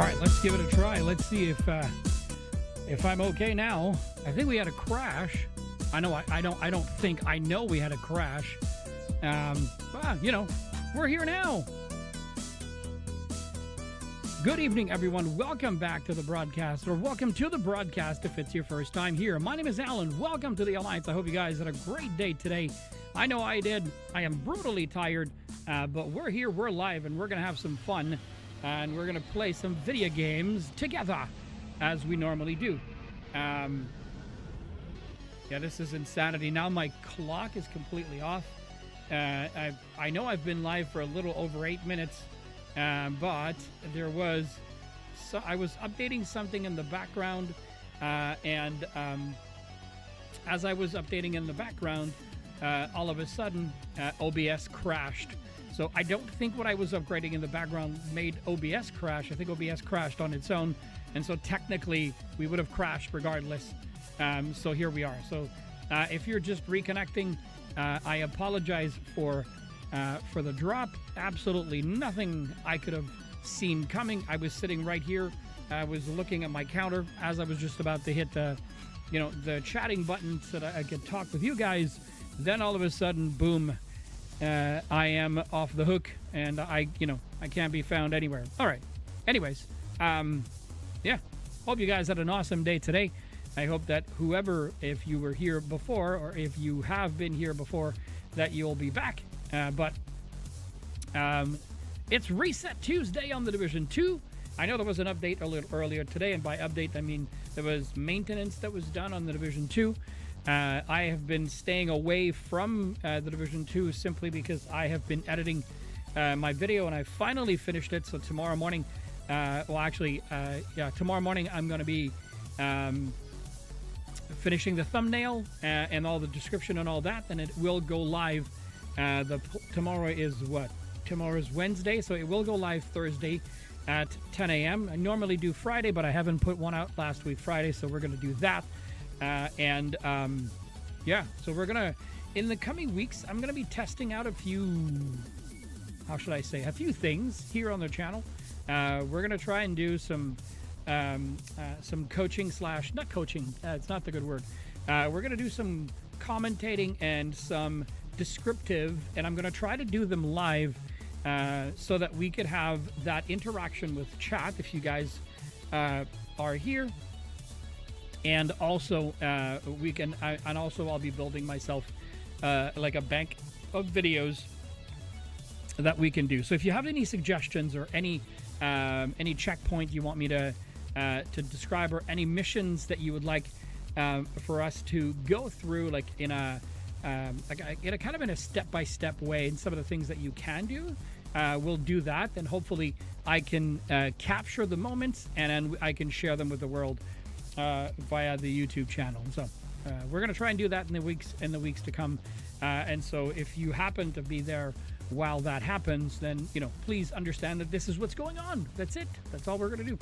All right, let's give it a try. Let's see if I'm okay now. I think we had a crash. I know I don't think I know we had a crash. But you know, we're here now. Good evening, everyone. Welcome back to the broadcast, or welcome to the broadcast if it's your first time here. My name is Alan. Welcome to the Alliance. I hope you guys had a great day today. I know I did. I am brutally tired, but we're here, we're live, and we're going to have some fun, and we're going to play some video games together, as we normally do. Yeah, this is insanity. Now my clock is completely off. I know I've been live for a little over 8 minutes, but there was... So I was updating something in the background, and as I was updating in the background, all of a sudden, OBS crashed. So I don't think what I was upgrading in the background made OBS crash. I think OBS crashed on its own, and so technically we would have crashed regardless. So here we are. So if you're just reconnecting, I apologize for the drop. Absolutely nothing I could have seen coming. I was sitting right here. I was looking at my counter as I was just about to hit the chatting button so that I could talk with you guys. Then all of a sudden, boom, I am off the hook, and I can't be found anywhere. All right. Anyways, yeah. Hope you guys had an awesome day today. I hope that whoever, if you were here before, or if you have been here before, that you'll be back. But it's Reset Tuesday on the Division 2. I know there was an update a little earlier today, and by update, I mean there was maintenance that was done on the Division 2. I have been staying away from the Division 2 simply because I have been editing my video, and I finally finished it. So tomorrow morning, tomorrow morning I'm going to be finishing the thumbnail and all the description and all that, and it will go live. Tomorrow is what? Tomorrow's Wednesday, so it will go live Thursday at 10 a.m. I normally do Friday, but I haven't put one out last week Friday, so we're going to do that. Yeah, so we're gonna, in the coming weeks, I'm gonna be testing out a few, how should I say, a few things here on the channel. We're gonna try and do some coaching slash, not coaching, it's not the good word. We're gonna do some commentating and some descriptive, and I'm gonna try to do them live so that we could have that interaction with chat if you guys are here. And also, I'll be building myself like a bank of videos that we can do. So if you have any suggestions or any checkpoint you want me to describe, or any missions that you would like for us to go through, like in a kind of in a step-by-step way, and some of the things that you can do, we'll do that, and hopefully I can capture the moments, and then I can share them with the world via the YouTube channel. So we're going to try and do that in the weeks to come. And so if you happen to be there while that happens, then please understand that this is what's going on. That's it. That's all we're going to do.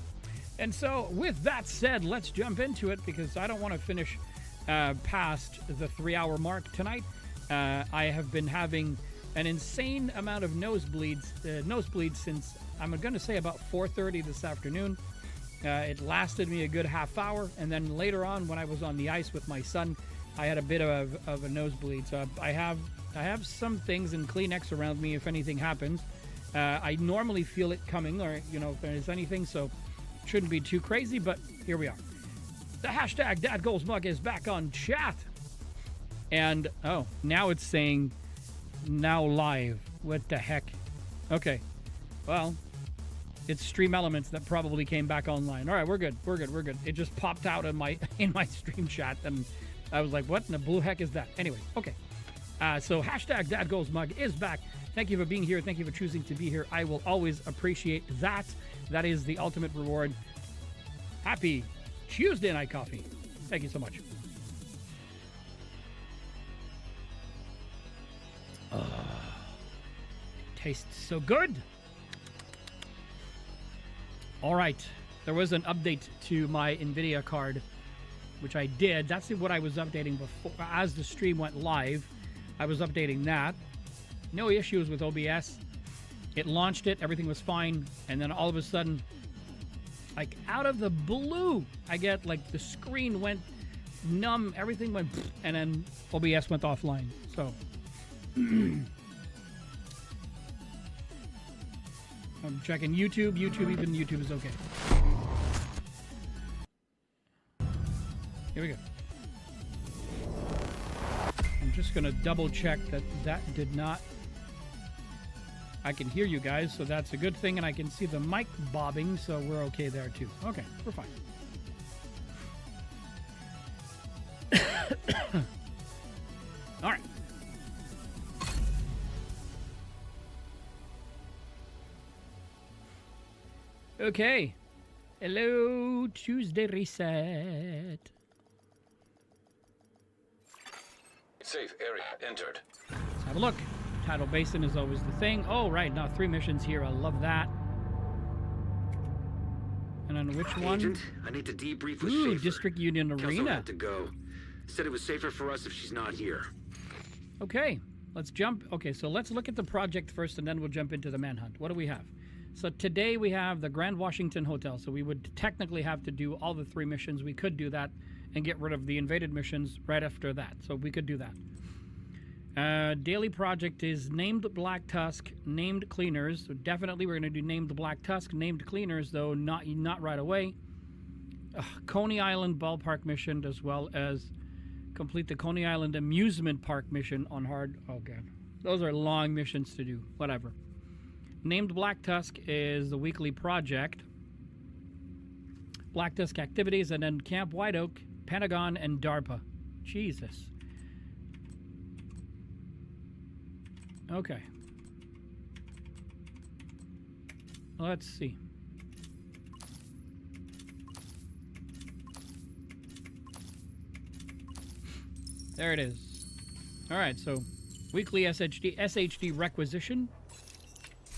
And so with that said, let's jump into it, because I don't want to finish past the 3-hour mark tonight. I have been having an insane amount of nosebleeds since, I'm going to say, about 4:30 this afternoon. It lasted me a good half hour, and then later on, when I was on the ice with my son, I had a bit of a nosebleed. So I have some things in Kleenex around me if anything happens. I normally feel it coming, or if there's anything, so it shouldn't be too crazy. But here we are. The hashtag DadGoalsMug is back on chat, and now it's saying now live. What the heck? Okay, well. It's Stream Elements that probably came back online. All right, we're good. It just popped out in my stream chat, and I was like, what in the blue heck is that? Anyway, okay. So hashtag DadGoalsMug is back. Thank you for being here. Thank you for choosing to be here. I will always appreciate that. That is the ultimate reward. Happy Tuesday night coffee. Thank you so much. Tastes so good. All right, there was an update to my NVIDIA card, which I did. That's what I was updating before. As the stream went live, I was updating that. No issues with OBS. It launched it, everything was fine, and then all of a sudden, Like out of the blue, I get like the screen went numb, everything went, and then OBS went offline. So I'm checking YouTube. Even YouTube is okay. Here we go. I'm just gonna double check that did not. I can hear you guys, so that's a good thing, and I can see the mic bobbing, so we're okay there too. Okay, we're fine. All right. Okay. Hello, Tuesday reset. Safe area entered. Let's have a look. Tidal Basin is always the thing. Oh, right. Now 3 missions here. I love that. And then which one? Agent, I need to debrief with Ooh, Schaefer. District Union Kelso Arena. had to go. Said it was safer for us if she's not here. Okay, let's jump. Okay, so let's look at the project first, and then we'll jump into the manhunt. What do we have? So today we have the Grand Washington Hotel. So we would technically have to do all the 3 missions. We could do that and get rid of the invaded missions right after that. So we could do that. Daily project is named Black Tusk, named cleaners. So definitely we're going to do named Black Tusk, named cleaners, though not right away. Coney Island Ballpark mission, as well as complete the Coney Island Amusement Park mission on hard. Oh, God. Those are long missions to do. Whatever. Named Black Tusk is the weekly project. Black Tusk activities, and then Camp White Oak, Pentagon, and DARPA. Jesus. Okay. Let's see. There it is. All right, so weekly SHD requisition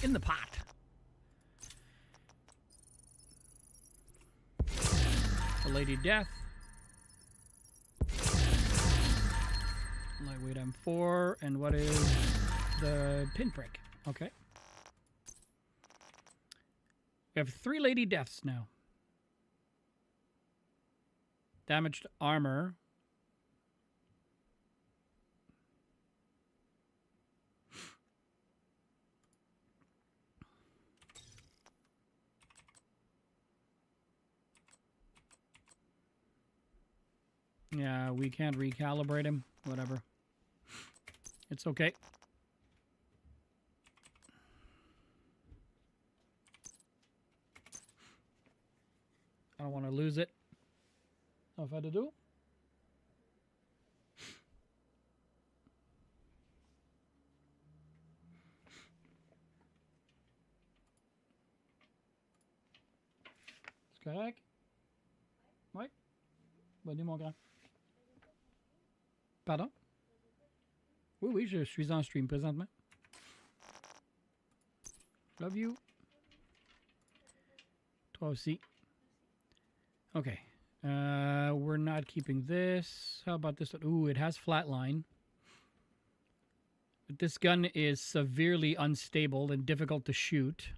in the pot. The Lady Death. Lightweight M4, and what is the pinprick? Okay. We have 3 Lady Deaths now. Damaged armor. Yeah, we can't recalibrate him. Whatever. It's okay. I don't want to lose it. Know what I had to do? C'est correct? Oui? Bonne mon grand. Pardon? Oui, oui, je suis en stream présentement. Love you. Toi aussi. Okay. We're not keeping this. How about this one? Ooh, it has flatline. But this gun is severely unstable and difficult to shoot.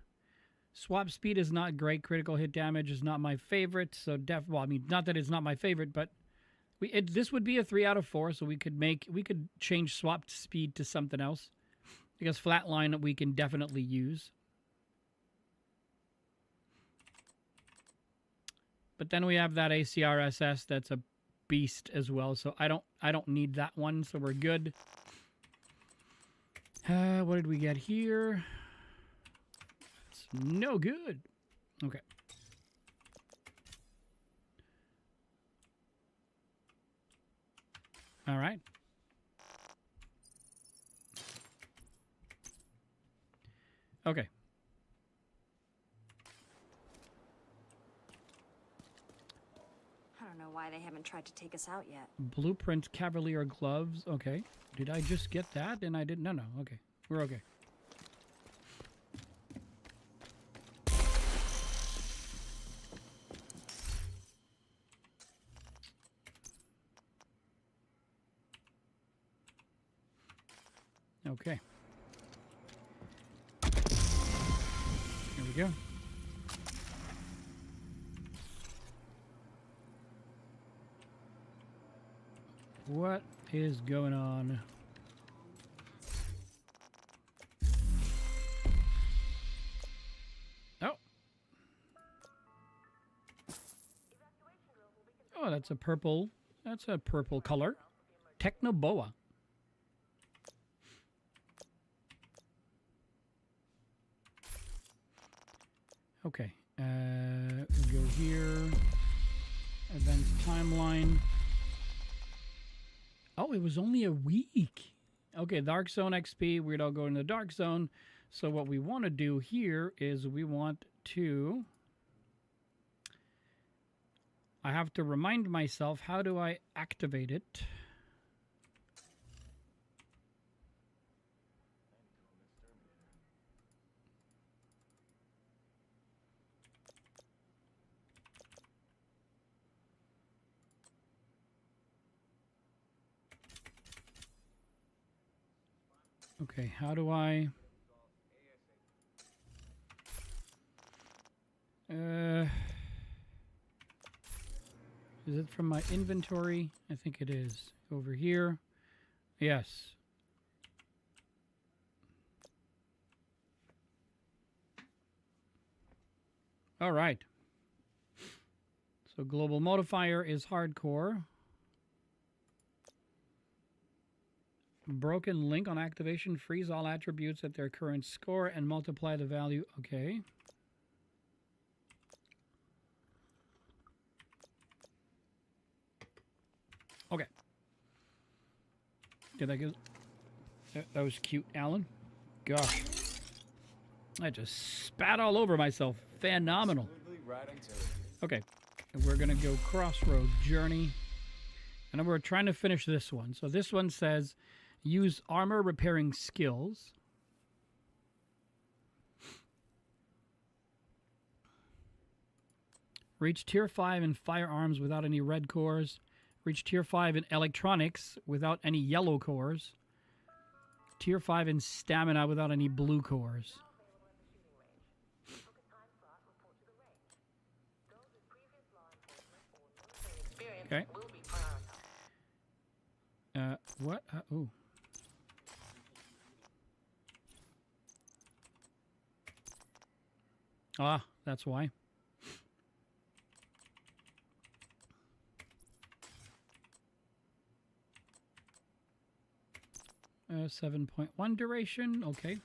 Swap speed is not great. Critical hit damage is not my favorite. So well, I mean, not that it's not my favorite, but this would be a 3 out of 4. So we could change swap speed to something else, because flatline we can definitely use. But then we have that ACRSS that's a beast as well. So I don't need that one. So we're good. What did we get here? It's no good. Okay. All right. Okay. I don't know why they haven't tried to take us out yet. Blueprint Cavalier gloves. Okay. Did I just get that? And I didn't. No. Okay. We're okay. Okay. Here we go. What is going on? Oh. Oh, that's a purple. That's a purple color. Technoboa. Okay. Go here. Advanced timeline. Oh, it was only a week. Okay, Dark Zone XP. We're all going to the Dark Zone. So what we want to do here is we want to... I have to remind myself, how do I activate it? Okay, how do I... Is it from my inventory? I think it is. Over here. Yes. All right. So global modifier is hardcore. Broken link on activation. Freeze all attributes at their current score and multiply the value. Okay. Okay. Did I get... That was cute, Alan. Gosh. I just spat all over myself. Phenomenal. Okay. We're going to go Crossroad Journey. And we're trying to finish this one. So this one says, use armor repairing skills. Reach tier 5 in firearms without any red cores. Reach tier 5 in electronics without any yellow cores. Tier 5 in stamina without any blue cores. Okay. What? Ooh. Ah, that's why. 7.1 duration. Okay.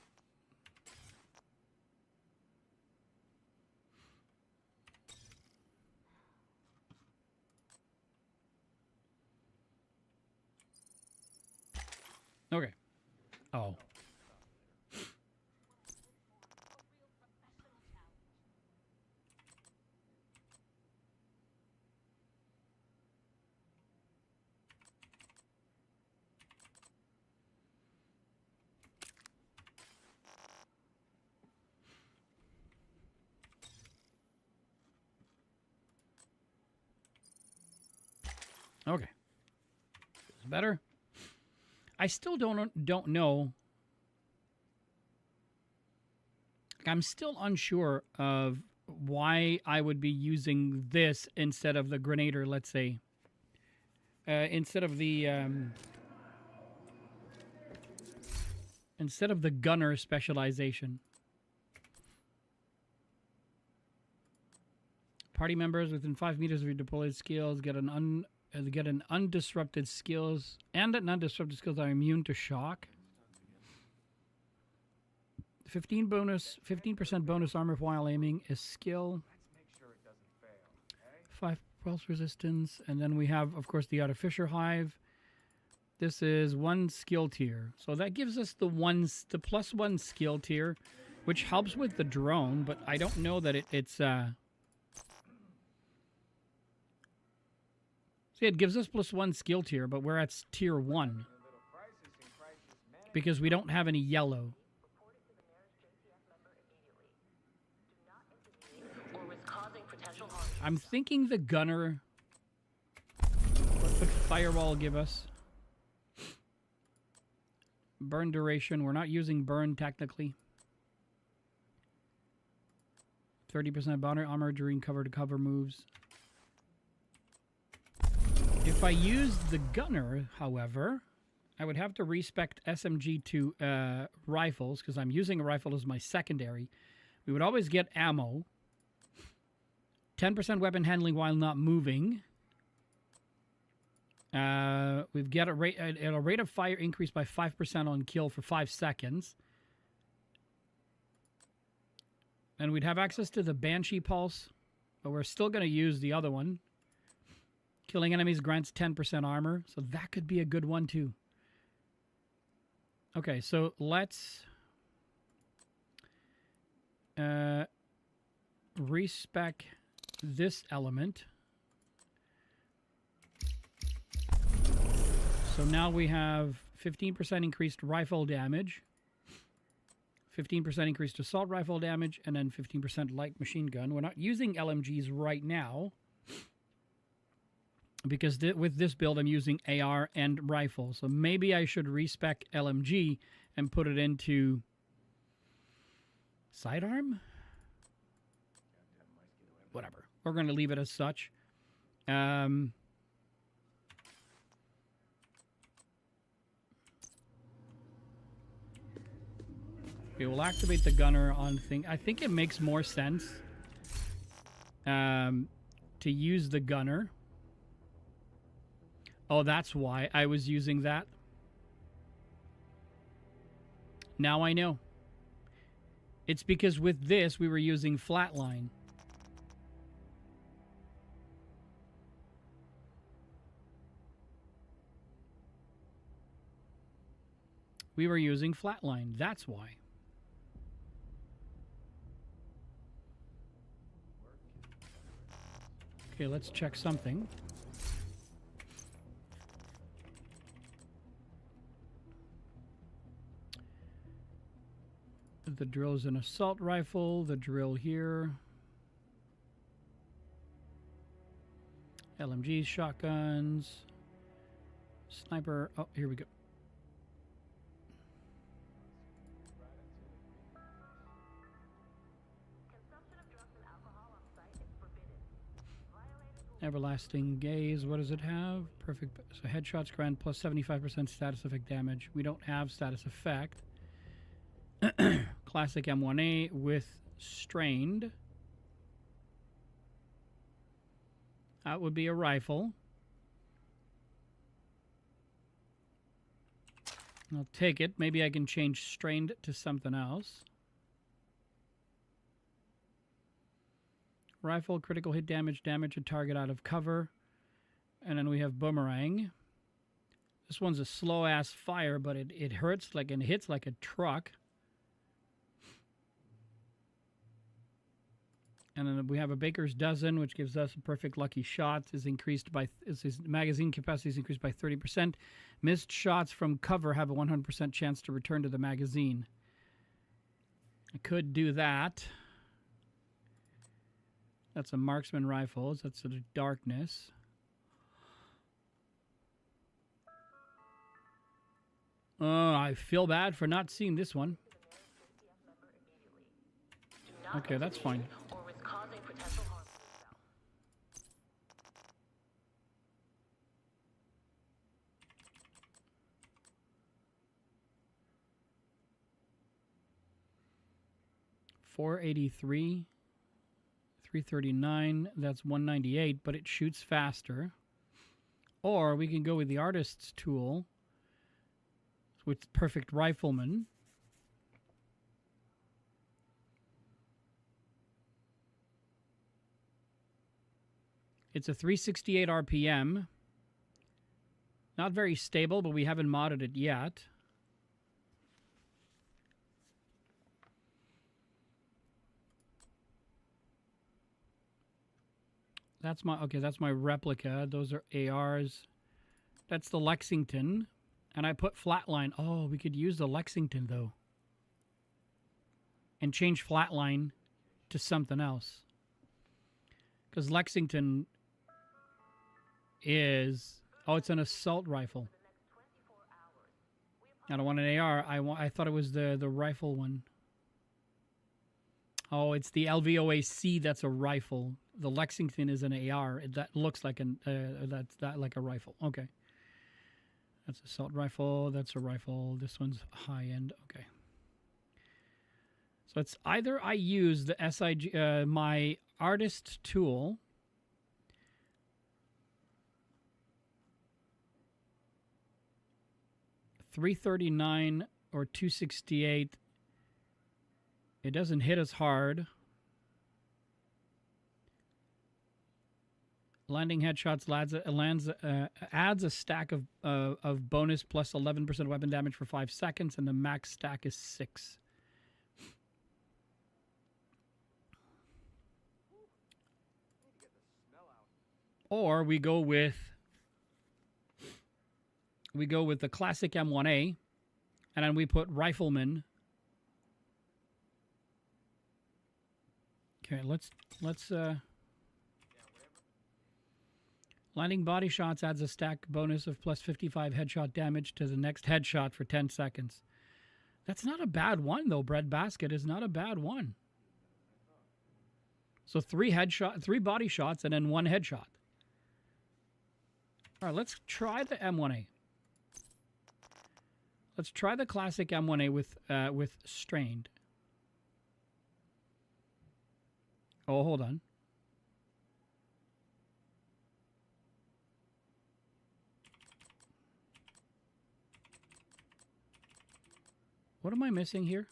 Okay. Oh. Okay. Feels better. I still don't know. I'm still unsure of why I would be using this instead of the Grenader, let's say. Instead of the gunner specialization. Party members within 5 meters of your deployed skills get an undisrupted skills, and an undisrupted skills are immune to shock. 15% bonus armor while aiming is skill. 5 pulse resistance, and then we have, of course, the Artificer Hive. This is 1 skill tier, so that gives us the +1 skill tier, which helps with the drone. But I don't know that it's. See, it gives us +1 skill tier, but we're at tier 1 because we don't have any yellow. I'm thinking the gunner. What would firewall give us? Burn duration. We're not using burn technically. 30% bonus armor during cover-to-cover moves. If I used the gunner, however, I would have to respect SMG to rifles because I'm using a rifle as my secondary. We would always get ammo. 10% weapon handling while not moving. We've got a rate of fire increase by 5% on kill for 5 seconds. And we'd have access to the Banshee Pulse, but we're still going to use the other one. Killing enemies grants 10% armor, so that could be a good one too. Okay, so let's respec this element. So now we have 15% increased rifle damage, 15% increased assault rifle damage, and then 15% light machine gun. We're not using LMGs right now because with this build I'm using AR and rifle. So maybe I should respec LMG and put it into sidearm? Whatever. We're going to leave it as such. We will activate the gunner on thing. I think it makes more sense to use the gunner. Oh, that's why I was using that. Now I know. It's because with this, we were using flatline. We were using flatline. That's why. Okay, let's check something. The drill is an assault rifle. The drill here. LMGs, shotguns. Sniper. Oh, here we go. Everlasting Gaze, what does it have? Perfect. So headshots grant plus 75% status effect damage. We don't have status effect. Classic M1A with strained. That would be a rifle. I'll take it. Maybe I can change strained to something else. Rifle, critical hit damage, damage a target out of cover. And then we have boomerang. This one's a slow-ass fire, but it hurts like and hits like a truck. And then we have a baker's dozen, which gives us a perfect lucky shot. Is increased by his magazine capacity is increased by 30%. Missed shots from cover have a 100% chance to return to the magazine. I could do that. That's a marksman rifle. That's sort of darkness. Oh, I feel bad for not seeing this one. Okay, that's fine. 483, 339, that's 198, but it shoots faster. Or we can go with the artist's tool with perfect rifleman. It's a 368 RPM. Not very stable, but we haven't modded it yet. That's my replica. Those are ARs. That's the Lexington. And I put flatline. Oh, we could use the Lexington though. And change flatline to something else. Because Lexington is... Oh, it's an assault rifle. I don't want an AR. I thought it was the rifle one. Oh, it's the LVOAC that's a rifle. the Lexington is an AR. That looks like that's like a rifle. Okay. That's assault rifle. That's a rifle. This one's high end. Okay. So it's either I use the SIG, my artist tool. .339 or 268. It doesn't hit as hard. Landing headshots adds a stack of bonus plus 11% weapon damage for 5 seconds, and the max stack is 6. Or we go with the classic M1A, and then we put rifleman. Okay, let's landing body shots adds a stack bonus of plus 55 headshot damage to the next headshot for 10 seconds. That's not a bad one though. Bread basket is not a bad one. So 3 body shots and then 1 headshot. All right, let's try the M1A. Let's try the classic M1A with strained. Oh, hold on. What am I missing here?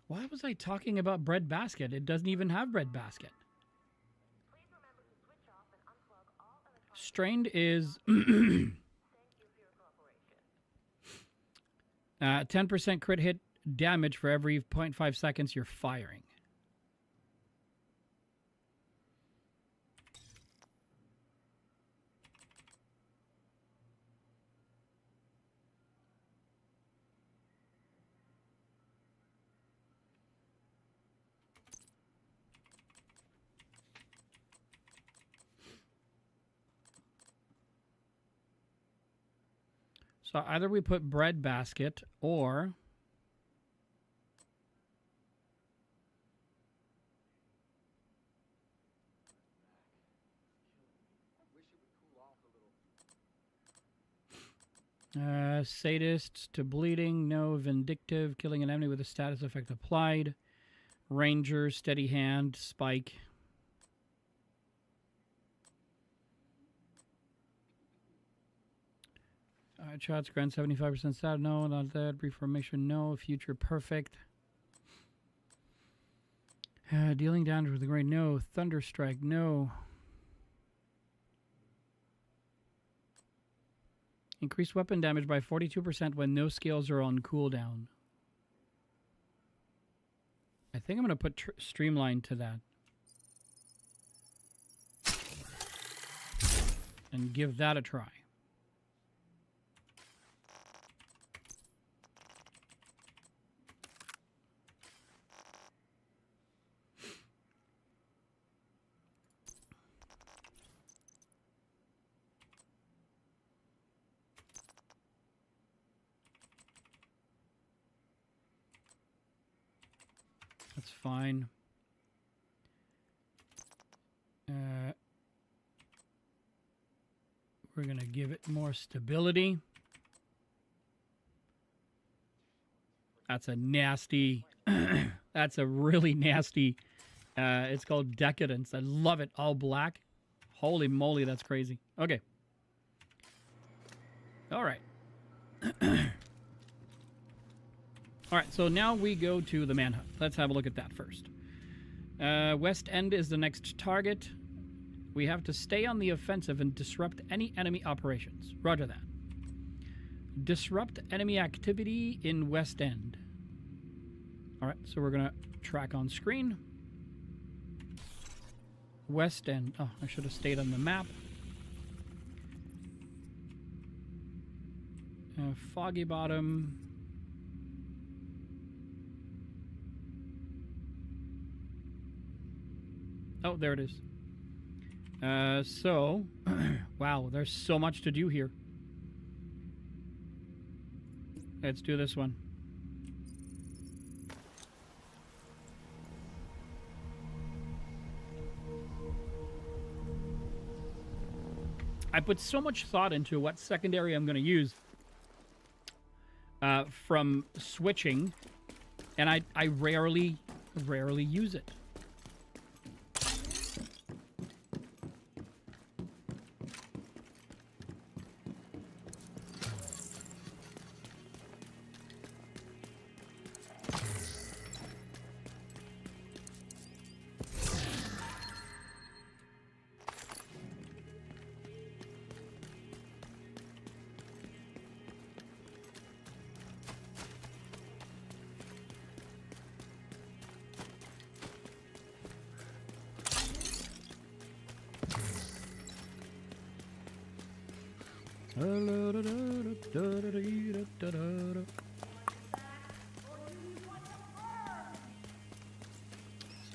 Why was I talking about bread basket? It doesn't even have bread basket. Strained is 10% crit hit damage for every 0.5 seconds you're firing. So either we put bread basket or sadist to bleeding, no. Vindictive, killing an enemy with a status effect applied. Ranger, steady hand, spike. Shots grant 75% stat, no. Not that. Brief formation, no. Future perfect. Dealing damage with a great, no. Thunderstrike, no. Increase weapon damage by 42% when no skills are on cooldown. I think I'm going to put Streamline to that. And give that a try. That's fine. We're going to give it more stability. That's a nasty, that's a really nasty, it's called Decadence. I love it. All black. Holy moly, that's crazy. Okay. All right. All right, so now we go to the manhunt. Let's have a look at that first. West End is the next target. We have to stay on the offensive and disrupt any enemy operations. Roger that. Disrupt enemy activity in West End. All right, so we're going to track on screen. West End. Oh, I should have stayed on the map. Foggy Bottom. Oh, there it is. So, wow, there's so much to do here. Let's do this one. I put so much thought into what secondary I'm going to use from switching, and I rarely use it.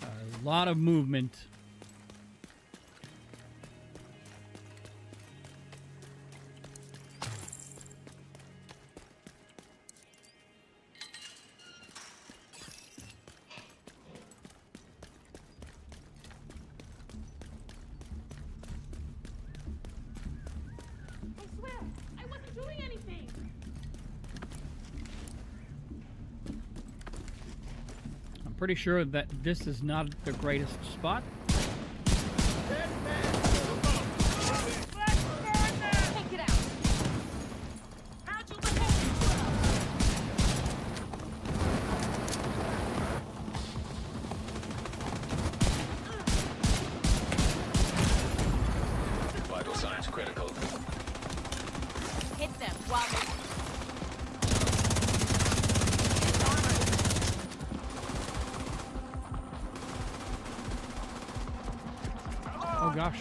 A lot of movement. I swear, I wasn't doing anything. I'm pretty sure that this is not the greatest spot. Take it out. How'd you let that Vital signs critical. hit them while they... Oh gosh.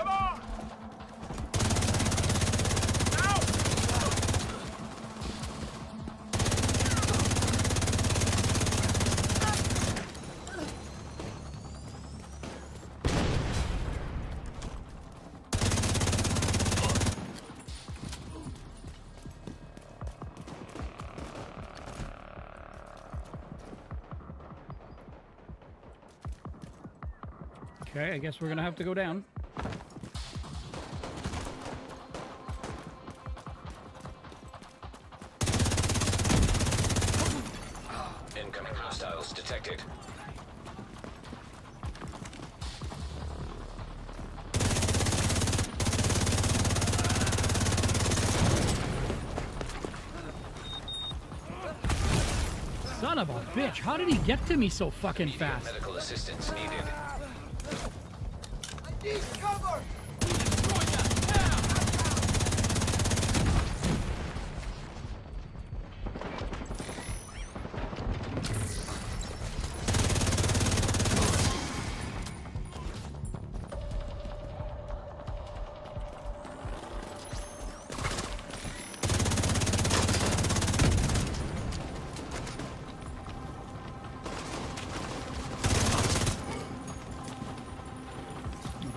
Okay, I guess we're gonna have to go down. Incoming hostiles detected. Son of a bitch, how did he get to me so fucking Immediate fast? medical assistance needed.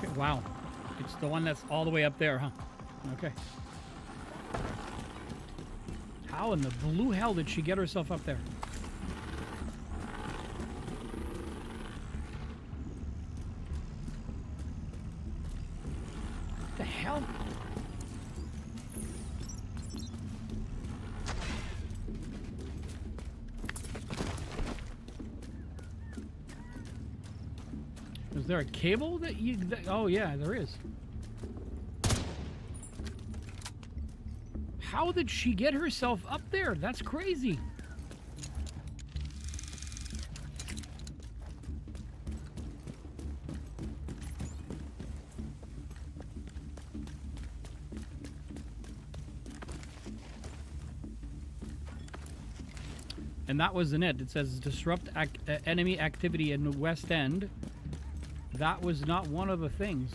Okay, wow. It's the one that's all the way up there, huh? Okay. How in the blue hell did she get herself up there? What the hell? Is there a cable that you... oh, yeah, there is. How did she get herself up there? That's crazy. And that wasn't it. It says disrupt enemy activity in the West End. That was not one of the things.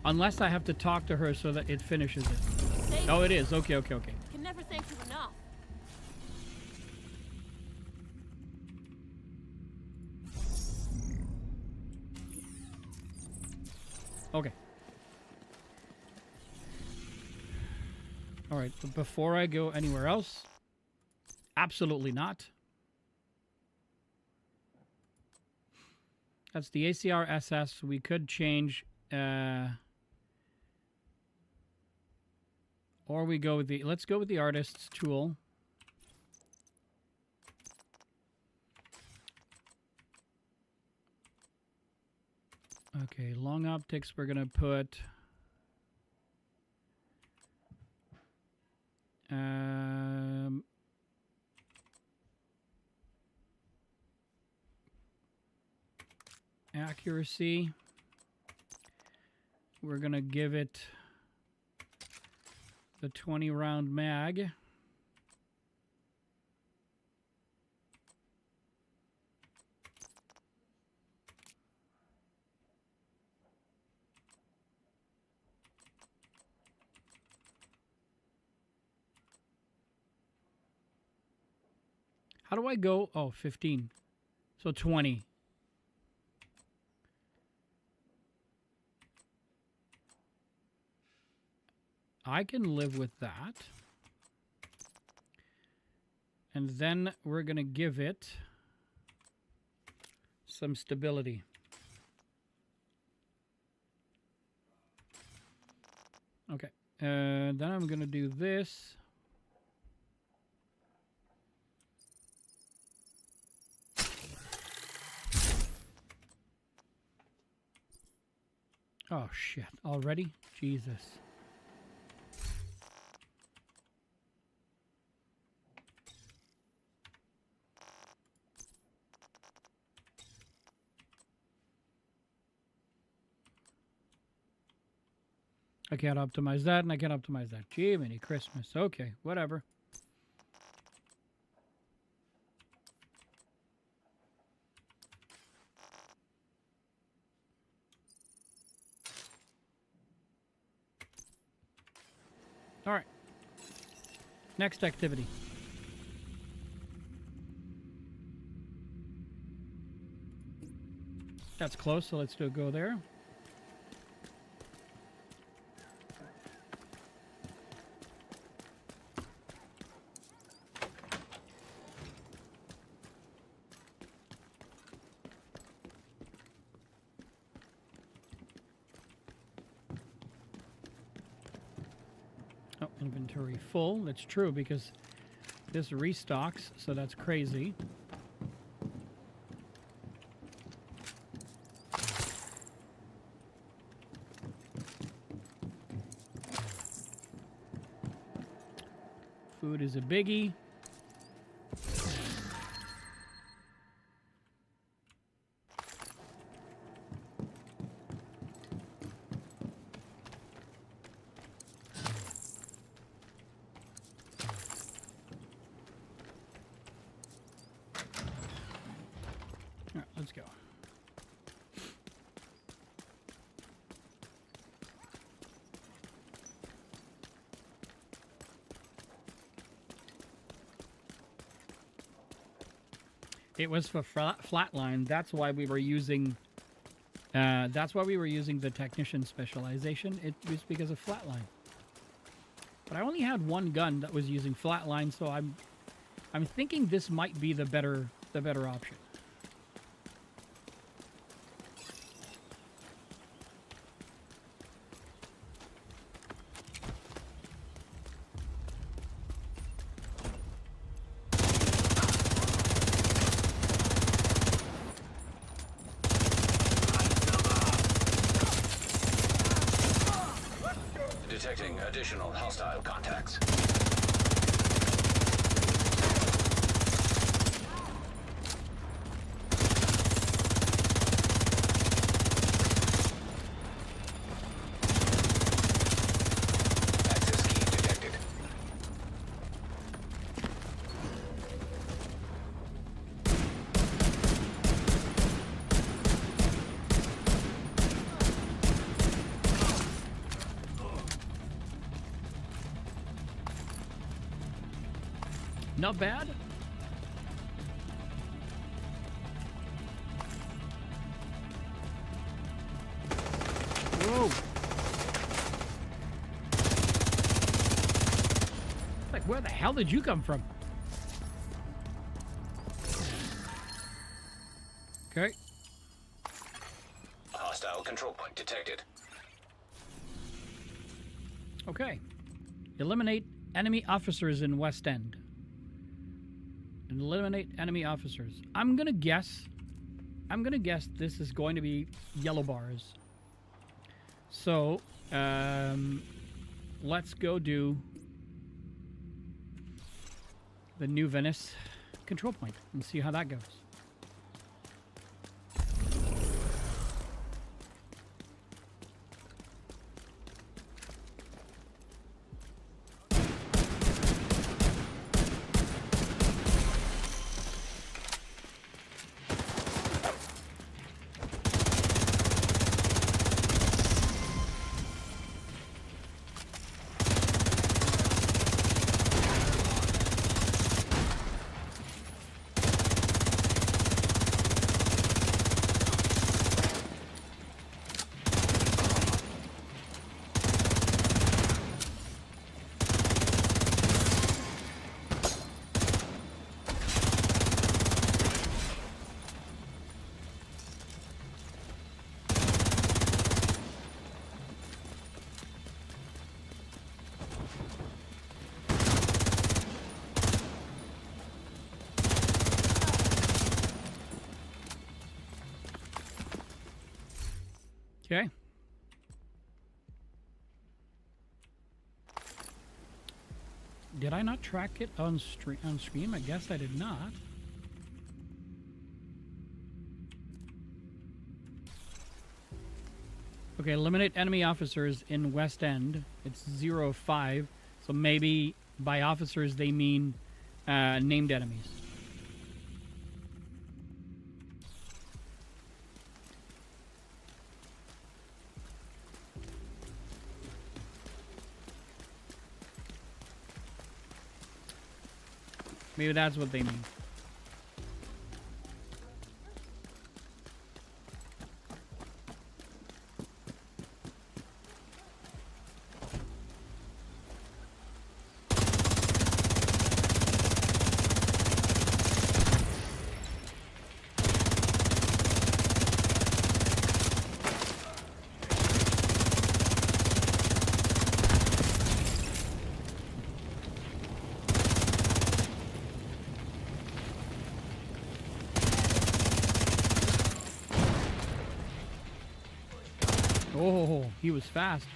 Unless I have to talk to her so that it finishes it. Oh, it is. Okay, okay, okay. Can never thank you enough. Okay. All right, but before I go anywhere else, absolutely not. That's the ACR SS. We could change, or we go with the. Let's go with the artist's tool. Okay, long optics. We're gonna put. Accuracy. We're gonna give it the 20 round mag. How do I go? Oh, 15. So 20. I can live with that. And then we're going to give it some stability. Okay. Then I'm going to do this. Oh, shit. Already? Jesus. I can't optimize that, and I can't optimize that. Jiminy Christmas. Okay, whatever. All right. Next activity. That's close, so let's go there. Oh, inventory full. That's true because this restocks, so that's crazy. Food is a biggie. All right, let's go. It was for flatline. That's why we were using. That's why we were using the technician specialization. It was because of flatline. But I only had one gun that was using flatline, so I'm thinking this might be the better option. Detecting additional hostile contacts. Access key detected. Not bad. Whoa. Where the hell did you come from? Okay. A hostile control point detected. Okay. Eliminate enemy officers in West End. Eliminate enemy officers. I'm gonna guess this is going to be yellow bars. So, let's go do the New Venice control point and see how that goes. Okay. Did I not track it on stream? I guess I did not. Okay, eliminate enemy officers in West End. It's 0-5. So maybe by officers they mean named enemies. Maybe that's what they mean. Oh, he was fast.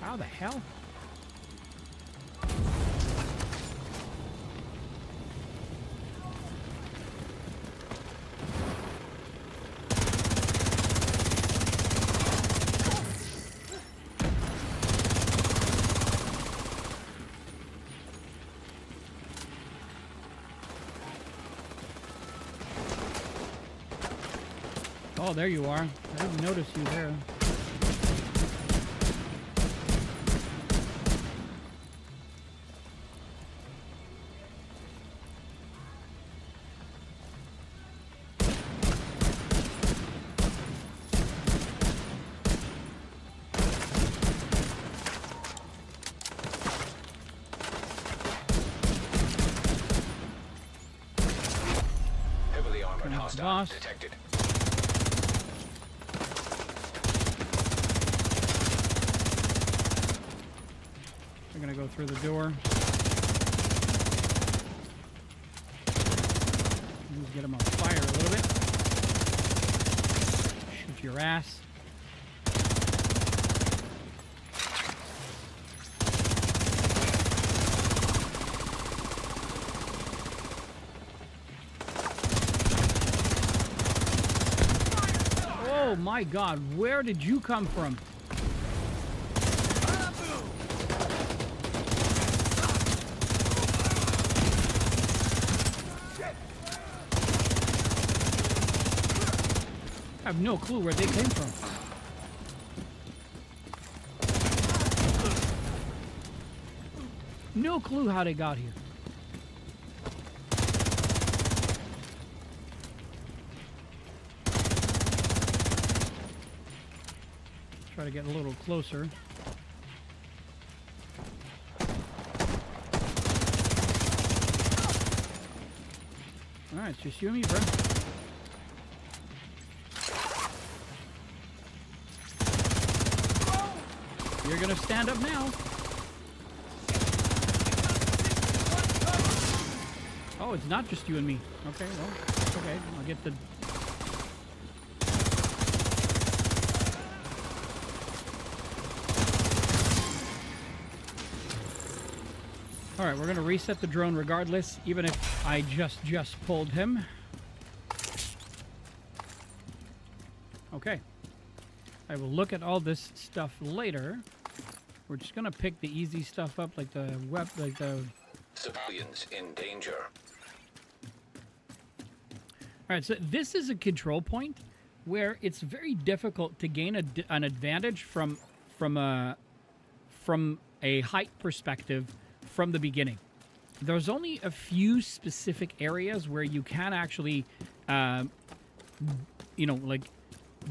How the hell? Oh, there you are. I didn't notice you there. Heavily armored Boss. hostile detected. We're gonna go through the door. Let's get him on fire a little bit. Shoot your ass. Oh my God, where did you come from? I have no clue where they came from. No clue how they got here. Try to get a little closer. Alright, it's just you and me, bro. You're gonna stand up now. Oh, it's not just you and me. Okay, well, okay. I'll get the... Alright, we're gonna reset the drone regardless, even if I just pulled him. Okay. I will look at all this stuff later. We're just gonna pick the easy stuff up, like the web, like the... Civilians in danger. Alright, so this is a control point where it's very difficult to gain an advantage from a height perspective from the beginning. There's only a few specific areas where you can actually, you know, like,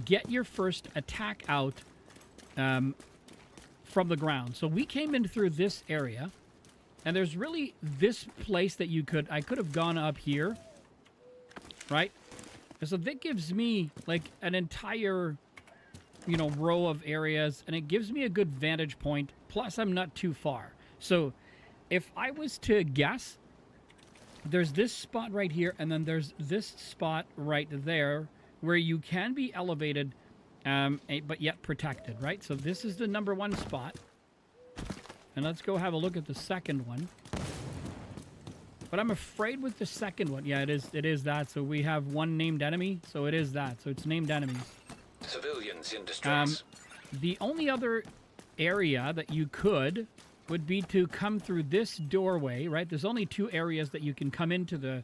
get your first attack out from the ground. So we came in through this area, and there's really this place that I could have gone up here, right? And so that gives me, like, an entire, you know, row of areas, and it gives me a good vantage point, plus I'm not too far. So if I was to guess, there's this spot right here, and then there's this spot right there where you can be elevated, but yet protected, right? So this is the number 1 spot. And let's go have a look at the second one. But I'm afraid with the second one, yeah, it is that. So we have one named enemy, so it is that. So it's named enemies. Civilians in distress. The only other area that you could would be to come through this doorway, right? There's only 2 areas that you can come into the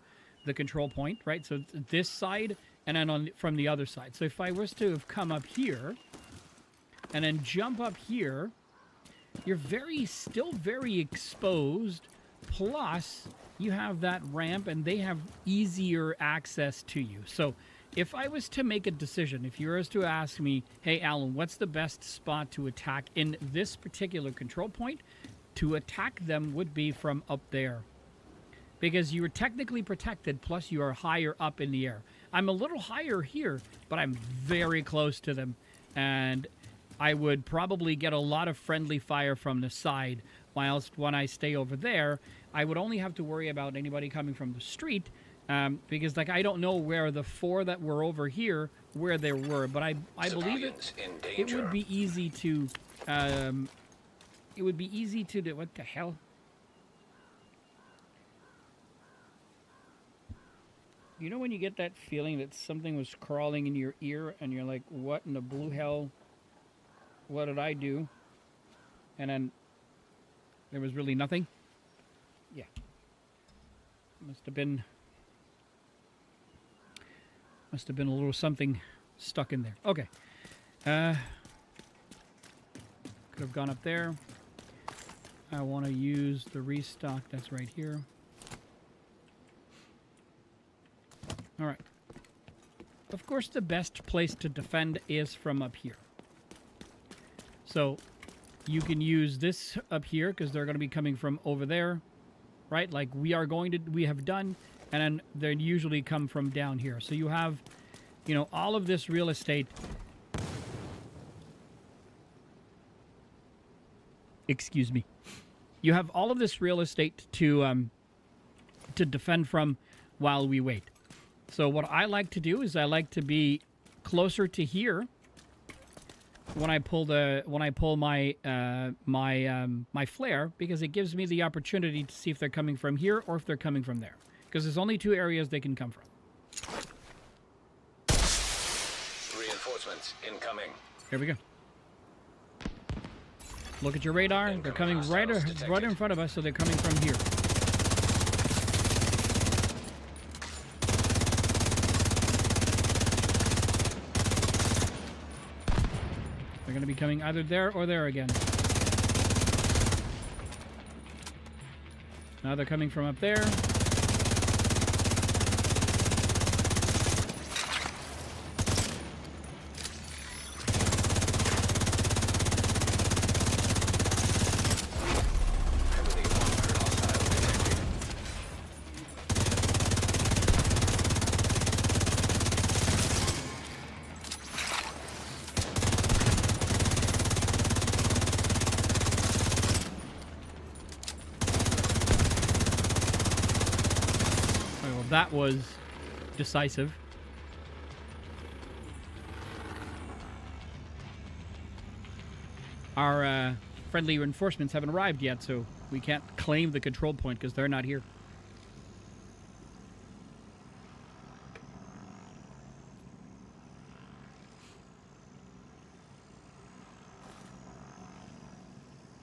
control point, right? So this side and then from the other side. So if I was to have come up here and then jump up here, you're still very exposed. Plus, you have that ramp and they have easier access to you. So if I was to make a decision, if you were to ask me, hey, Alan, what's the best spot to attack in this particular control point? To attack them would be from up there. Because you are technically protected, plus you are higher up in the air. I'm a little higher here, but I'm very close to them. And I would probably get a lot of friendly fire from the side. Whilst when I stay over there, I would only have to worry about anybody coming from the street. Because, like, I don't know where the 4 that were over here, where they were. But I believe it would be easy to... it would be easy to do... What the hell? You know when you get that feeling that something was crawling in your ear and you're like, what in the blue hell? What did I do? And then there was really nothing? Yeah. Must have been a little something stuck in there. Okay. Could have gone up there. I want to use the restock that's right here. All right. Of course, the best place to defend is from up here. So you can use this up here because they're going to be coming from over there, right? Like we have done, and then they usually come from down here. So you have, you know, all of this real estate. Excuse me. You have all of this real estate to defend from while we wait. So what I like to do is I like to be closer to here when I pull my my flare, because it gives me the opportunity to see if they're coming from here or if they're coming from there, because there's only 2 areas they can come from. Reinforcements incoming. Here we go. Look at your radar. They're coming right in front of us, so they're coming from here. coming either there or there again. Now they're coming from up there. Heavily armored hostile detected. Well, that was decisive. Our friendly reinforcements haven't arrived yet, so we can't claim the control point because they're not here.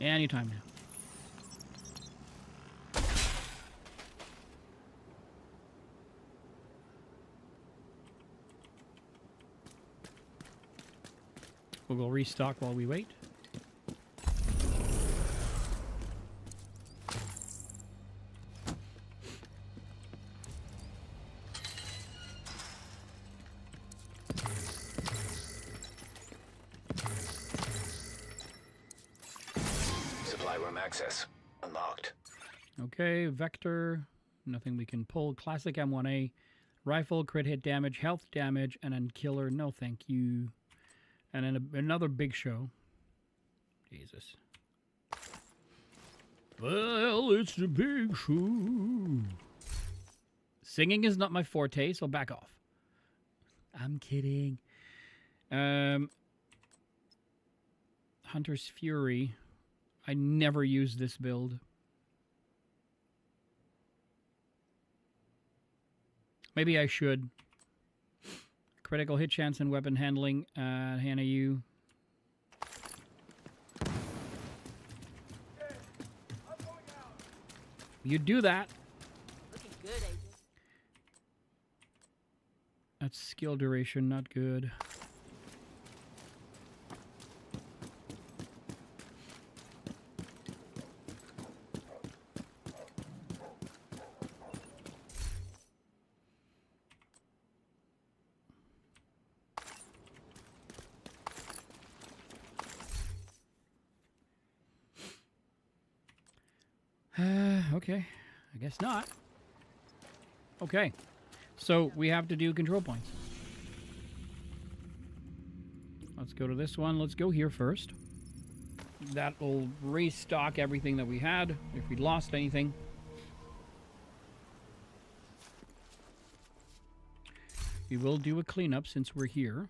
Anytime now. We'll go restock while we wait. Supply room access unlocked. Okay, Vector. Nothing we can pull. Classic M1A. Rifle, crit hit damage, health damage, and then killer. No, thank you. And then another big show. Jesus. Well, it's the big show. Singing is not my forte, so back off. I'm kidding. Hunter's Fury. I never use this build. Maybe I should. Critical hit chance and weapon handling. Hannah, you. You do that. Looking good, Agent. That's skill duration, not good. Okay. I guess not. Okay. So we have to do control points. Let's go to this one. Let's go here first. That will restock everything that we had if we lost anything. We will do a cleanup since we're here.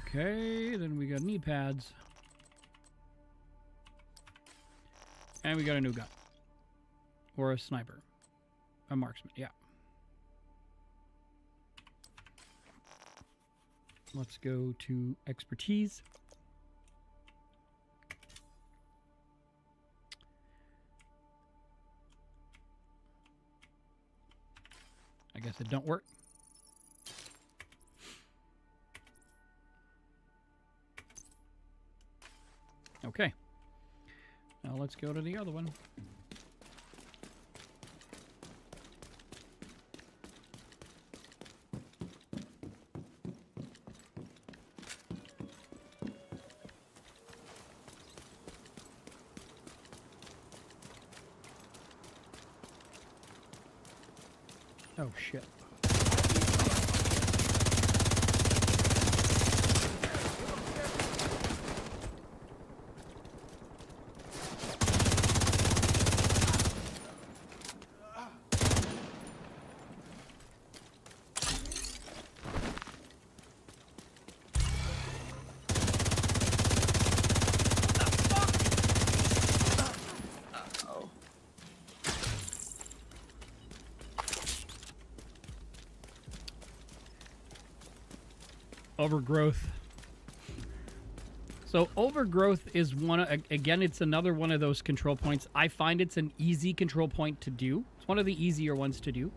Okay, then we got knee pads. And we got a new gun. Or a sniper. A marksman, yeah. Let's go to expertise. I guess it don't work. Okay. Now let's go to the other one. Oh, shit. Overgrowth. So overgrowth is again, it's another one of those control points. I find it's an easy control point to do. It's one of the easier ones to do.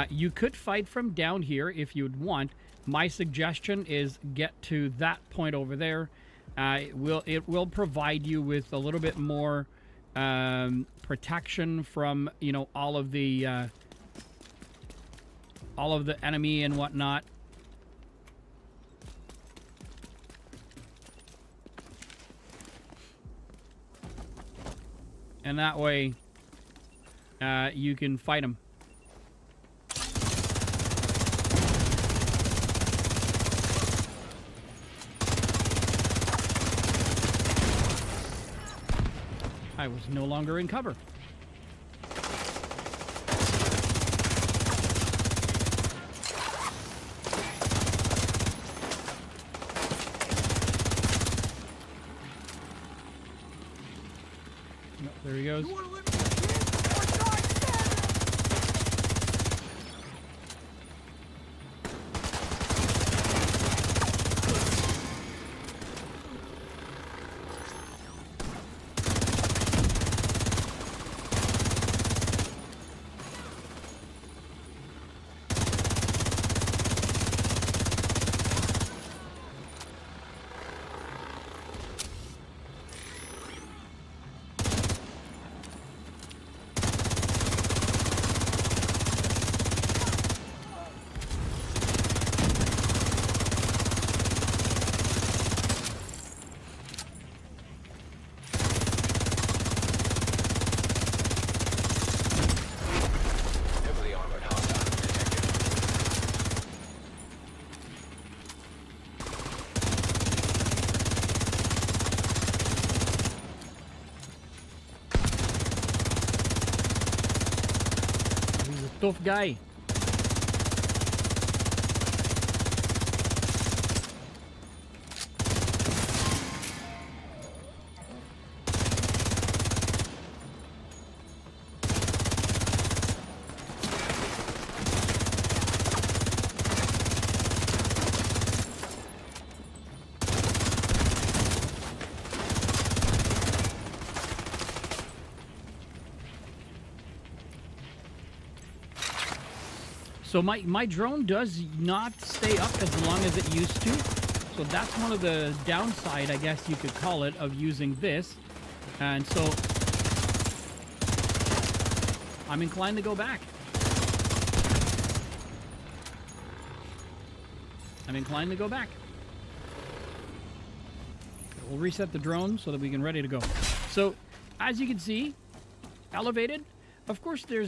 You could fight from down here if you'd want. My suggestion is get to that point over there. It will provide you with a little bit more protection from, you know, all of the enemy and whatnot. And that way, you can fight them. I was no longer in cover. No, there he goes. Heavily armored hostile detected. He's a tough guy. So my drone does not stay up as long as it used to. So that's one of the downside, I guess you could call it, of using this. And so I'm inclined to go back. I'm inclined to go back. We'll reset the drone so that we can ready to go. So as you can see, elevated. Of course, there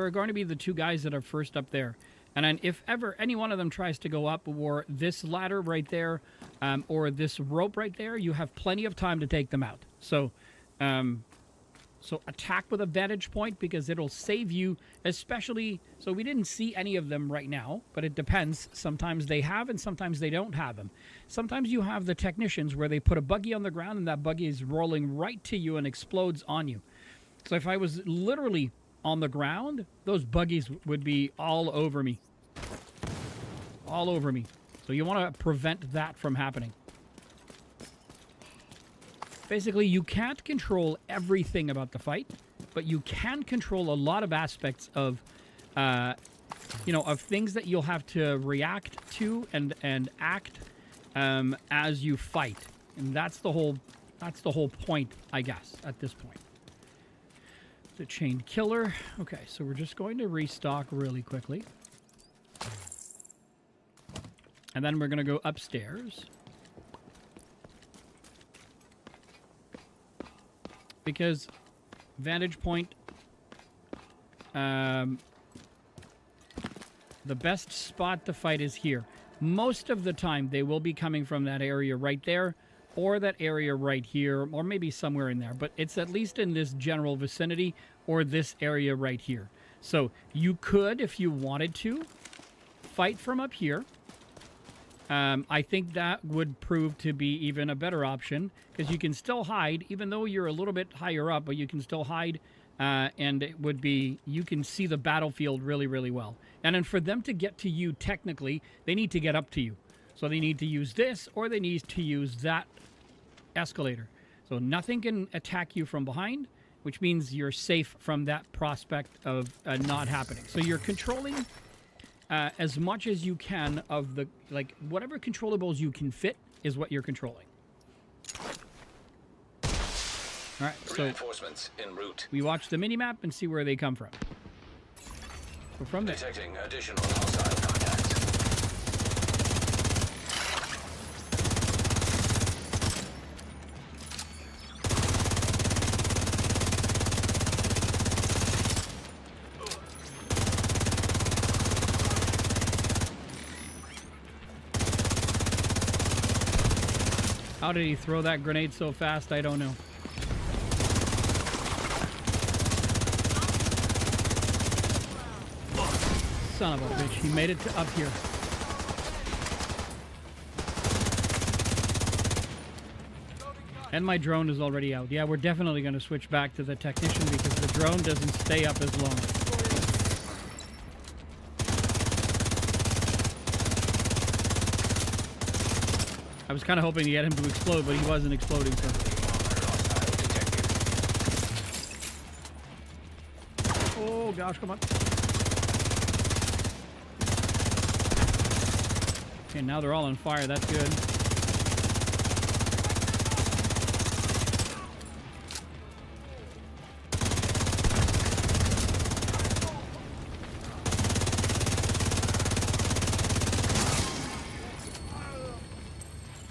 are going to be the two guys that are first up there. And then if ever any one of them tries to go up, or this ladder right there, or this rope right there, you have plenty of time to take them out. So, so attack with a vantage point, because it'll save you, especially... So we didn't see any of them right now, but it depends. Sometimes they have, and sometimes they don't have them. Sometimes you have the technicians where they put a buggy on the ground, and that buggy is rolling right to you and explodes on you. So if I was literally on the ground, those buggies would be all over me. All over me. So you want to prevent that from happening. Basically, you can't control everything about the fight, but you can control a lot of aspects of, you know, of things that you'll have to react to and act as you fight. And that's the whole point, I guess, at this point. The chained killer. Okay, so we're just going to restock really quickly. And then we're going to go upstairs. Because vantage point, the best spot to fight is here. Most of the time, they will be coming from that area right there, or that area right here, or maybe somewhere in there. But it's at least in this general vicinity, or this area right here. So you could, if you wanted to, fight from up here. I think that would prove to be even a better option, because you can still hide, even though you're a little bit higher up, but you can still hide, and it would be, you can see the battlefield really, really well. And then for them to get to you, technically, they need to get up to you. So they need to use this, or they need to use that escalator. So nothing can attack you from behind, which means you're safe from that prospect of not happening. So you're controlling as much as you can of the, like, whatever controllables you can fit is what you're controlling. All right, so Reinforcements en route. we watch the minimap and see where they come from. So from there. Detecting additional hostile contacts. How did he throw that grenade so fast? I don't know. Son of a bitch, he made it to up here. And my drone is already out. Yeah, we're definitely going to switch back to the technician because the drone doesn't stay up as long. I was kind of hoping to get him to explode, but he wasn't exploding, so... Oh, gosh, come on. Okay, now they're all on fire. That's good.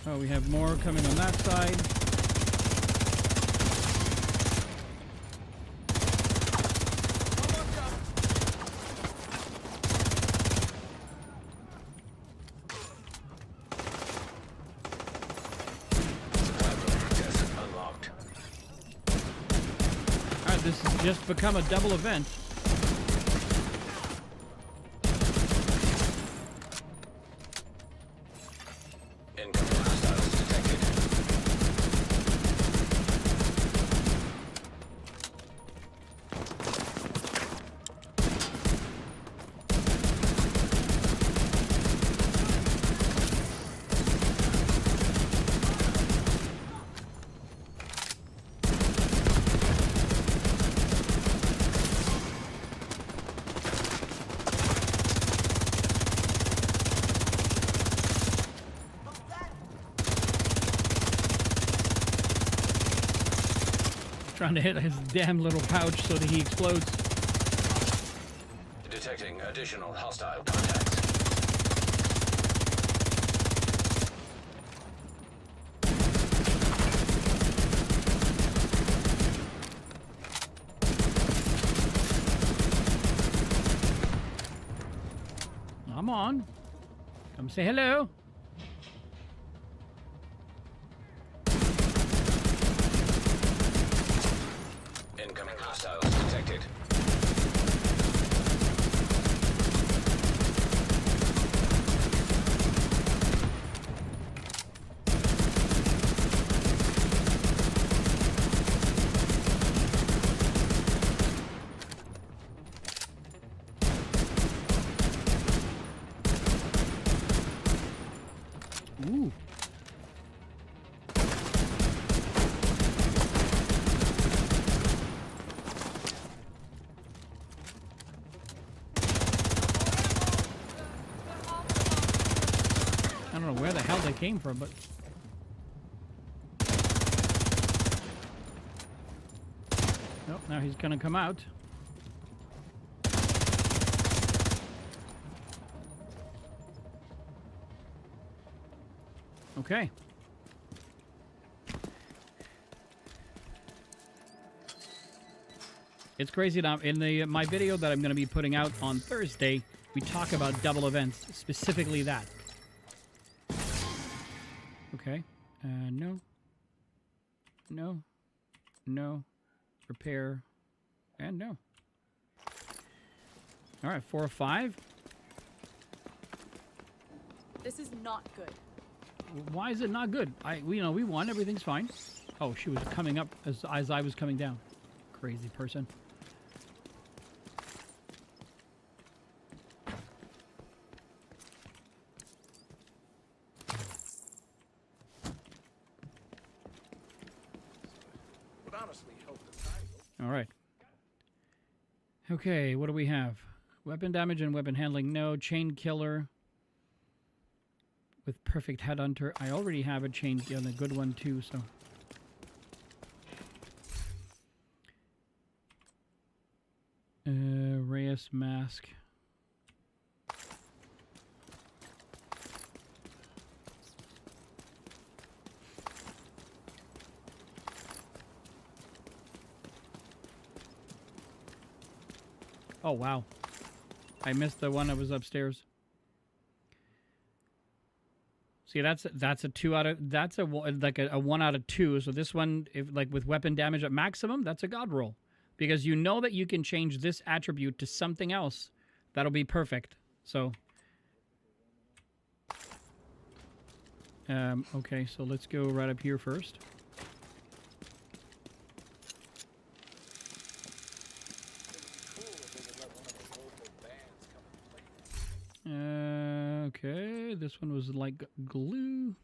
Oh, we have more coming on that side. Unlocked. Alright, this has just become a double event. Incoming hostiles detected. Trying to hit his damn little pouch so that he explodes. Detecting additional hostile contacts. I'm on. Come say hello. Incoming hostiles detected. Ooh. I don't know where the hell they came from, but... Nope, now he's gonna come out. Okay. It's crazy now. In the my video that I'm going to be putting out on Thursday, we talk about double events, specifically that. Okay. No. No. No. Repair. And no. All right, 4 or 5. This is not good. Why is it not good? We won. Everything's fine. Oh, she was coming up as I was coming down. Crazy person. All right. Okay, what do we have? Weapon damage and weapon handling, no. Chain killer with perfect headhunter. I already have a chain killer, a good one too, so. Reyes mask. Oh, wow. I missed the one that was upstairs. See, that's a 2 out of, that's a like a 1 out of 2. So this one, if like with weapon damage at maximum, that's a god roll, because you know that you can change this attribute to something else that'll be perfect. So okay, so let's go right up here first. Okay, this one was like glue.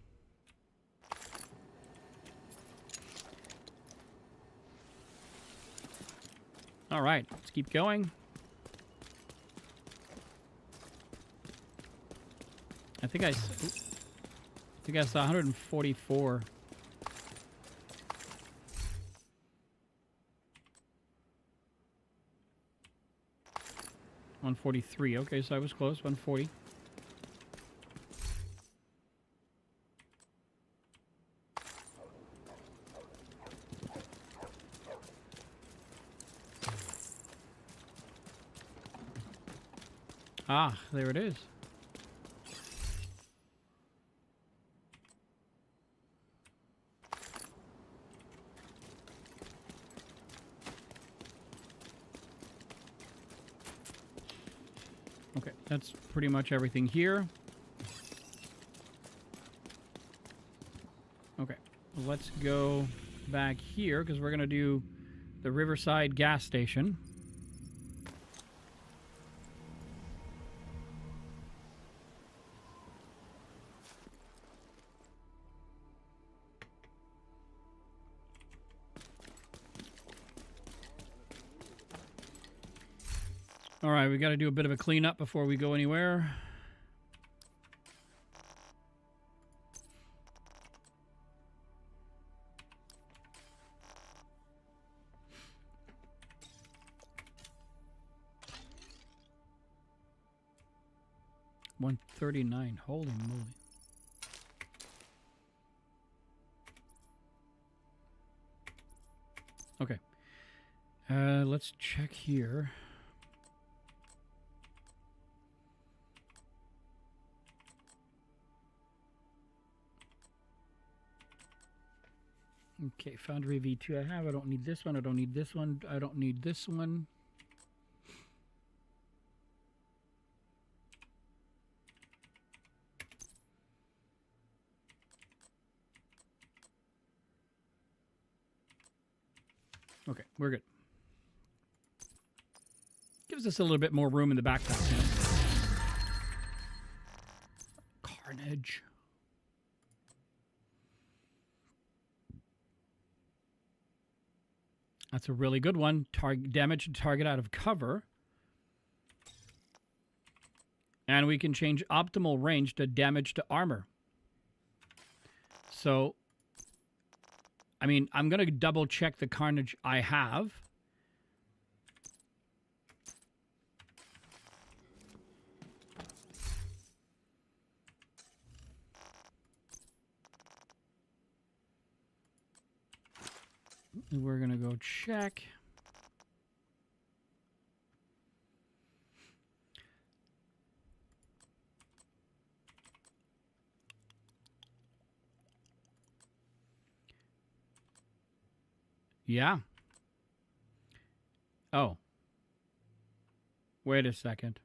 All right, let's keep going. I think I saw 144. 143. Okay, so I was close. 140. Ah, there it is. Okay, that's pretty much everything here. Okay, let's go back here because we're going to do the Riverside gas station. All right, we got to do a bit of a cleanup before we go anywhere. $139. Holy moly. Okay. Let's check here. Okay, Foundry V2 I have. I don't need this one. I don't need this one. I don't need this one. Okay, we're good. Gives us a little bit more room in the backpack. Carnage. That's a really good one. Damage to target out of cover. And we can change optimal range to damage to armor. So, I mean, I'm going to double check the carnage I have. We're going to go check. Yeah. Oh. Wait a second.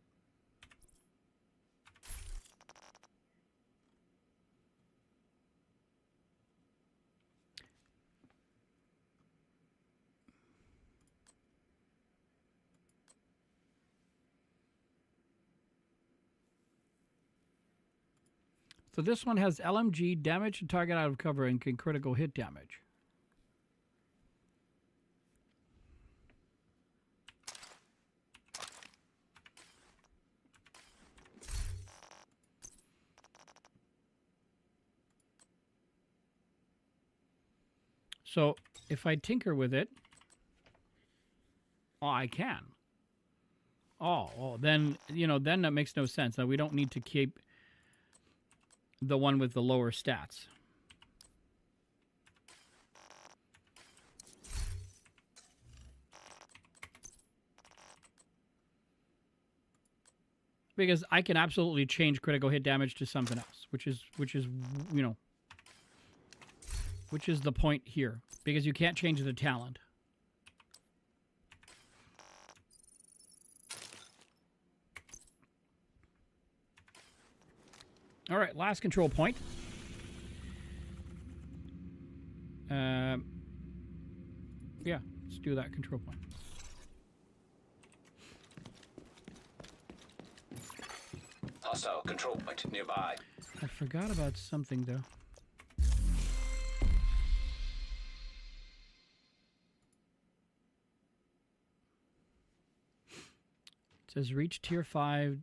So this one has LMG, damage to target out of cover, and can critical hit damage. So if I tinker with it, oh, I can. Oh, then, you know, then that makes no sense. Now we don't need to keep the one with the lower stats. Because I can absolutely change critical hit damage to something else, which is you know, which is the point here, because you can't change the talent. All right, last control point. Yeah, let's do that control point. Hostile control point nearby. I forgot about something, though. It says reach tier 5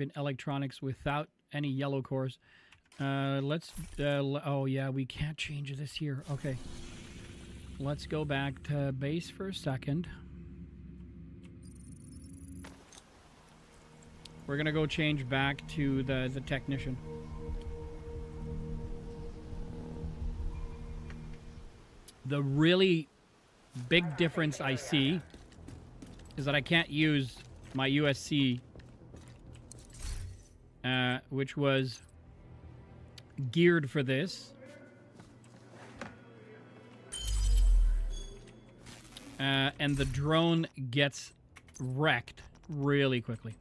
in electronics without any yellow cores. Oh yeah, we can't change this here. Okay. Let's go back to base for a second. We're gonna go change back to the technician. The really big difference I see is that I can't use my USC, which was geared for this. And the drone gets wrecked really quickly.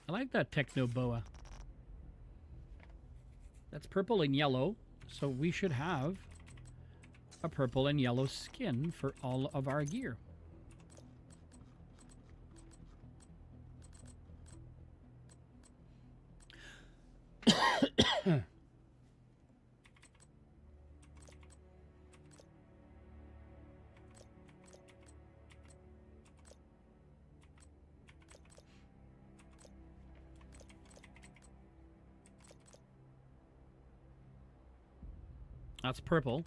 I like that techno boa. That's purple and yellow, so we should have a purple and yellow skin for all of our gear. That's purple.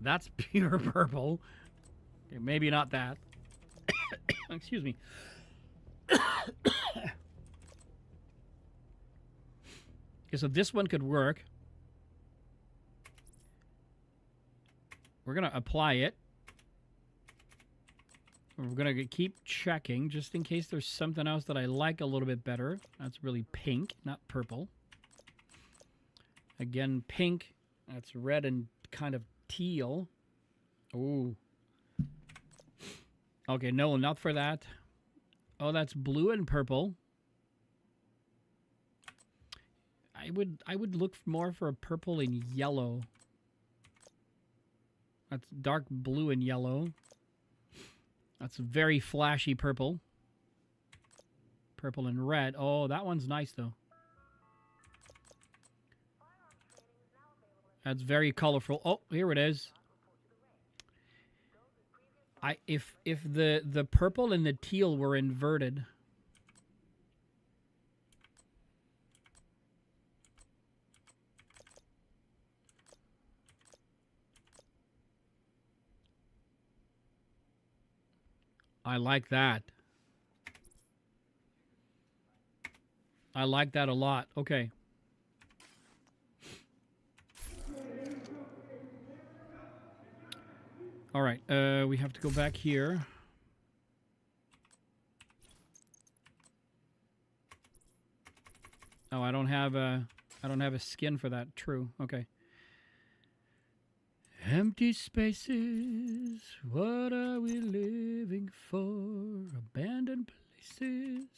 That's pure purple. Okay, maybe not that. Excuse me. Okay, so this one could work. We're going to apply it. We're going to keep checking just in case there's something else that I like a little bit better. That's really pink, not purple. Again, pink. That's red and kind of teal. Ooh. Okay, no, not for that. Oh, that's blue and purple. I would look more for a purple and yellow. That's dark blue and yellow. That's very flashy purple. Purple and red. Oh, that one's nice though. That's very colorful. Oh, here it is. If the purple and the teal were inverted. I like that. I like that a lot. Okay. All right, we have to go back here. Oh, I don't have a skin for that. True. Okay. Empty spaces. What are we living for? Abandoned places.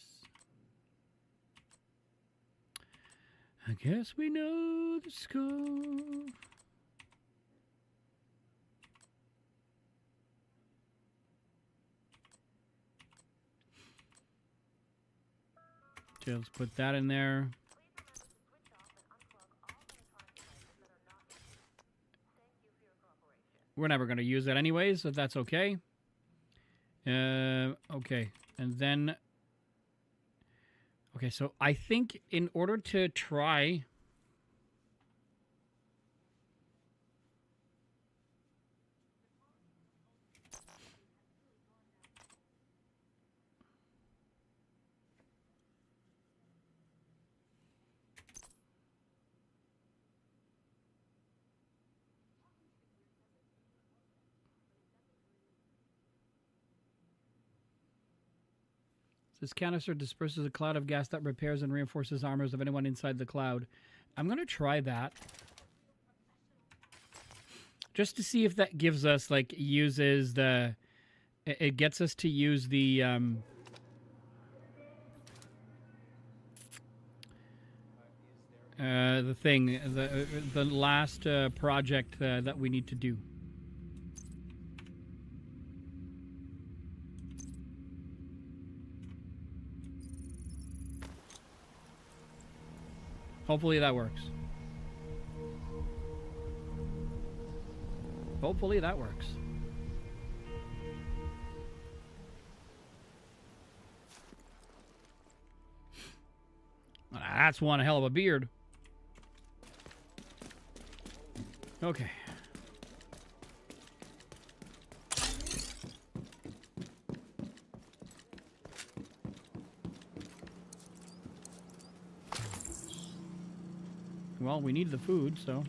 I guess we know the score. Okay, let's put that in there. We're never going to use that anyways, so that's okay. Okay, and then... Okay, so I think in order to try... This canister disperses a cloud of gas that repairs and reinforces armors of anyone inside the cloud. I'm going to try that. Just to see if that gives us, like, uses the... It gets us to use the... the thing, the last project that we need to do. Hopefully that works. Hopefully that works. That's one hell of a beard. Okay. Well, we need the food, so...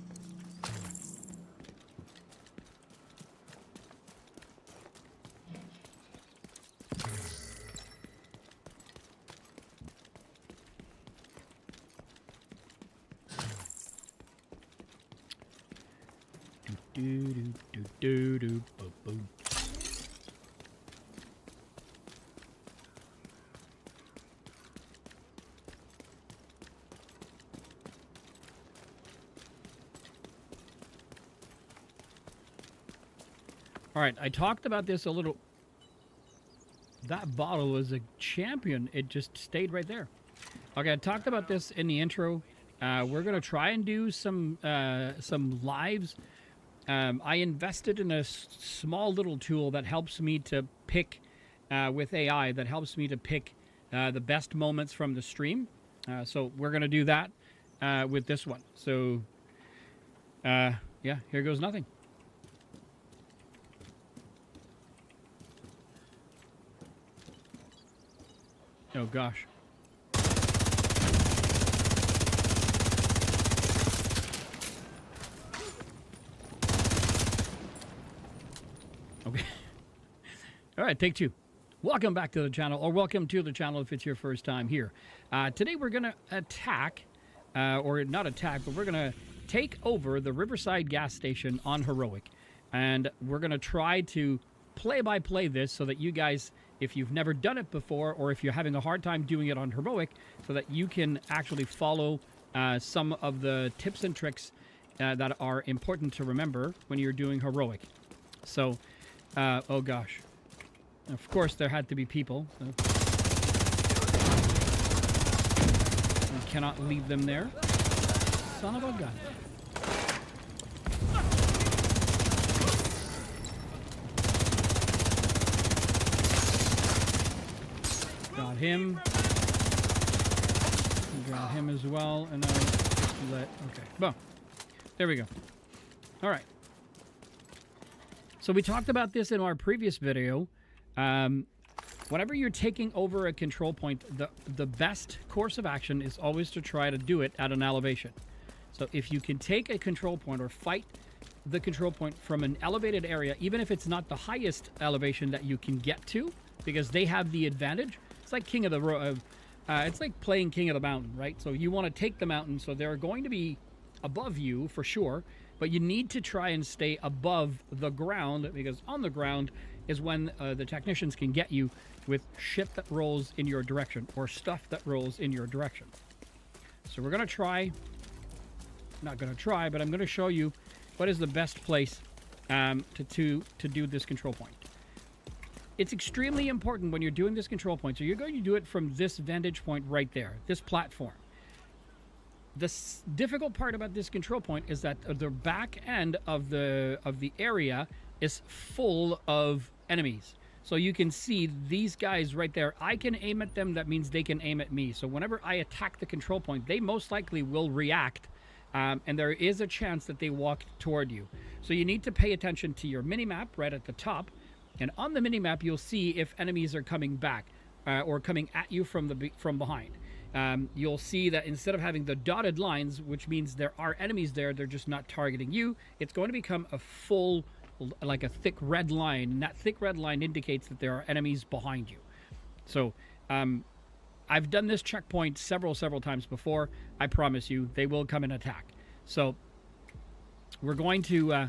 All right, I talked about this a little. That bottle was a champion. It just stayed right there. Okay, I talked about this in the intro. We're gonna try and do some lives. I invested in a small little tool that helps me to pick with AI. That helps me to pick the best moments from the stream. So we're gonna do that with this one. So yeah, here goes nothing. Oh gosh. Okay. All right, take two. Welcome back to the channel, or welcome to the channel if it's your first time here. Today we're going to attack, or not attack, but we're going to take over the Riverside gas station on Heroic. And we're going to try to play-by-play this so that you guys, if you've never done it before, or if you're having a hard time doing it on Heroic, so that you can actually follow some of the tips and tricks that are important to remember when you're doing Heroic. So, oh gosh. Of course, there had to be people. So. We cannot leave them there. Son of a gun. Got him. Got him as well. And now let. Okay. Boom. There we go. All right. So we talked about this in our previous video. Whenever you're taking over a control point, the best course of action is always to try to do it at an elevation. So if you can take a control point or fight the control point from an elevated area, even if it's not the highest elevation that you can get to, because they have the advantage. It's like King of the it's like playing King of the Mountain, right? So you want to take the mountain, so they're going to be above you for sure, but you need to try and stay above the ground, because on the ground is when the technicians can get you with shit that rolls in your direction, or stuff that rolls in your direction. So we're going to try, not going to try, but I'm going to show you what is the best place to do this control point. it's extremely important when you're doing this control point. So you're going to do it from this vantage point right there, this platform. The difficult part about this control point is that the back end of the area is full of enemies. So you can see these guys right there. I can aim at them. That means they can aim at me. So whenever I attack the control point, they most likely will react. And there is a chance that they walk toward you. So you need to pay attention to your mini-map right at the top. And on the mini-map, you'll see if enemies are coming back or coming at you from behind. You'll see that instead of having the dotted lines, which means there are enemies there, they're just not targeting you, it's going to become a full, like a thick red line. And that thick red line indicates that there are enemies behind you. So I've done this checkpoint several times before. I promise you, they will come and attack. So we're going to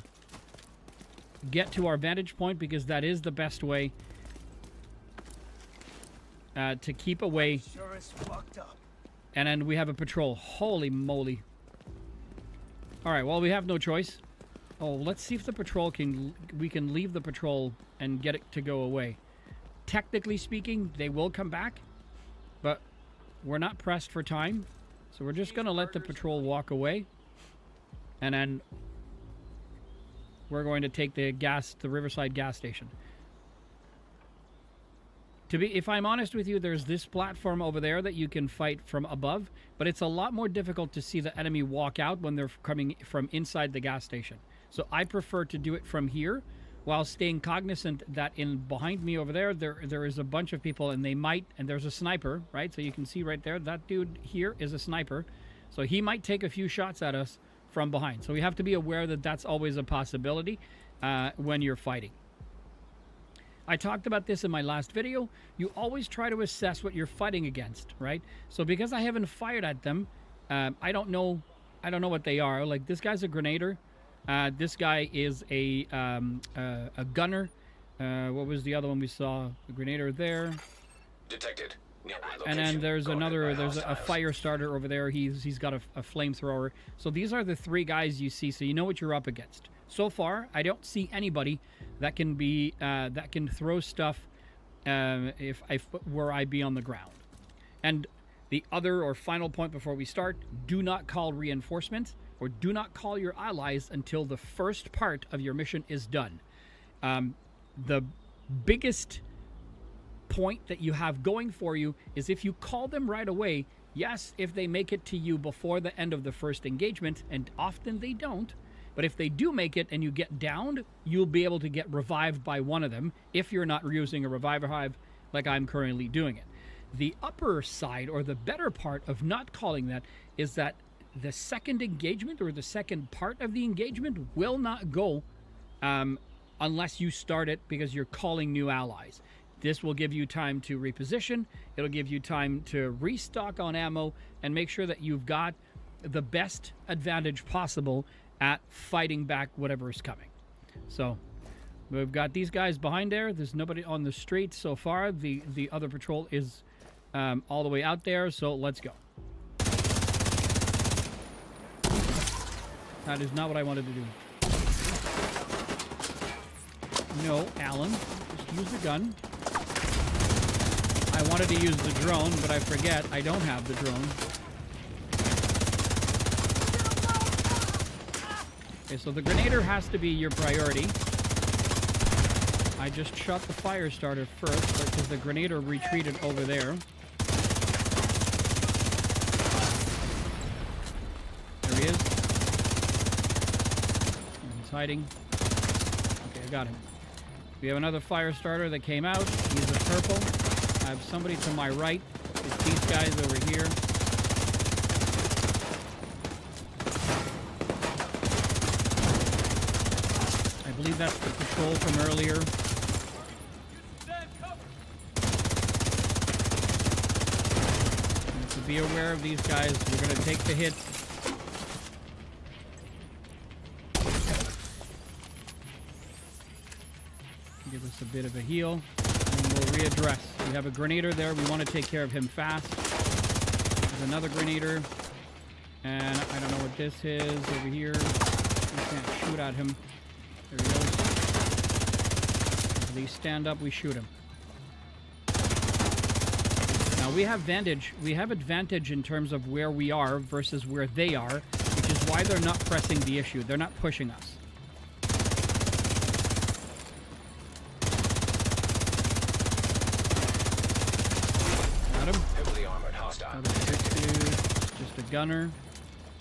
get to our vantage point because that is the best way to keep away. Sure is fucked up. And then we have a patrol. Holy moly. All right, well, we have no choice. Oh, let's see if the patrol we can leave the patrol and get it to go away. Technically speaking, they will come back, but we're not pressed for time. So we're just going to let the patrol walk away. And then we're going to take the Riverside gas station. If I'm honest with you, there's this platform over there that you can fight from above, but it's a lot more difficult to see the enemy walk out when they're coming from inside the gas station. So I prefer to do it from here while staying cognizant that behind me over there is a bunch of people and there's a sniper, right? So you can see right there, that dude here is a sniper. So he might take a few shots at us from behind. So we have to be aware that that's always a possibility when you're fighting. I talked about this in my last video. You always try to assess what you're fighting against, right? So because I haven't fired at them, I don't know what they are. Like, this guy's a grenader. This guy is a gunner. What was the other one we saw? The grenader there. Detected. And then there's a fire starter over there. He's got a flamethrower. So these are the three guys you see, so you know what you're up against. So far, I don't see anybody that can throw stuff were I be on the ground. And the other or final point before we start: do not call reinforcements or do not call your allies until the first part of your mission is done. The biggest point that you have going for you is if you call them right away. Yes, if they make it to you before the end of the first engagement, and often they don't. But if they do make it and you get downed, you'll be able to get revived by one of them if you're not using a reviver hive like I'm currently doing it. The upper side, or the better part of not calling that, is that the second engagement or the second part of the engagement will not go unless you start it because you're calling new allies. This will give you time to reposition. It'll give you time to restock on ammo and make sure that you've got the best advantage possible at fighting back whatever is coming. So we've got these guys behind there. There's nobody on the street so far. The other patrol is all the way out there, so let's go. That is not what I wanted to do. No, Alan, just use the gun. I wanted to use the drone, but I forget I don't have the drone. Okay, so the grenader has to be your priority. I just shot the fire starter first because the grenader retreated over there. There he is. He's hiding. Okay, I got him. We have another fire starter that came out. He's a purple. I have somebody to my right. It's these guys over here. I believe that's the patrol from earlier. And to be aware of these guys, we're going to take the hits. Give us a bit of a heal, and we'll readdress. We have a grenader there. We want to take care of him fast. There's another grenader, and I don't know what this is over here. We can't shoot at him. There he goes. If they stand up, we shoot him. Now we have advantage. We have advantage in terms of where we are versus where they are, which is why they're not pressing the issue. They're not pushing us. Got him. Heavily armored hostile. Another big dude. Just a gunner.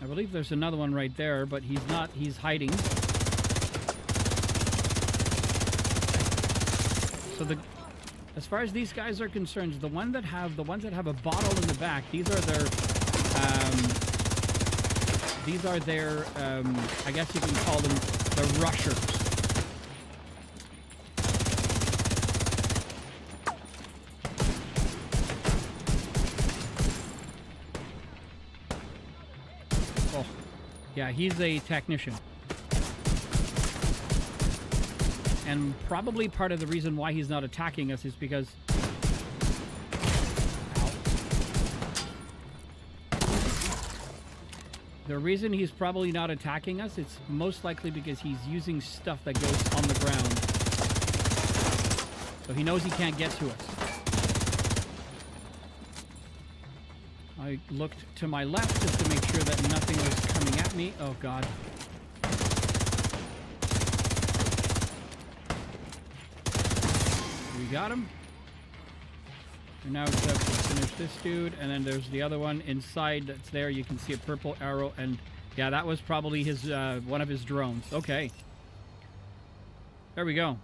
I believe there's another one right there, but he's not. He's hiding. So as far as these guys are concerned, the ones that have a bottle in the back, these are their I guess you can call them the rushers. Oh, yeah, he's a technician. And probably part of the reason why he's not attacking us is because... Ow. The reason he's probably not attacking us, it's most likely because he's using stuff that goes on the ground. So he knows he can't get to us. I looked to my left just to make sure that nothing was coming at me. Oh, God. We got him. And now we have to finish this dude, and then there's the other one inside that's there. You can see a purple arrow, and yeah, that was probably his one of his drones. Okay. There we go.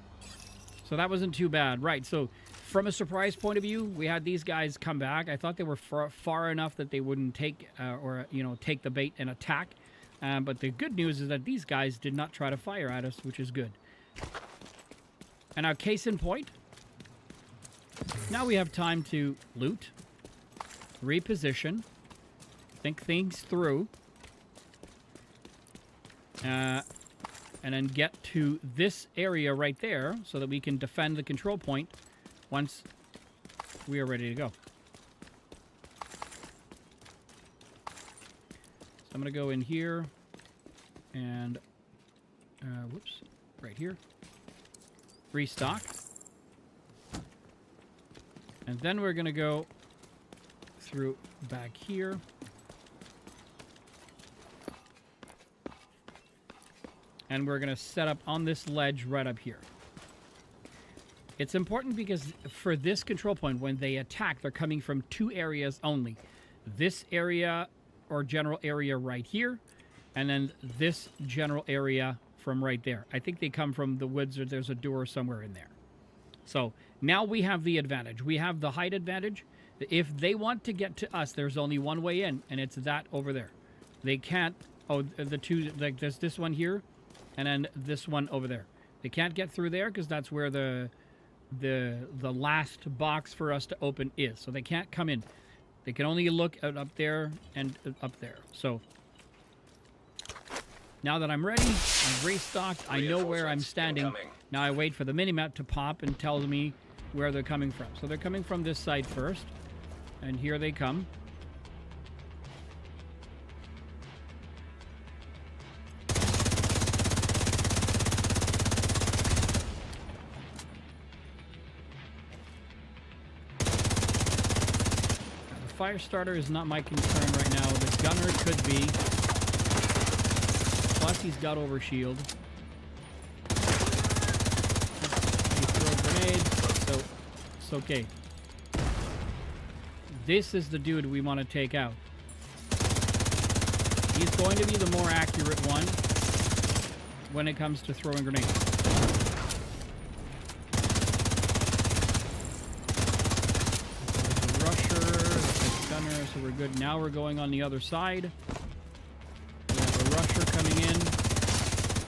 So that wasn't too bad. Right, so from a surprise point of view, we had these guys come back. I thought they were far enough that they wouldn't take, take the bait and attack. But the good news is that these guys did not try to fire at us, which is good. And now, case in point, now we have time to loot, reposition, think things through, and then get to this area right there so that we can defend the control point once we are ready to go. So I'm going to go in here and, whoops, right here, restock. And then we're going to go through back here. And we're going to set up on this ledge right up here. It's important because for this control point, when they attack, they're coming from two areas only. This area or general area right here, and then this general area from right there. I think they come from the woods, or there's a door somewhere in there. So now we have the advantage. We have the height advantage. If they want to get to us, there's only one way in, and it's that over there. They can't... Oh, the two... Like, there's this one here, and then this one over there. They can't get through there because that's where the last box for us to open is. So they can't come in. They can only look up there and up there. So now that I'm ready, I'm restocked. I know where I'm standing. Now I wait for the minimap to pop and tell me where they're coming from. So they're coming from this side first. And here they come. The fire starter is not my concern right now. The gunner could be. Plus he's got overshield. So it's okay. This is the dude we want to take out. He's going to be the more accurate one when it comes to throwing grenades. There's a rusher, there's a gunner, so we're good. Now we're going on the other side. We have a rusher coming in.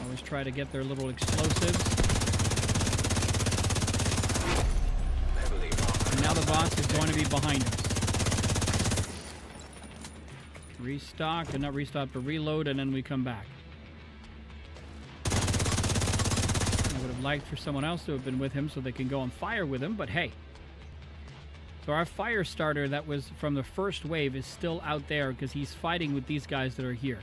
Always try to get their little explosives. Now the boss is going to be behind us. Restock, and not restock, but reload, and then we come back. I would have liked for someone else to have been with him so they can go on fire with him, but hey. So our fire starter that was from the first wave is still out there because he's fighting with these guys that are here.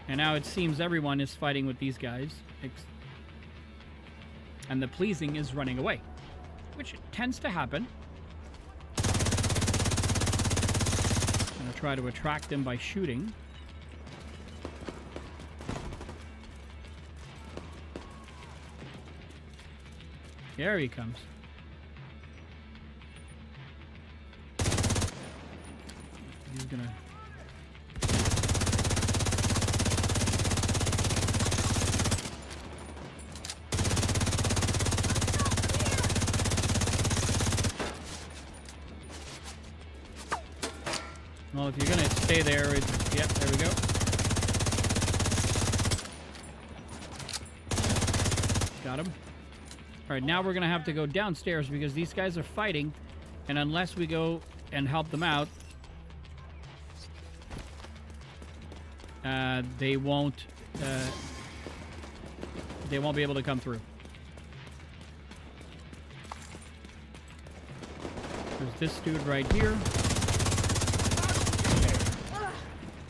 And now it seems everyone is fighting with these guys. And the pleasing is running away. which tends to happen. I'm going to try to attract them by shooting. There he comes. He's gonna... Well, if you're gonna stay there, yep, there we go. Got him. All right, now we're gonna have to go downstairs because these guys are fighting, and unless we go and help them out, they won't be able to come through. There's this dude right here.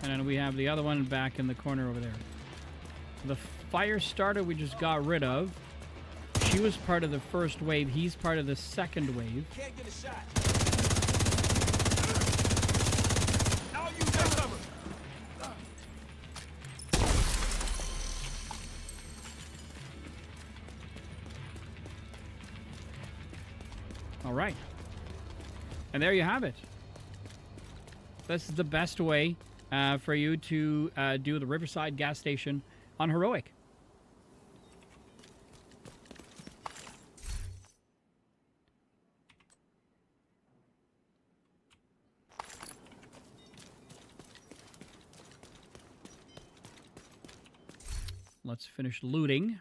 And then we have the other one back in the corner over there. The fire starter we just got rid of. She was part of the first wave. He's part of the second wave. Can't get a shot. I'll use that cover. All right. And there you have it. This is the best way for you to do the Riverside gas station on Heroic. Let's finish looting.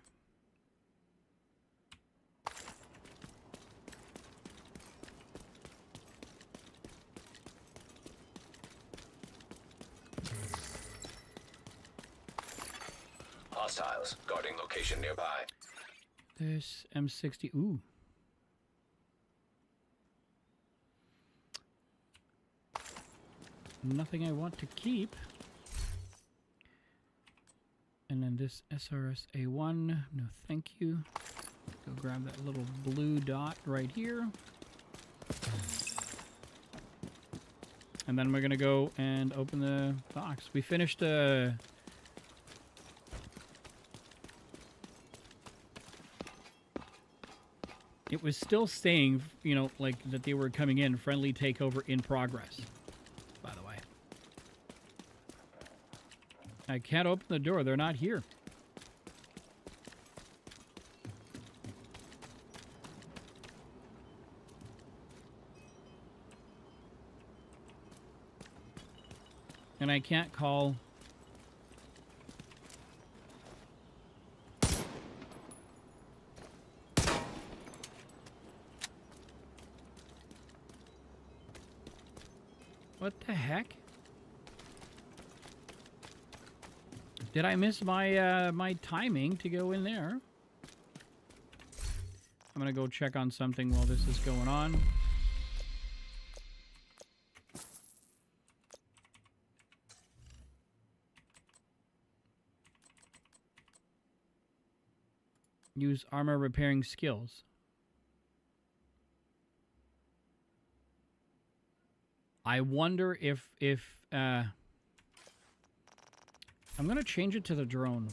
Hostiles guarding location nearby. This M60. Ooh. Nothing I want to keep. And then this SRS A1. No, thank you. Go grab that little blue dot right here. And then we're going to go and open the box. We finished it was still saying, you know, like that they were coming in. Friendly takeover in progress, by the way. I can't open the door. They're not here. And I can't call... What the heck? Did I miss my my timing to go in there? I'm gonna go check on something while this is going on. Use armor repairing skills. I wonder if I'm gonna change it to the drone.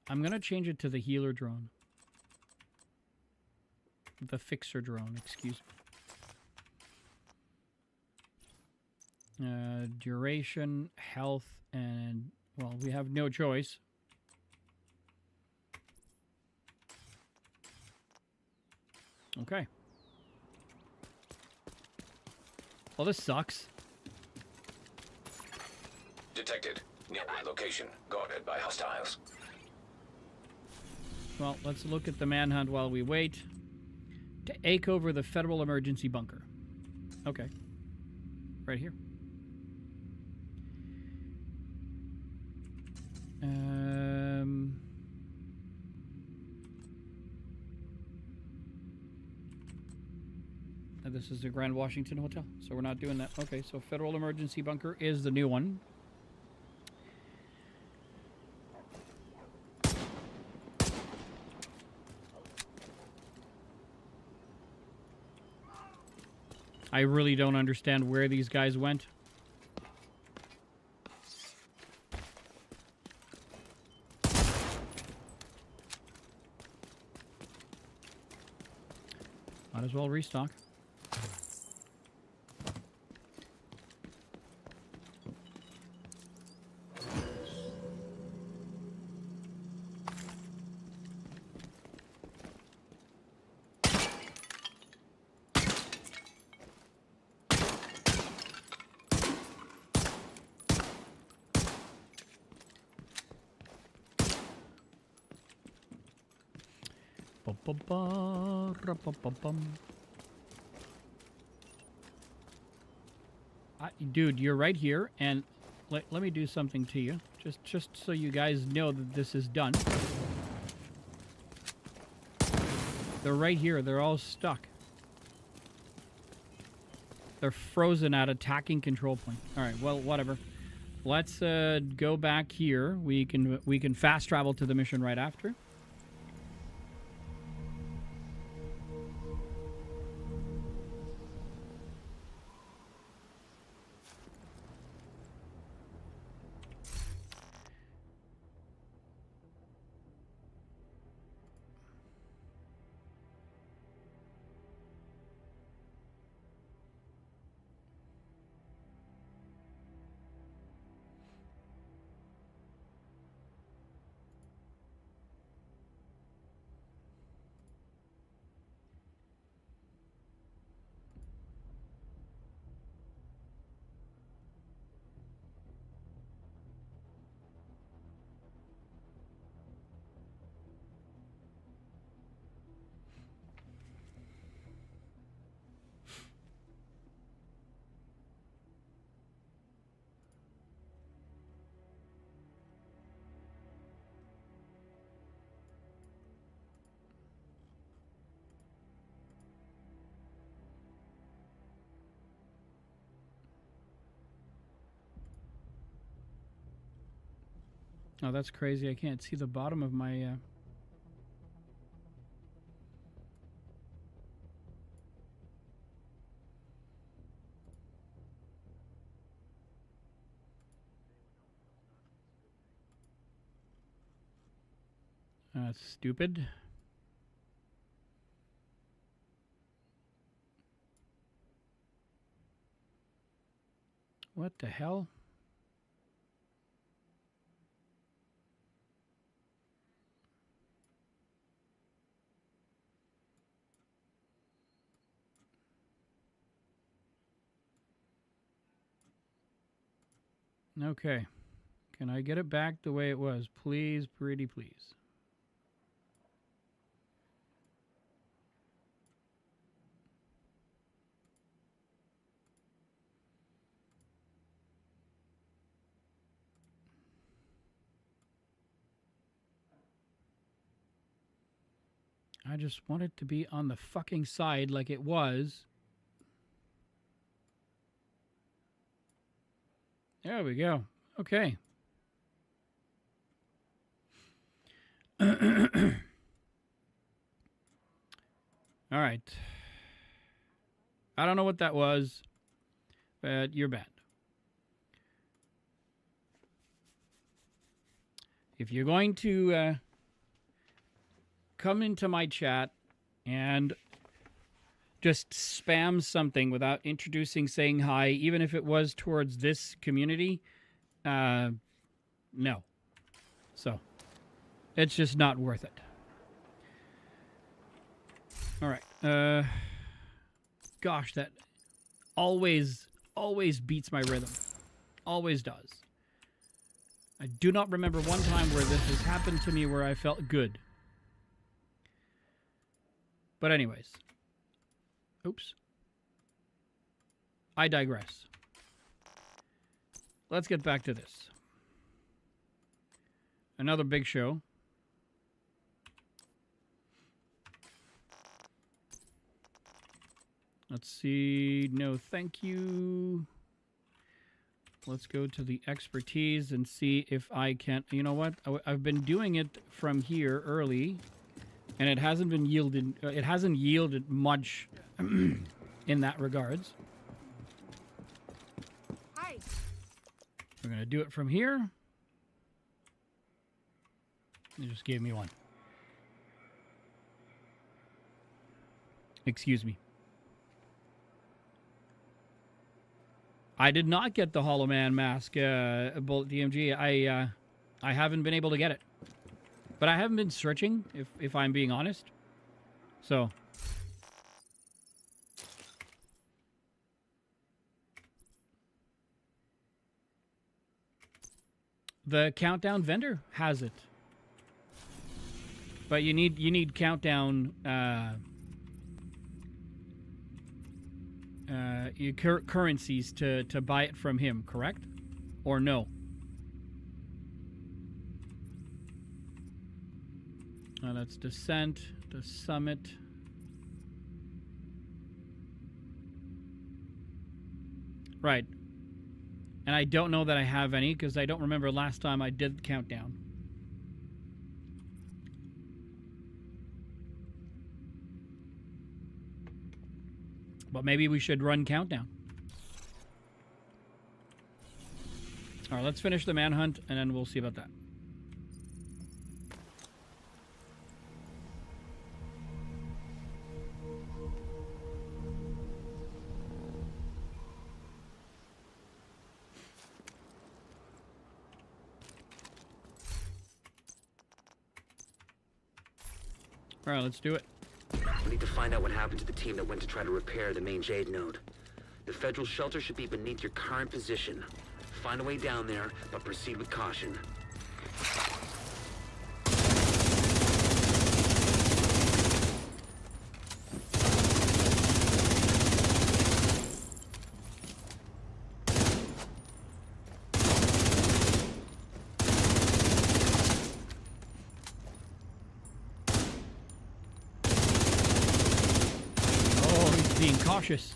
I'm gonna change it to the healer drone. The fixer drone, excuse me. Duration, health, and well, we have no choice. Okay. Well, this sucks. Detected. Nearby location. Guarded by hostiles. Well, let's look at the manhunt while we wait. To ache over the federal emergency bunker. Okay. Right here. This is the Grand Washington Hotel, so we're not doing that. Okay, so federal emergency bunker is the new one. I really don't understand where these guys went. Might as well restock. Dude, you're right here, and let me do something to you, just so you guys know that this is done. They're right here. They're all stuck. They're frozen at attacking control point. All right, well, whatever. Let's go back here. We can fast travel to the mission right after. Oh, that's crazy. I can't see the bottom of my... That's stupid. What the hell? Okay. Can I get it back the way it was? Please, pretty please. I just want it to be on the fucking side like it was. There we go. Okay. All right. I don't know what that was, but you're bad. If you're going to come into my chat and just spam something without introducing, saying hi, even if it was towards this community, no. So, it's just not worth it. All right. Gosh, that always beats my rhythm. Always does. I do not remember one time where this has happened to me where I felt good. But anyways. Oops. I digress. Let's get back to this. Another big show. Let's see. No, thank you. Let's go to the expertise and see if I can... You know what? I've been doing it from here early, and it hasn't been yielded... It hasn't yielded much in that regards. way. We're going to do it from here. They just gave me one. Excuse me. I did not get the Hollow Man mask, Bullet DMG. I haven't been able to get it. But I haven't been searching, if I'm being honest. So. The Countdown vendor has it. But you need Countdown currencies to buy it from him, correct? Or no? That's Descent, the Summit. Right. And I don't know that I have any because I don't remember last time I did Countdown. But maybe we should run Countdown. All right, let's finish the manhunt and then we'll see about that. All right, let's do it. We need to find out what happened to the team that went to try to repair the main Jade node. The federal shelter should be beneath your current position. Find a way down there, but proceed with caution. Being cautious.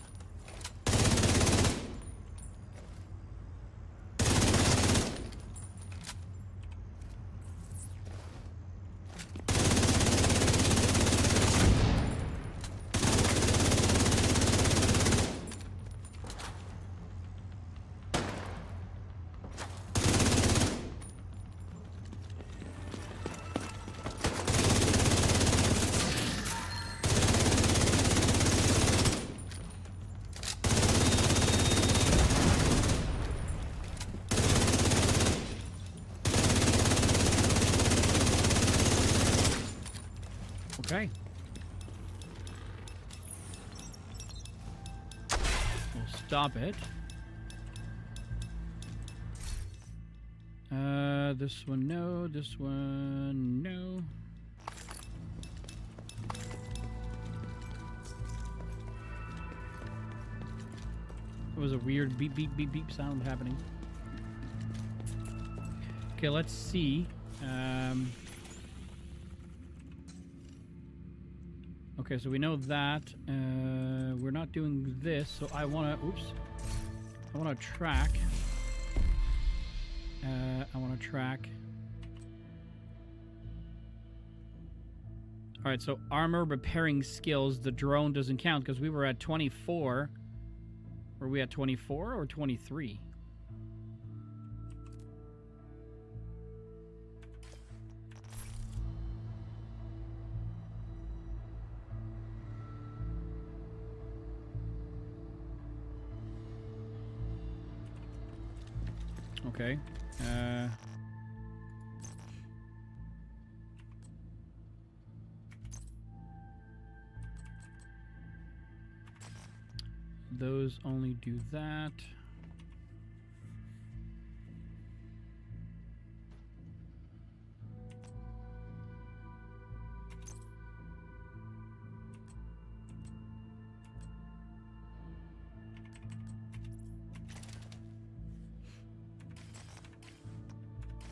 Okay. We'll stop it. This one, no. This one, no. There was a weird beep, beep, beep, beep sound happening. Okay, let's see. Okay, so we know that we're not doing this, so I want to, I want to track. All right, so armor repairing skills, the drone doesn't count because we were at 24. Were we at 24 or 23? Okay. Those only do that.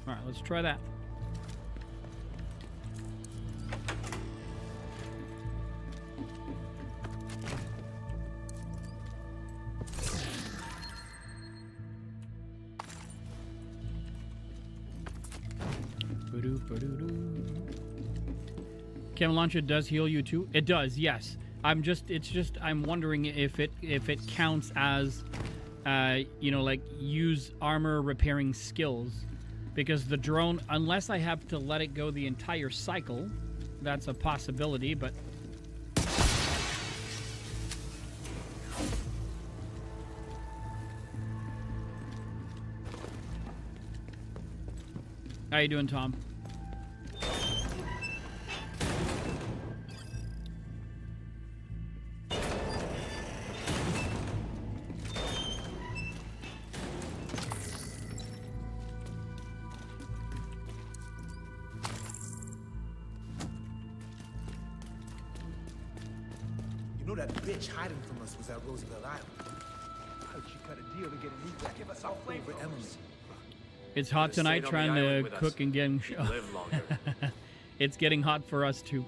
All right, let's try that. Chem launcher does heal you too. It does, yes. I'm wondering if it counts as you know, like use armor repairing skills, because the drone, unless I have to let it go the entire cycle, that's a possibility, but how you doing, Tom? You know that bitch hiding from us was at Roosevelt Island. I heard she cut a deal to get a new back. Give us our Over Emily. It's hot Just stay tonight on the trying island to with us. cook and get. You'd live longer. It's getting hot for us too.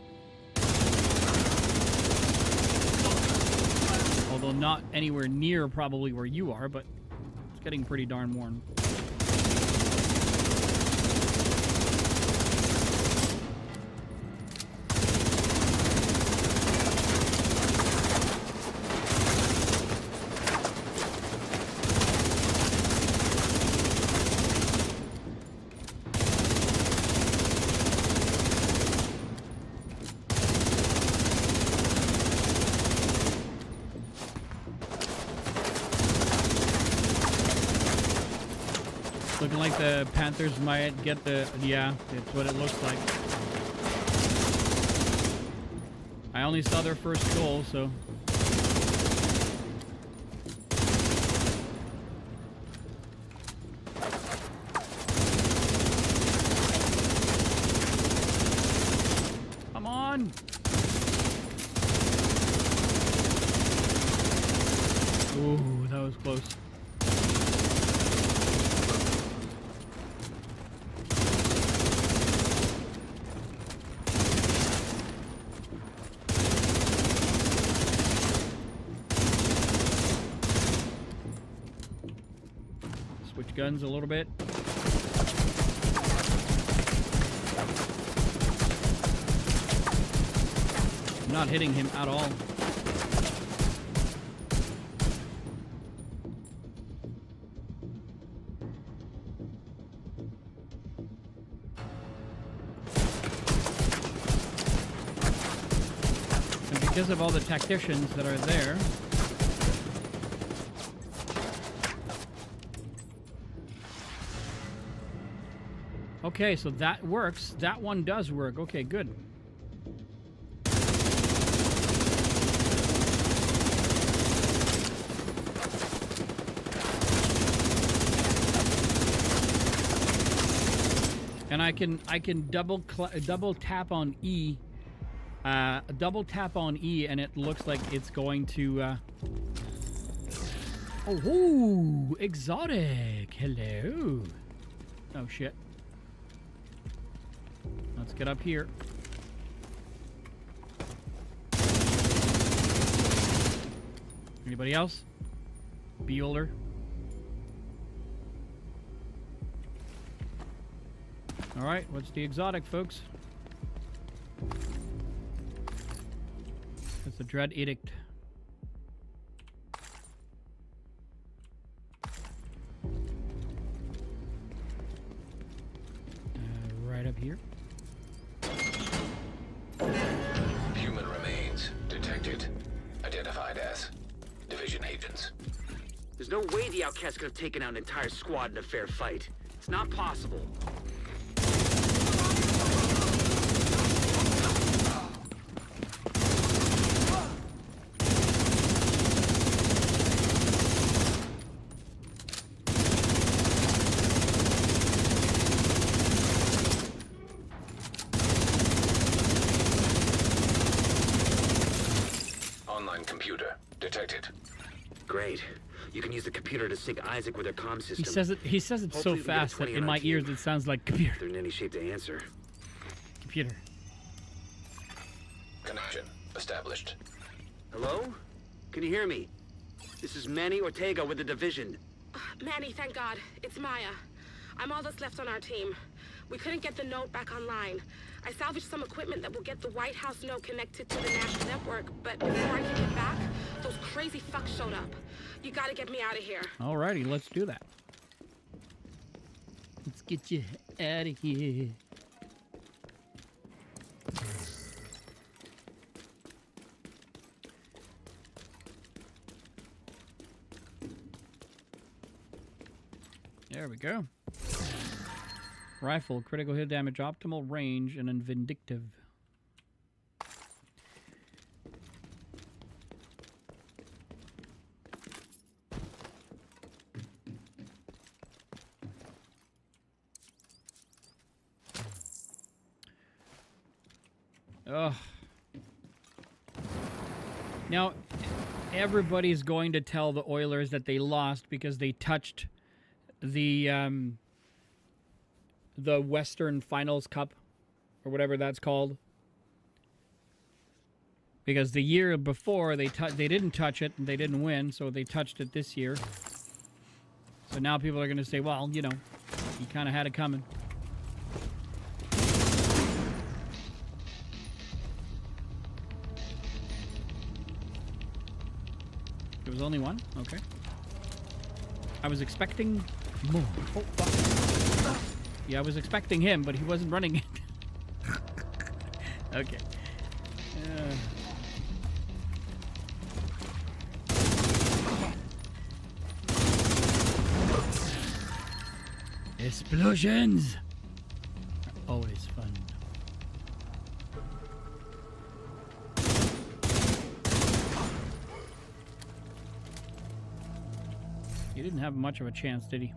Although not anywhere near probably where you are, but it's getting pretty darn warm. Looking like the Panthers might get the... Yeah, it's what it looks like. I only saw their first goal, so... Come on! Ooh, that was close. Switch guns a little bit. I'm not hitting him at all. And because of all the tacticians that are there, okay, so that works. That one does work. Okay, good. And I can double tap on E, double tap on E, and it looks like it's going to. Oh, ooh, exotic. Hello. Oh shit. Let's get up here. Anybody else? Bueller. All right, what's the exotic, folks? That's the Dread Edict. Right up here. Human remains detected. Identified as division agents. There's no way the outcast could have taken out an entire squad in a fair fight. It's not possible. Online computer detected. Great. You can use the computer to sync Isaac with their comm system. He says it so Hopefully we get fast that 20 in on my our team. ears it sounds like computer. If they're in any shape to answer. Computer. Connection established. Hello? Can you hear me? This is Manny Ortega with the division. Manny, thank God. It's Maya. I'm all that's left on our team. We couldn't get the node back online. I salvaged some equipment that will get the White House node connected to the national network, but before I can get back, Those crazy fucks showed up. You gotta get me out of here. Alrighty, let's do that. Let's get you out of here. There we go. Rifle, critical hit damage, optimal range, and then vindictive. Ugh. Now, everybody's going to tell the Oilers that they lost because they touched the Western Finals Cup, or whatever that's called. Because the year before they didn't touch it and they didn't win, so they touched it this year. So now people are going to say, well, you know, you kind of had it coming. There was only one? Okay. I was expecting more. Oh, fuck. Yeah, I was expecting him, but he wasn't running it. Okay. Explosions! Always fun. He didn't have much of a chance, did he?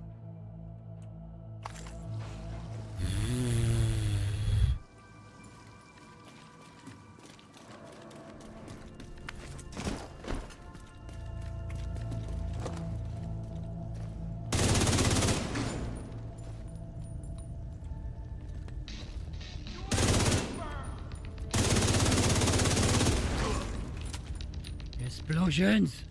Explosions!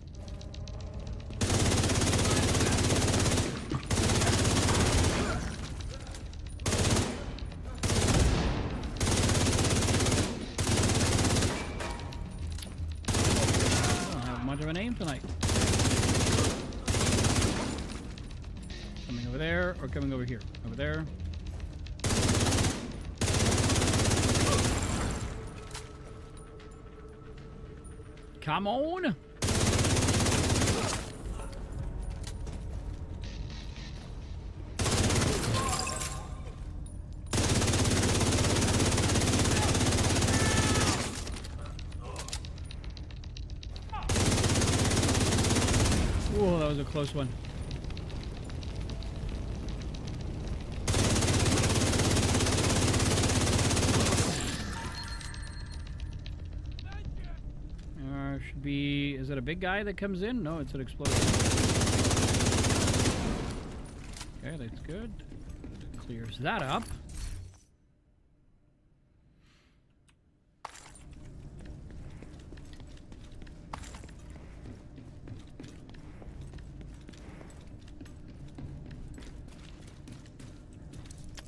Tonight. Coming over there or coming over here? Over there. Come on. Whoa, that was a close one. Should be... Is it a big guy that comes in? No, it's an explosion. Okay, that's good. Clears that up.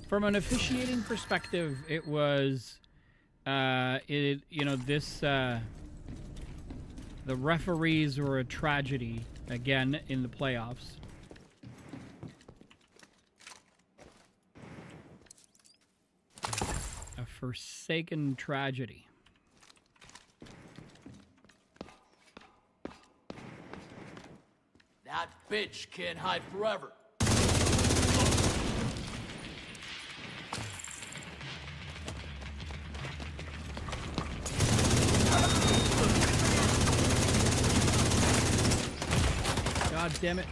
From an officiating perspective, it was, the referees were a tragedy again in the playoffs. A forsaken tragedy. That bitch can't hide forever. God damn it.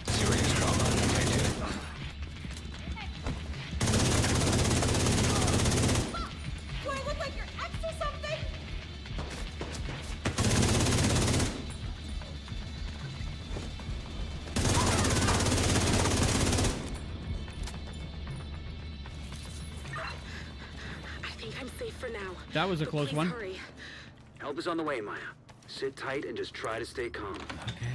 Serious trauma detected. Do I look like your ex or something? I think I'm safe for now. That was a close Please one. hurry. Help is on the way, Maya. Sit tight and just try to stay calm. Okay.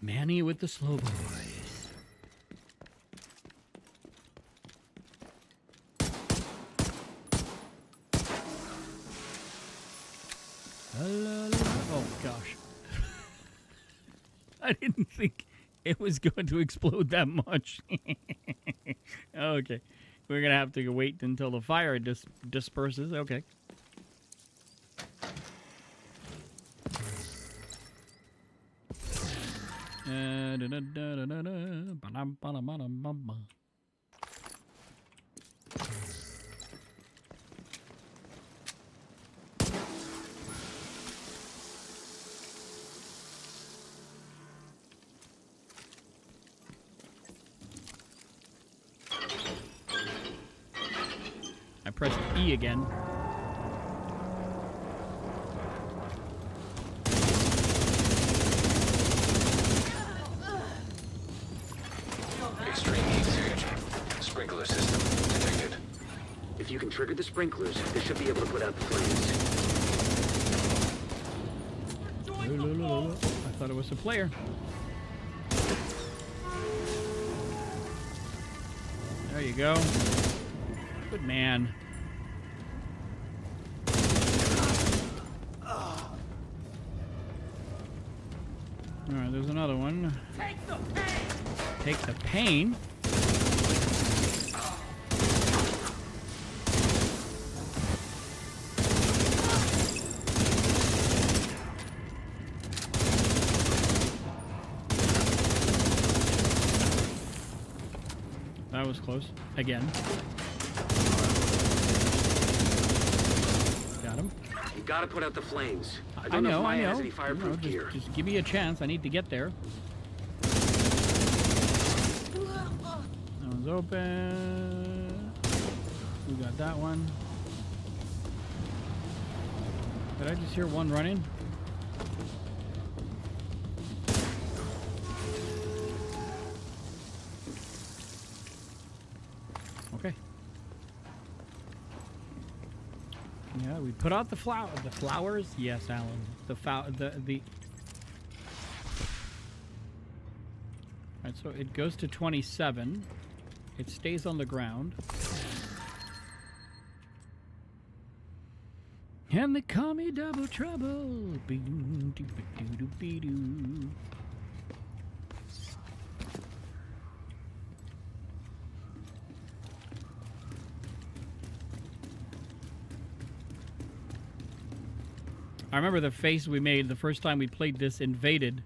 Manny with the slow boys. Oh, gosh. I didn't think it was going to explode that much. Okay. We're going to have to wait until the fire disperses. Okay. I pressed E again. Extreme heat signature. Sprinkler system detected. If you can trigger the sprinklers, they should be able to put out the flames. I thought it was a player. There you go. Good man. Alright, there's another one. Take the pain! Take the pain. That was close. Again. Got him. You gotta put out the flames. I don't know if Maya know. has any fireproof gear. Just give me a chance. I need to get there. That one's open. We got that one. Did I just hear one running? Okay. Yeah, we put out the flowers. Yes, Alan. The Alright, so it goes to 27. It stays on the ground. And they call me Double Trouble. Boo-doo-be-doo-be-doo. I remember the face we made the first time we played this Invaded.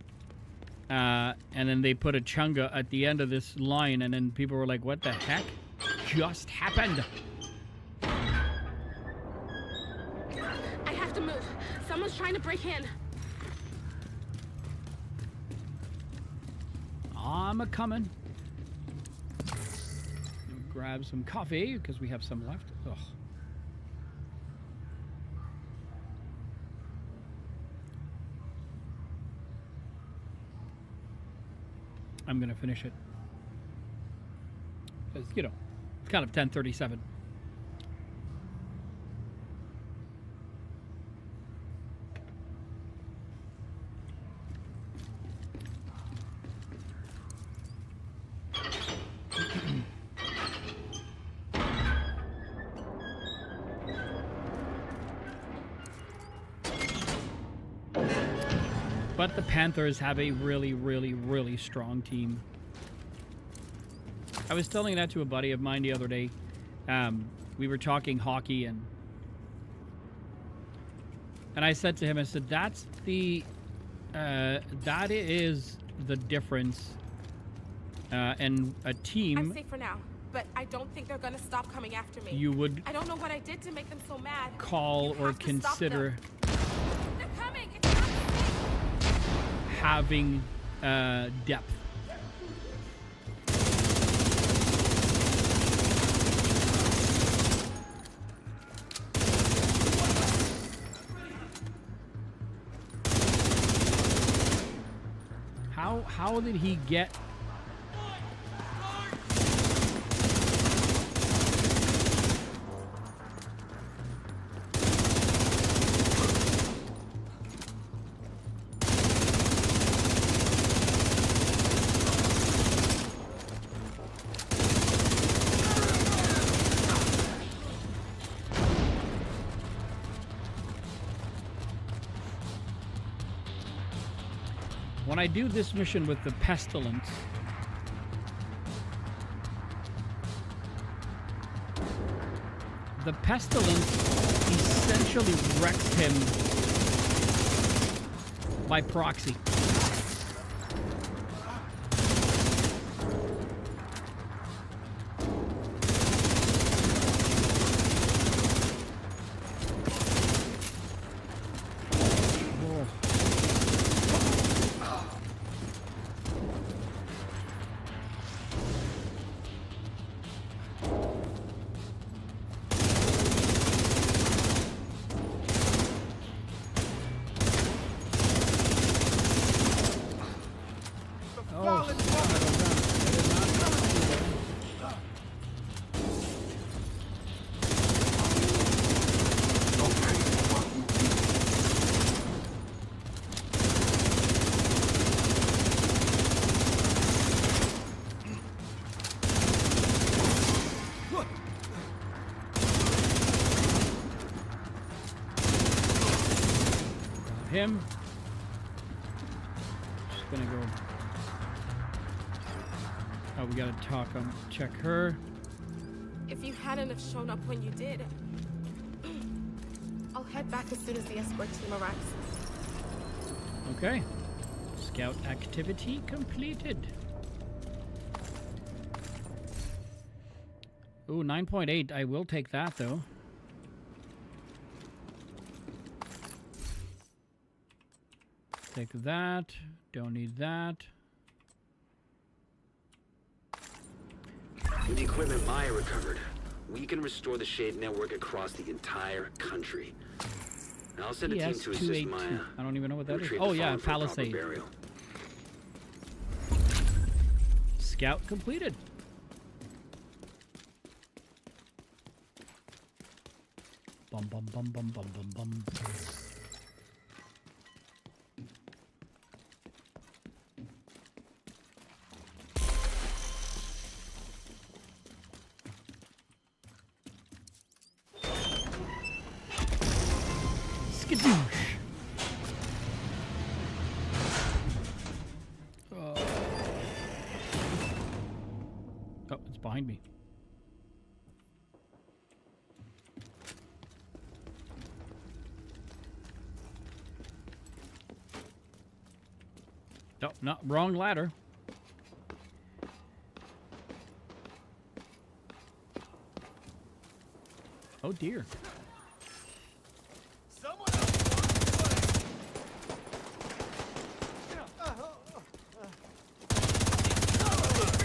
And then they put a chunga at the end of this line, and then people were like, what the heck just happened? I have to move. Someone's trying to break in. I'm a-coming. Grab some coffee, because we have some left. Ugh. I'm going to finish it. Because, you know, it's kind of 10:37. But the Panthers have a really, really, really strong team. I was telling that to a buddy of mine the other day. We were talking hockey, and I said to him, I said, that is the difference. And a team. I'm safe for now, but I don't think they're gonna stop coming after me. You would. I don't know what I did to make them so mad. Call or consider. They're coming. It's not safe. Having depth. How did he get? when I do this mission with the pestilence, the pestilence essentially wrecks him by proxy. Him. Just gonna go. Oh, we gotta talk. Check her. If you hadn't have shown up when you did, I'll head back as soon as the escort team arrives. Okay. Scout activity completed. Ooh, 9.8. I will take that though. Take that. Don't need that. With the equipment Maya recovered, we can restore the Shade network across the entire country. I'll send a team to assist Maya. I don't even know what that is. Retrieve Oh the yeah, fallen for proper Palisade. burial. Scout completed. Bum bum bum bum bum bum bum. Skadoosh. Oh, it's behind me. No, not wrong ladder. Oh dear.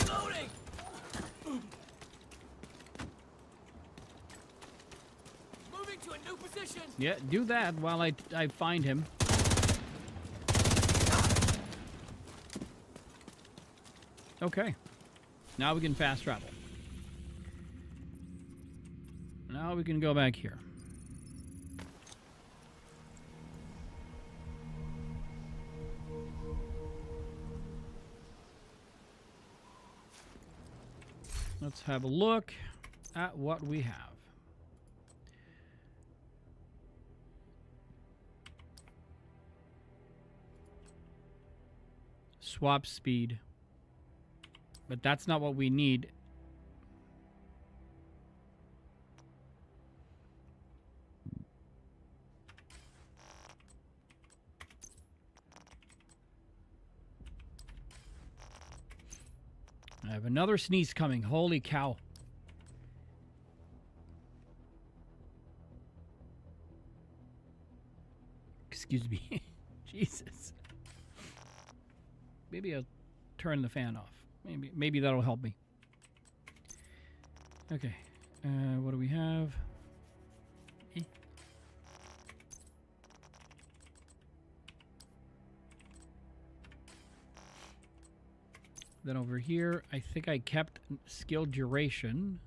Reloading! Moving to a new position. Yeah, do that while I find him. Okay. Now we can fast travel. Now we can go back here. Let's have a look at what we have. Swap speed. But that's not what we need. I have another sneeze coming. Holy cow. Excuse me. Jesus. Maybe I'll turn the fan off. Maybe that'll help me. Okay. What do we have? Then over here, I think I kept skill duration.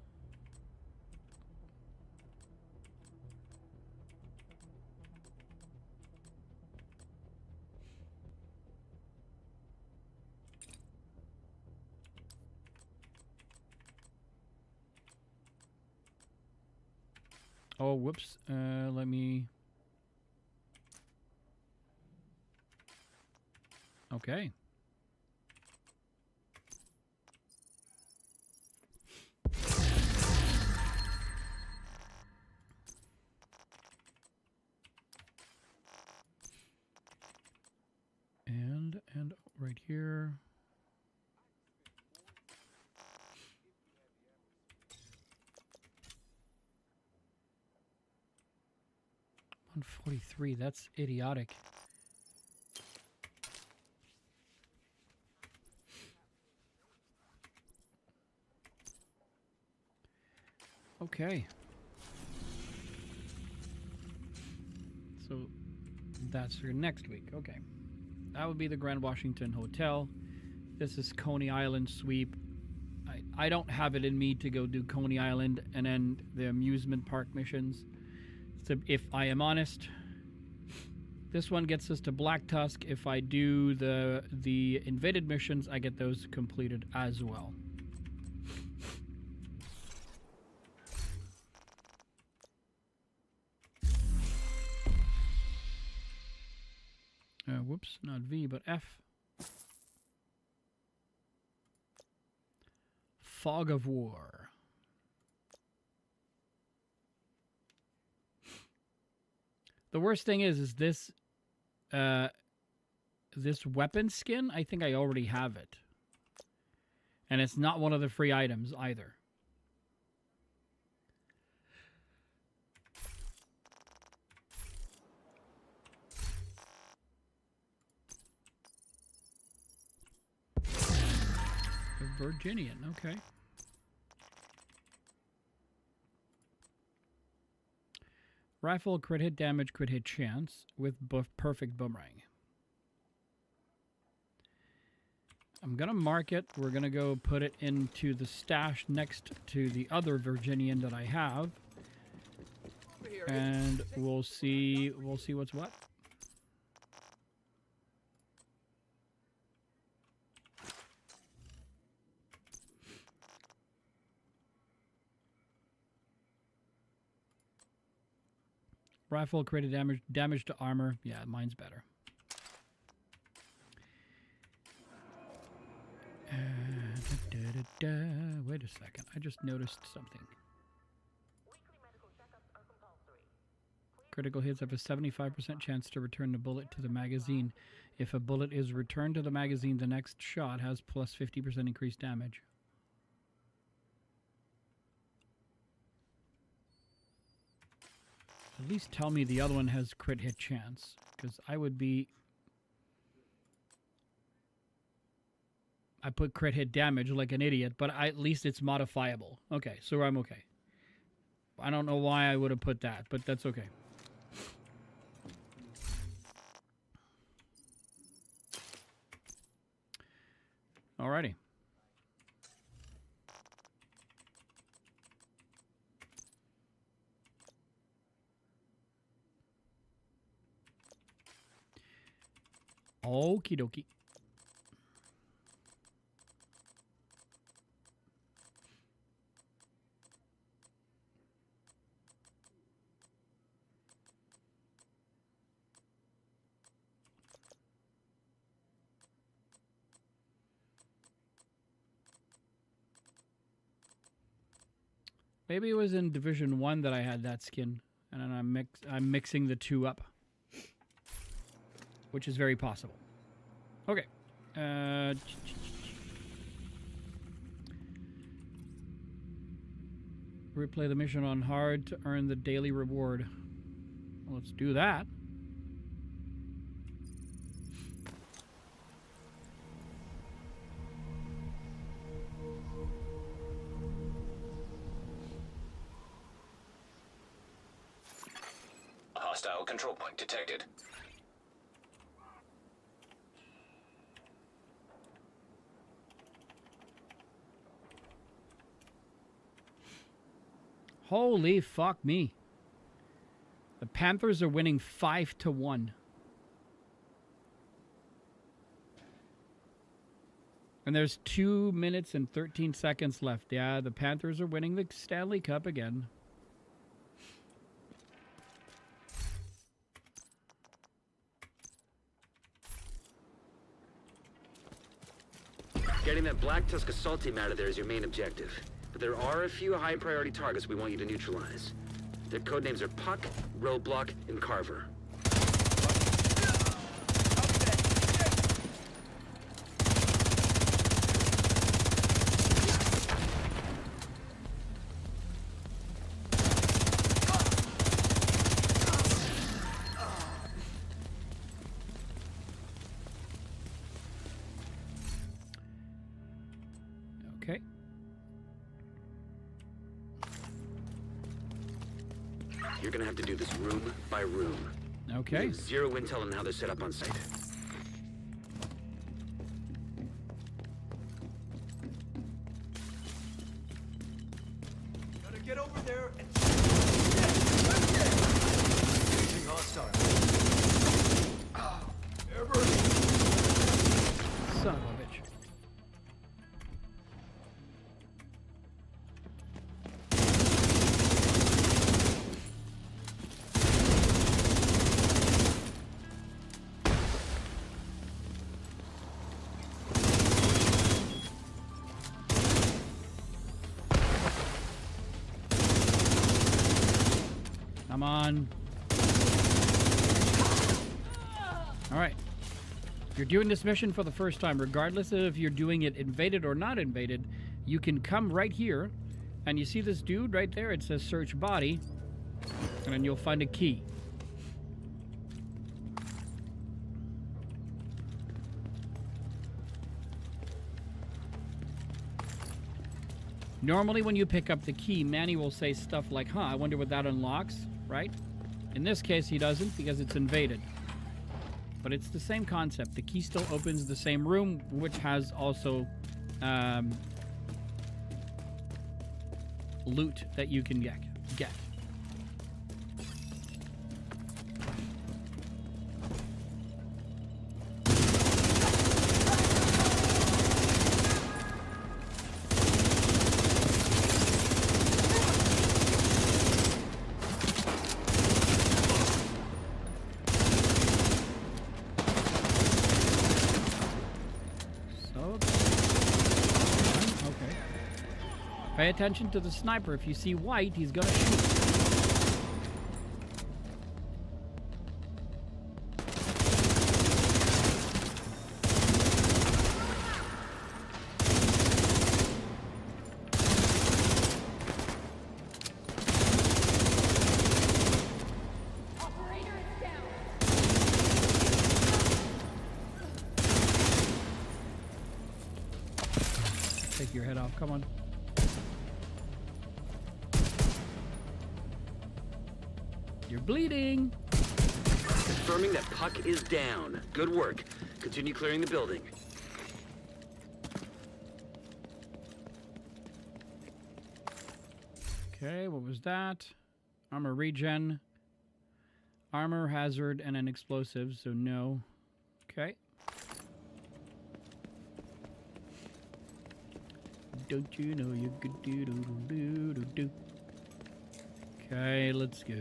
Oh, whoops. Let me... Okay. And right here. $143. That's idiotic. Okay. So that's for next week. Okay. That would be the Grand Washington Hotel. This is Coney Island sweep. I don't have it in me to go do Coney Island and then the amusement park missions. So if I am honest, this one gets us to Black Tusk. If I do the invaded missions, I get those completed as well. Whoops, not V, but F. Fog of War. The worst thing is this this weapon skin, I think I already have it. And it's not one of the free items either. A Virginian, okay. Rifle, crit hit damage, crit hit chance with perfect boomerang. I'm going to mark it. We're going to go put it into the stash next to the other Virginian that I have. And we'll see what's what. Rifle, created damage to armor. Yeah, mine's better. Wait a second. I just noticed something. Critical hits have a 75% chance to return the bullet to the magazine. If a bullet is returned to the magazine, the next shot has plus 50% increased damage. At least tell me the other one has crit hit chance, because I would be... I put crit hit damage like an idiot, but at least it's modifiable. Okay, so I'm okay. I don't know why I would have put that, but that's okay. Alrighty. Okie dokie. Maybe it was in Division 1 that I had that skin, and then I'm mixing the two up, which is very possible. Okay. Replay the mission on hard to earn the daily reward. Well, let's do that. Hostile control point detected. Holy fuck me. The Panthers are winning 5-1. And there's 2 minutes and 13 seconds left. Yeah, the Panthers are winning the Stanley Cup again. Getting that Black Tusk assault team out of there is your main objective. But there are a few high-priority targets we want you to neutralize. Their codenames are Puck, Roadblock, and Carver. Okay. You're gonna have to do this room by room. We Okay. have zero intel on how they're set up on site. Gotta get over there and... Engaging hostile. Ever. Son of a bitch. Come on. All right. If you're doing this mission for the first time, regardless of if you're doing it invaded or not invaded, you can come right here, and you see this dude right there? It says search body, and then you'll find a key. Normally when you pick up the key, Manny will say stuff like, huh, I wonder what that unlocks, right? In this case, he doesn't because it's invaded. But it's the same concept. The key still opens the same room, which has also loot that you can get. Pay attention to the sniper. If you see white, he's gonna shoot. Operator is down. Take your head off. Come on. You're bleeding. Confirming that Puck is down. Good work. Continue clearing the building. Okay, what was that? Armor regen. Armor, hazard, and an explosive, so no. Okay. Don't you know you could do. Okay, let's go.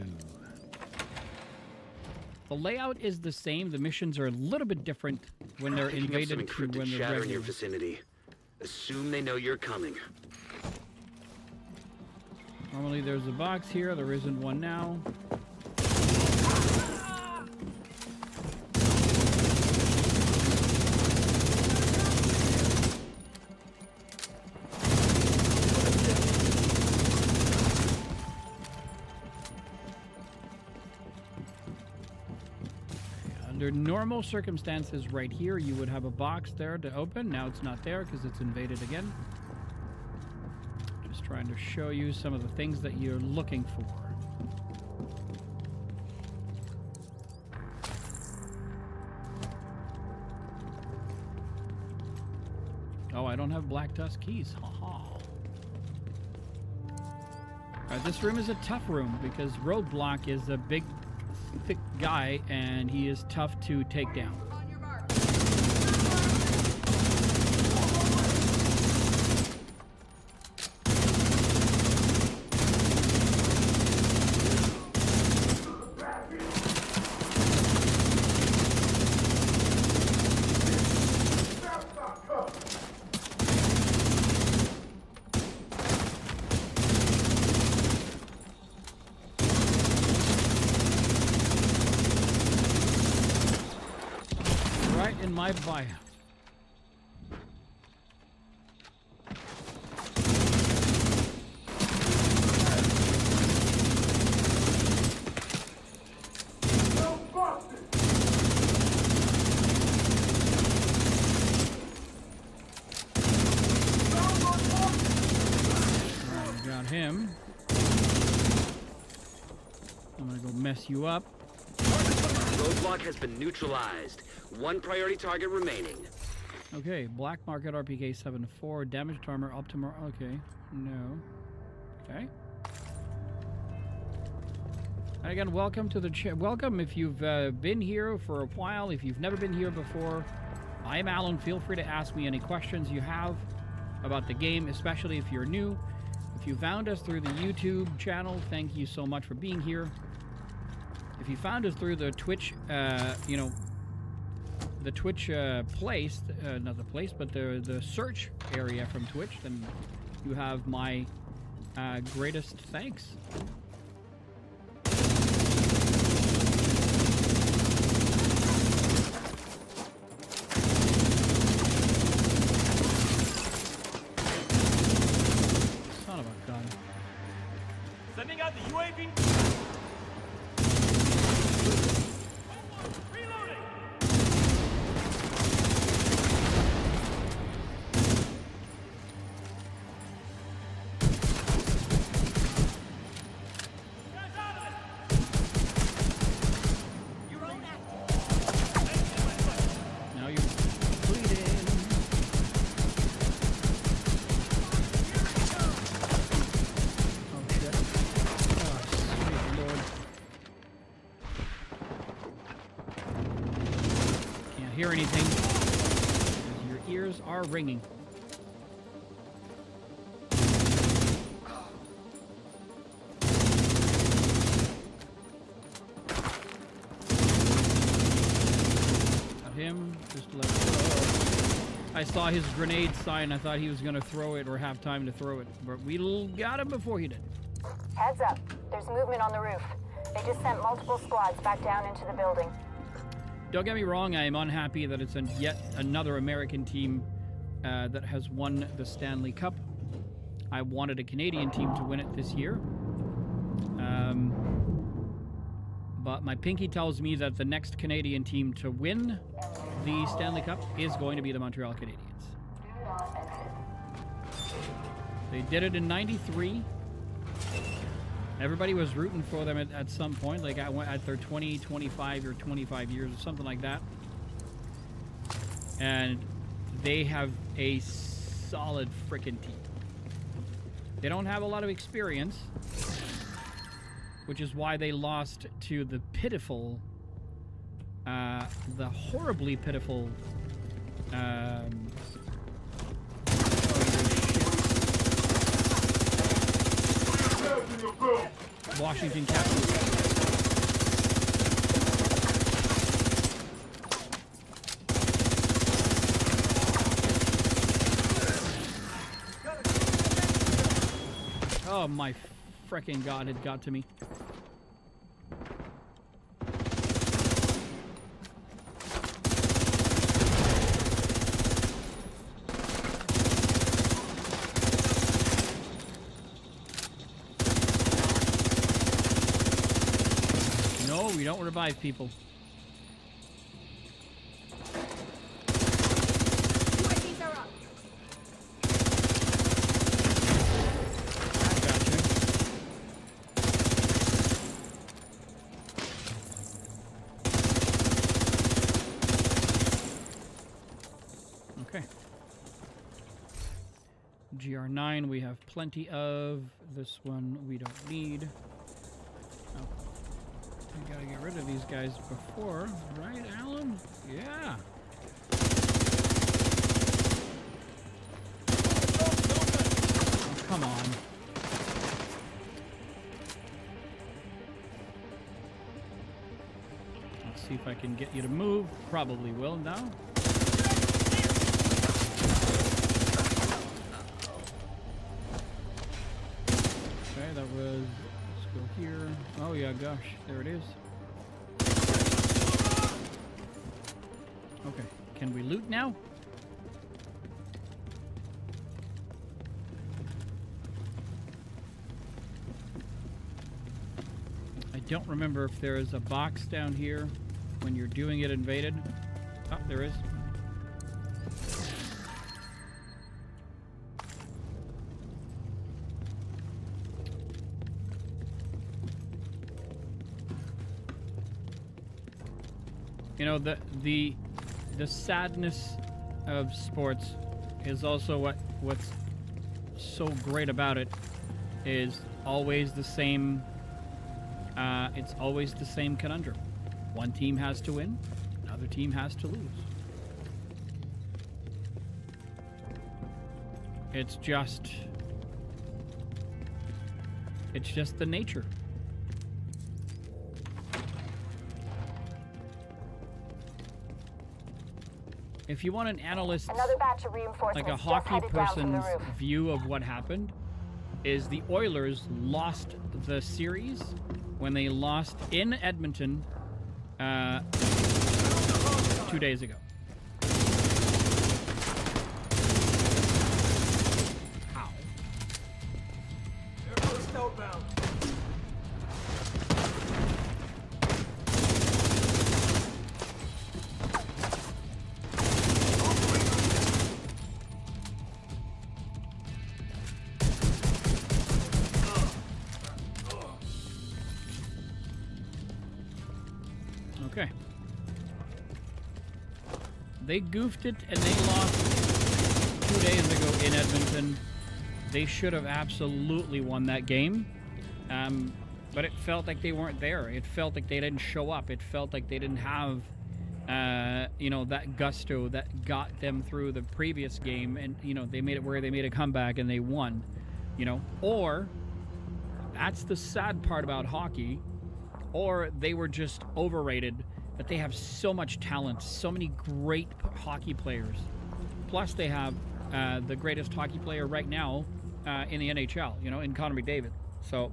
The layout is the same. The missions are a little bit different when they're Picking up some invaded to encrypted when they're chatter in regular. your vicinity. Assume they know you're coming. Normally there's a box here. There isn't one now. Under normal circumstances right here, you would have a box there to open. Now it's not there because it's invaded again. Just trying to show you some of the things that you're looking for. Oh, I don't have Black Tusk keys. Haha. Alright, this room is a tough room because Roadblock is a big, thick guy and he is tough to take down. On your mark. in my bio. Got him. I'm gonna go mess you up. Roadblock has been neutralized. One priority target remaining. Okay, black market RPK 7-4, damaged armor, optimal. Okay, no. Okay. And again, welcome to the welcome if you've been here for a while. If you've never been here before, I'm Alan. Feel free to ask me any questions you have about the game, especially if you're new. If you found us through the YouTube channel, thank you so much for being here. If you found us through the Twitch, the Twitch place, not the place, but the search area from Twitch, then you have my greatest thanks. Son of a gun. Sending out the UAV. Reloading. Guys out of it. Your own Now you're bleeding. Oh shit. Oh, sweet lord. Can't hear anything. Your ears are ringing. Got him. Just let it go. I saw his grenade sign. I thought he was going to throw it or have time to throw it. But we got him before he did. Heads up. There's movement on the roof. They just sent multiple squads back down into the building. Don't get me wrong, I am unhappy that it's yet another American team that has won the Stanley Cup. I wanted a Canadian team to win it this year. But my pinky tells me that the next Canadian team to win the Stanley Cup is going to be the Montreal Canadiens. They did it in '93. Everybody was rooting for them at some point, like at their 20, 25, or 25 years or something like that. And they have a solid frickin' team. They don't have a lot of experience, which is why they lost to the pitiful, the horribly pitiful, Washington Capitals. Oh my frickin' god, it got to me. No, we don't revive people. UAVs are up. Okay. GR9 we have plenty of. This one we don't need. Oh. We gotta get rid of these guys before, right, Alan? Yeah. Oh, come on. Let's see if I can get you to move. Probably will now. Okay, that was... Let's go here. Oh yeah, gosh, there it is. Okay, Can we loot now? I don't remember if there is a box down here when you're doing it invaded. Oh, there is. You know, the sadness of sports is also what's so great about it is always the same. It's always the same conundrum. One team has to win, another team has to lose. It's just the nature. If you want an analyst, Another batch of reinforcements like a just hockey headed down from the person's roof. view of what happened, is the Oilers lost the series when they lost in Edmonton 2 days ago. Ow. There goes Snowbound. Okay. They goofed it and they lost 2 days ago in Edmonton. They should have absolutely won that game. But it felt like they weren't there. It felt like they didn't show up. It felt like they didn't have, you know, that gusto that got them through the previous game. And, you know, they made it where they made a comeback and they won, you know. Or, that's the sad part about hockey. Or they were just overrated, that they have so much talent, so many great hockey players. Plus they have the greatest hockey player right now in the NHL, you know, in Connor McDavid. So,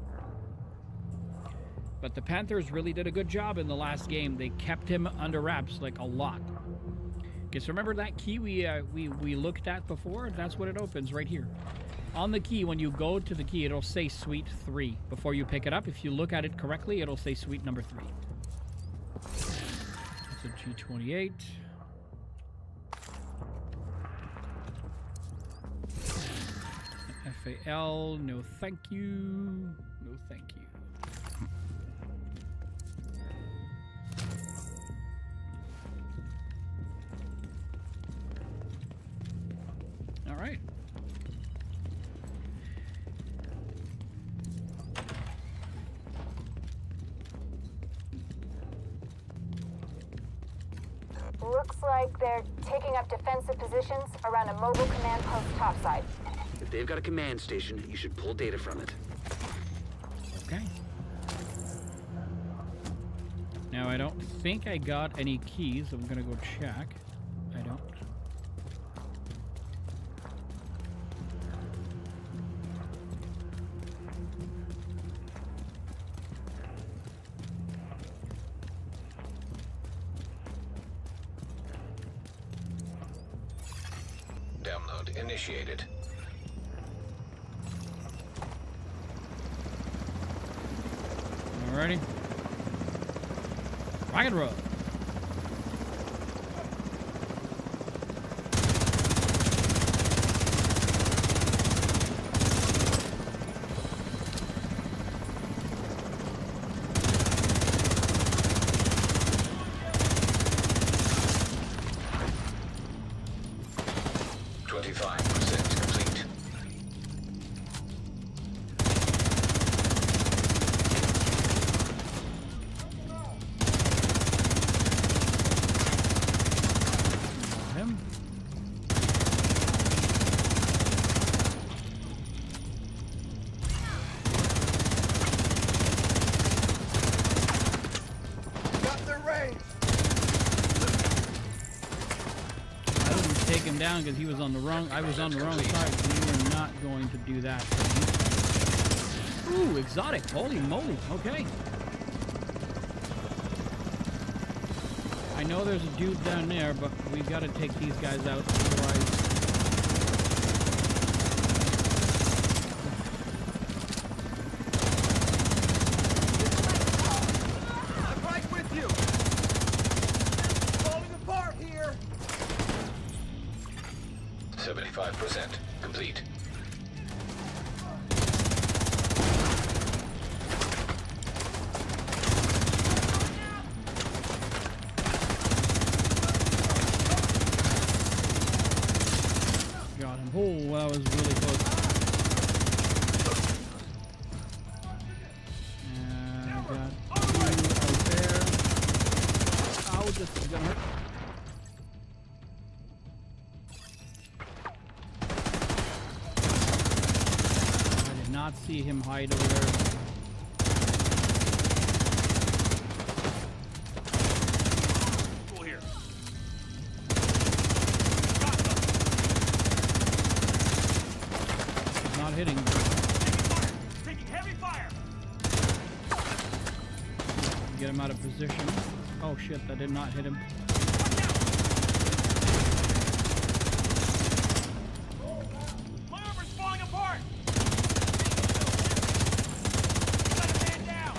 but the Panthers really did a good job in the last game. They kept him under wraps, like, a lot. Okay, so remember that key we looked at before? That's what it opens right here. On the key, when you go to the key, it'll say suite 3 before you pick it up. If you look at it correctly, it'll say suite number 3. That's a G28. FAL, no thank you. No thank you. All right. Looks like they're taking up defensive positions around a mobile command post topside. If they've got a command station, you should pull data from it. Okay. Now, I don't think I got any keys. I'm gonna go check. I don't. Download initiated. Alrighty. Rock and roll. Down because he was on the wrong. I was on the wrong side. So you were not going to do that. Ooh, exotic! Holy moly! Okay. I know there's a dude down there, but we've got to take these guys out. Otherwise, I'm right with you. Falling apart here. 75% complete. got him. Oh, that was really close. And I got two out there. Ow, this is gonna hurt. I did not see him hide over there. Cool here. Not hitting. Taking heavy fire. Get him out of position. Oh shit, that did not hit him. My armor's falling apart. Got a man down.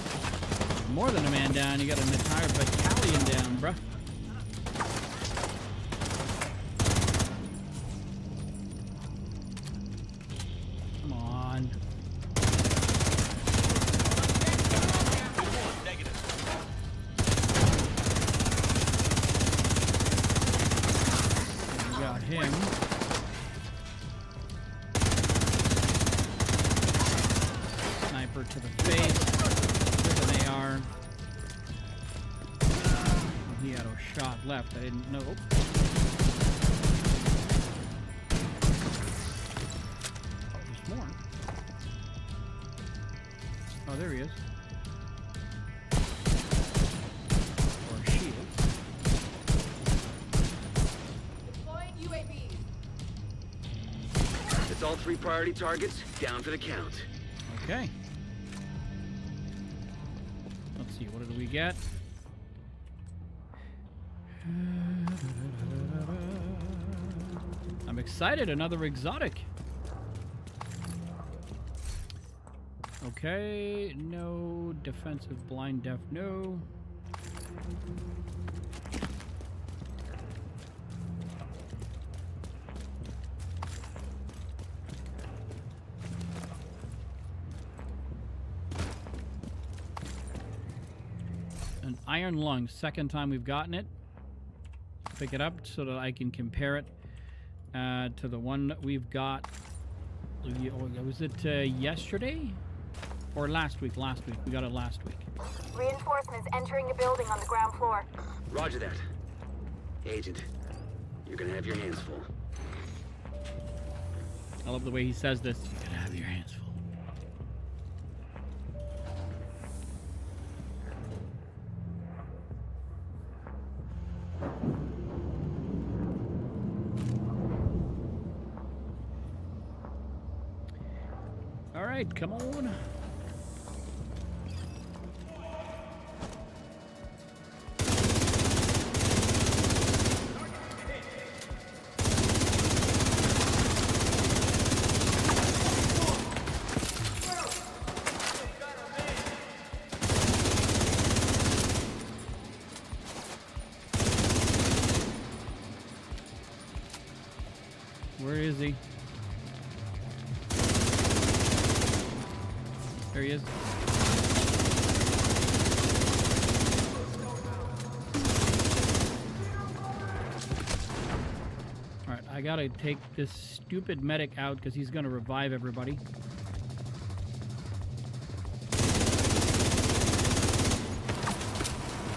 More than a man down, you got an entire battalion down, bruh. Come on. Negative. We got him. Sniper to the face. With an AR. He had a shot left. I didn't know. There's more. Oh, there he is. Or she is. Deploying UAVs. It's all 3 priority targets down for the count. Okay. Let's see, what did we get? I'm excited, another exotic. Okay, no defensive blind deaf, no. An iron lung, second time we've gotten it. Pick it up so that I can compare it to the one that we've got. Was it yesterday or last week? Last week. We got it last week. Reinforcements entering the building on the ground floor. Roger that. Agent, you're gonna have your hands full. I love the way he says this. You're gonna have your hands full. All right, come on. Where is he? There he is. Alright, I gotta take this stupid medic out because he's gonna revive everybody.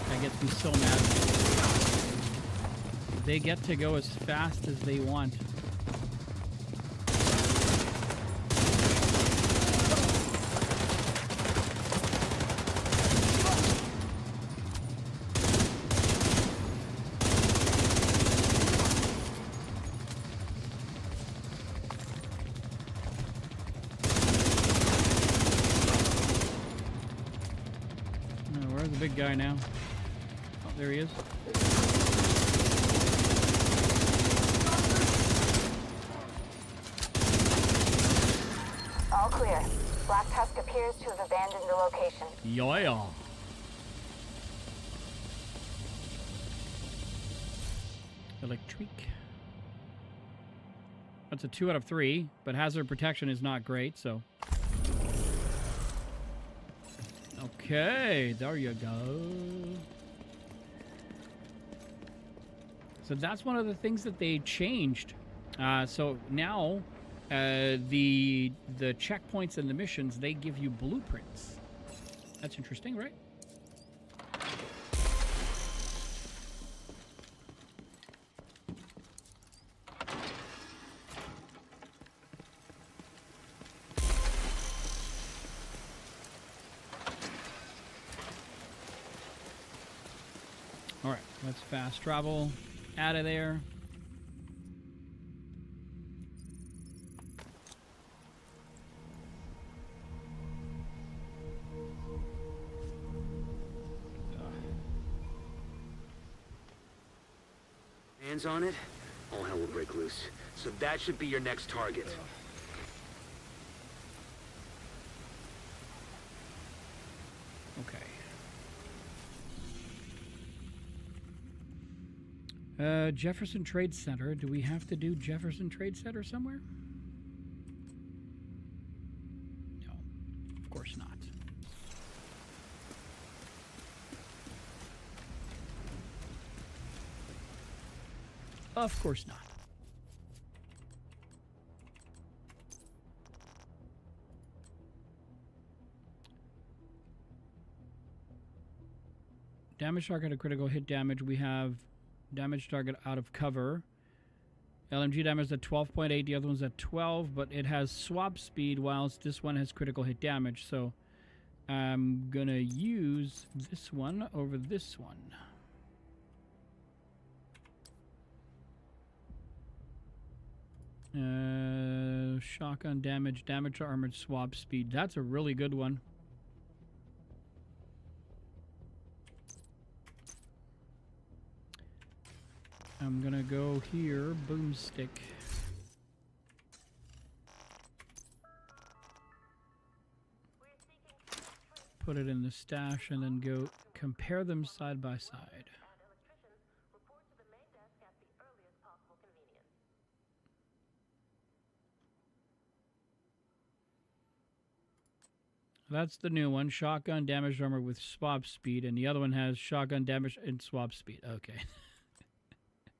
That gets me so mad. They get to go as fast as they want. Where's the big guy now? Oh, there he is. All clear. Black Tusk appears to have abandoned the location. Yeah. Electric. That's a 2 out of 3, but hazard protection is not great, so. Okay, there you go. So that's one of the things that they changed. So now, the checkpoints and the missions, they give you blueprints. That's interesting, right? All right, let's fast travel out of there. Hands on it, all hell will break loose. So that should be your next target. Okay. Jefferson Trade Center. Do we have to do Jefferson Trade Center somewhere? No, of course not. Of course not. Damage target, a critical hit damage. We have damage target out of cover. LMG damage at 12.8. The other one's at 12, but it has swap speed, whilst this one has critical hit damage. So I'm gonna use this one over this one. Shotgun damage, damage to armored swap speed. That's a really good one. I'm gonna go here, boomstick. Put it in the stash and then go compare them side by side. That's the new one. Shotgun damage armor with swap speed, and the other one has shotgun damage and swap speed. Okay.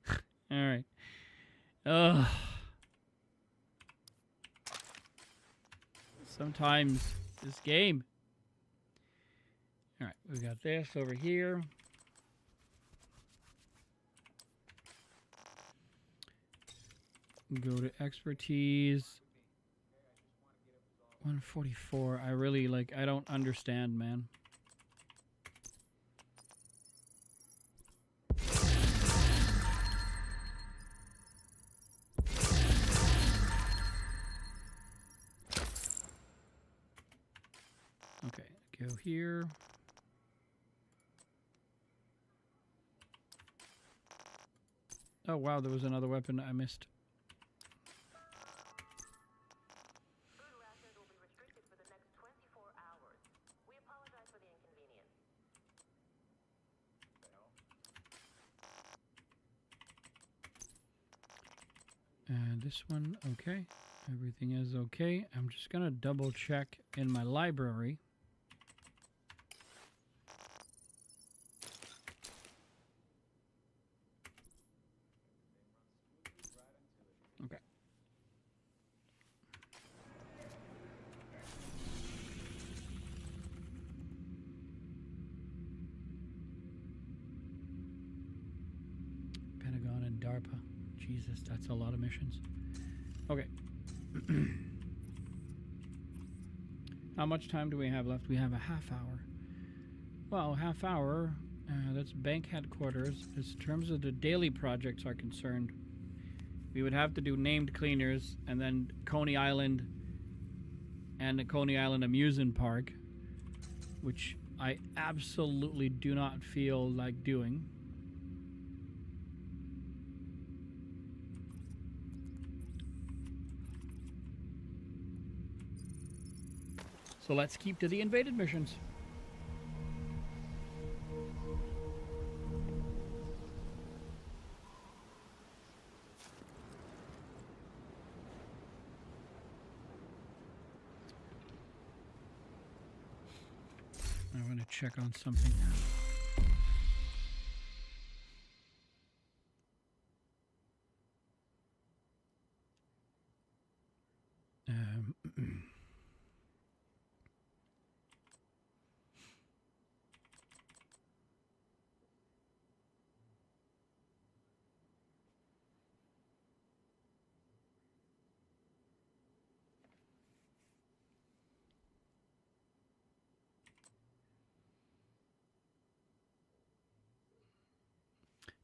All right. Ugh. Sometimes this game. All right, we got this over here. Go to expertise. 144. I really I don't understand, man. Okay, go here. Oh wow, there was another weapon I missed. This one, okay. Everything is okay. I'm just gonna double check in my library. Okay. Pentagon and DARPA. Jesus, that's a lot of missions. Okay. How much time do we have left? We have a half hour. Well, half hour, that's bank headquarters. As terms of the daily projects are concerned, we would have to do named cleaners and then Coney Island and the Coney Island Amusement Park, which I absolutely do not feel like doing. So let's keep to the invaded missions. I'm going to check on something.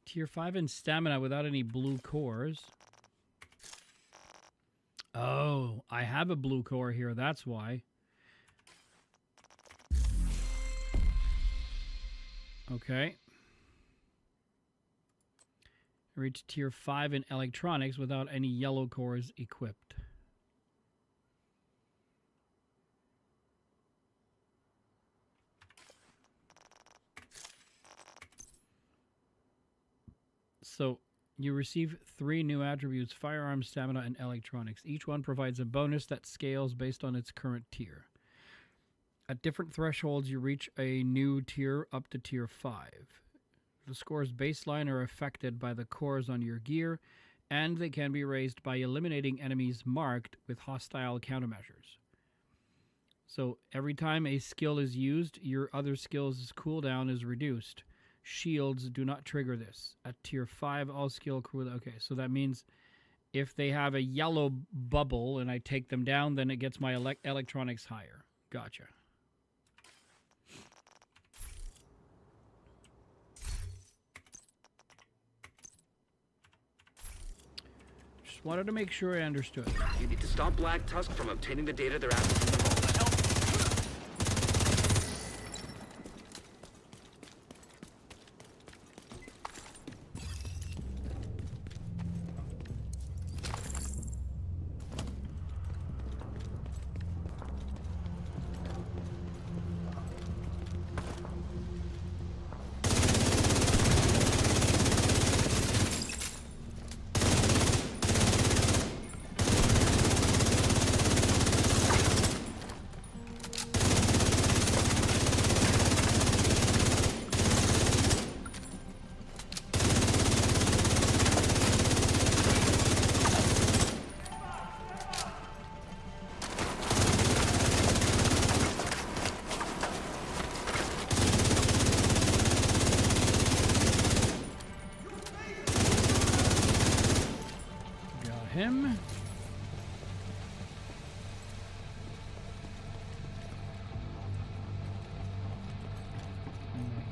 Tier 5 in stamina without any blue cores. Oh, I have a blue core here, that's why. Okay. Reach tier 5 in electronics without any yellow cores equipped. So you receive 3 new attributes: firearm, stamina, and electronics. Each one provides a bonus that scales based on its current tier. At different thresholds, you reach a new tier up to tier 5. The scores baseline are affected by the cores on your gear, and they can be raised by eliminating enemies marked with hostile countermeasures. So every time a skill is used, your other skill's cooldown is reduced. Shields do not trigger this. At tier 5, all skill cooldown. Okay, so that means if they have a yellow bubble and I take them down, then it gets my electronics higher. Gotcha. Just wanted to make sure I understood. You need to stop Black Tusk from obtaining the data they're after from the vault. Him.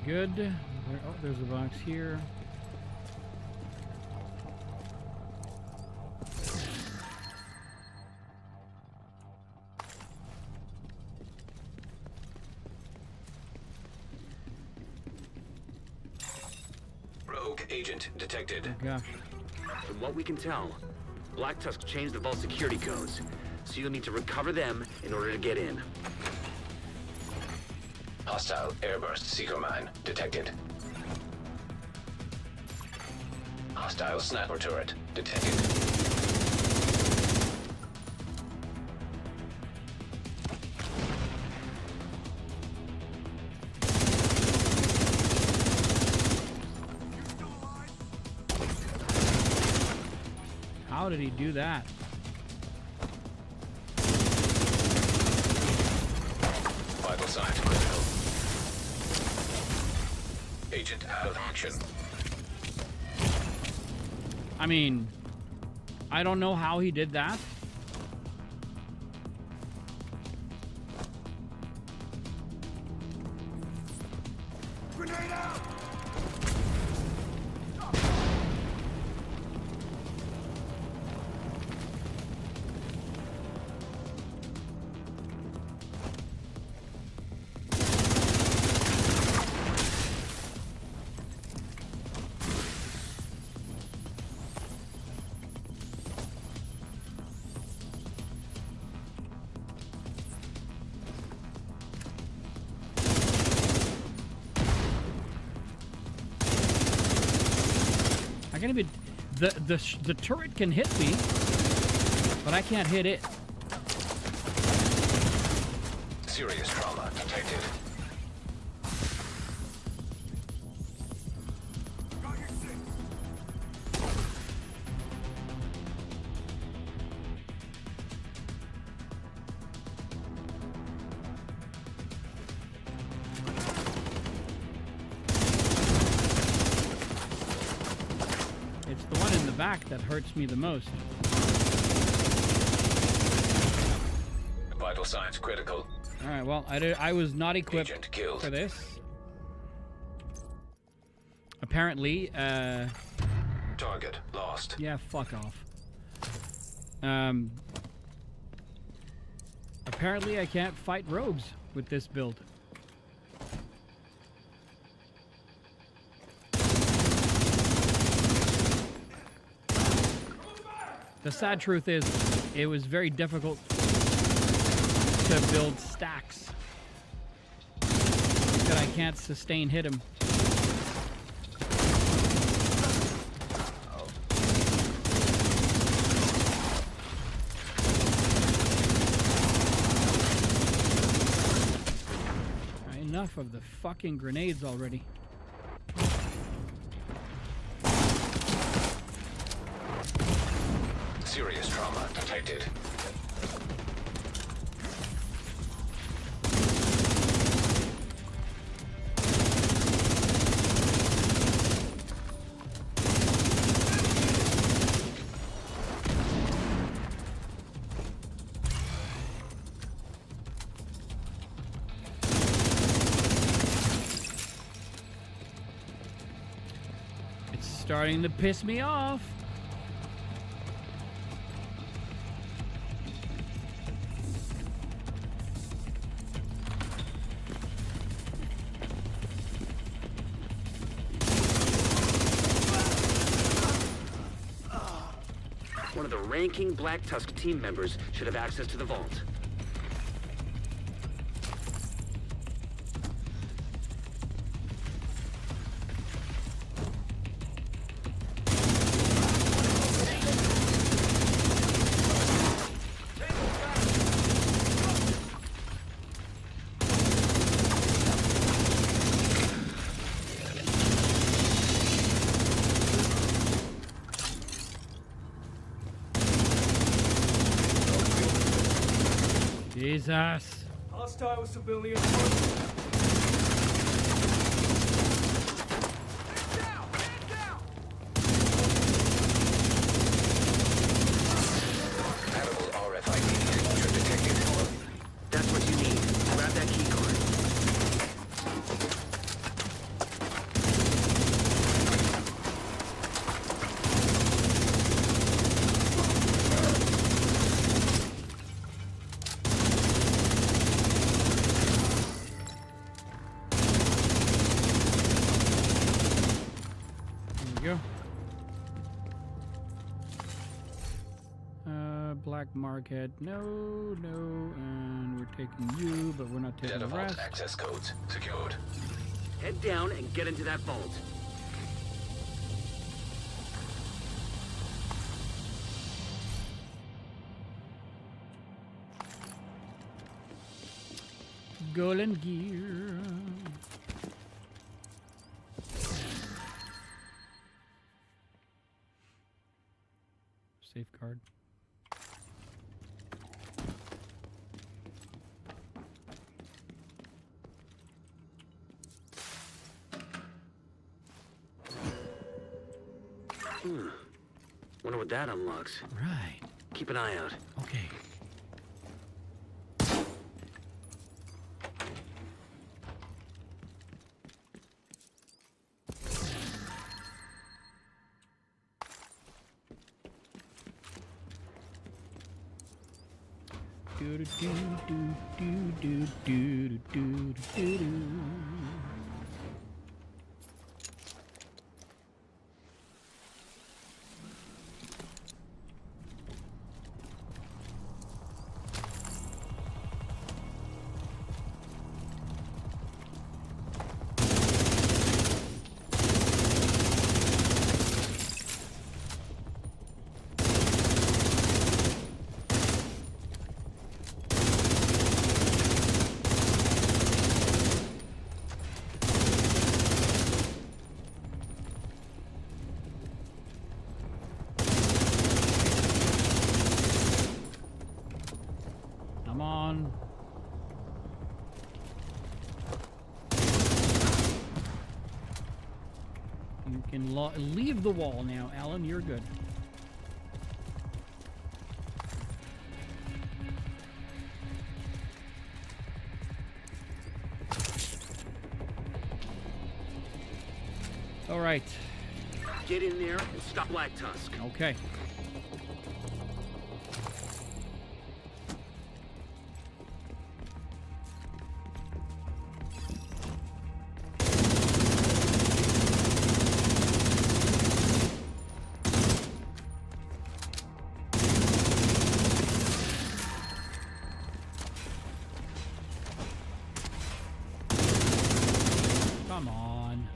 Good. There, oh, there's a box here. Rogue agent detected. Oh, gosh. From what we can tell, Black Tusk changed the vault security codes, so you'll need to recover them in order to get in. Hostile airburst seeker mine detected. Hostile sniper turret detected. How did he do that? Vital signs critical. Agent out of action. I mean, I don't know how he did that. Grenade out! can't even. The turret can hit me, but I can't hit it. Serious trauma detected. It's the one in the back that hurts me the most. Vital signs critical. All right, well, I was not equipped Agent killed. for this. Apparently, Target lost. yeah, fuck off. Apparently I can't fight rogues with this build. The sad truth is, it was very difficult to build stacks that I can't sustain hit him. Enough of the fucking grenades already. Serious trauma detected. It's starting to piss me off. One of the ranking Black Tusk team members should have access to the vault. Jesus. Hostile civilian. Compatible RFID signature detected. That's what you need. Grab that key card. There we go. Black market. No, and we're taking you, but we're not taking Data the vault rest. access codes secured. Head down and get into that vault. Golden gear. Safeguard. Wonder what that unlocks. Right. Keep an eye out. Okay. Do do do do do do do do do do. on. You can leave the wall now, Alan. You're good. All right. Get in there and stop Black Tusk. Okay. Come on.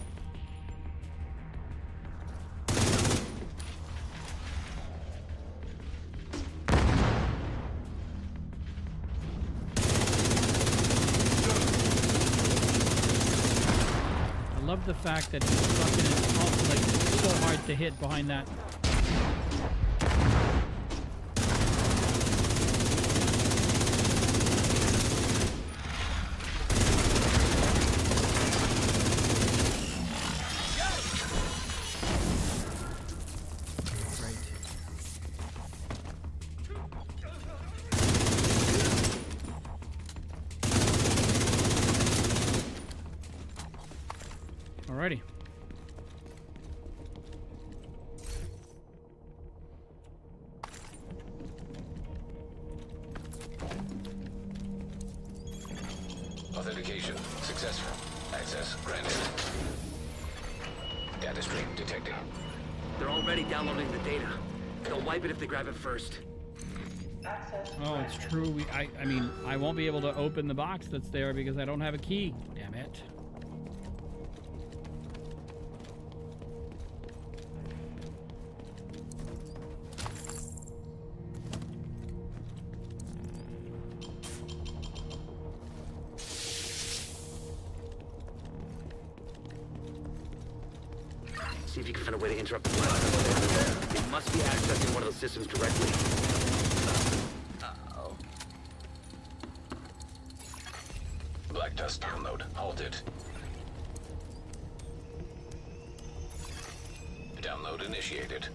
I love the fact that he's fucking is like so hard to hit behind that. Alrighty. Authentication successful. Access granted. Data stream detected. They're already downloading the data. They'll wipe it if they grab it first. Oh, it's true. I mean, I won't be able to open the box that's there because I don't have a key. Damn it. See if you can find a way to interrupt the blast. It must be accessing one of those systems directly. Uh-oh. Black Tusk download halted. Download initiated.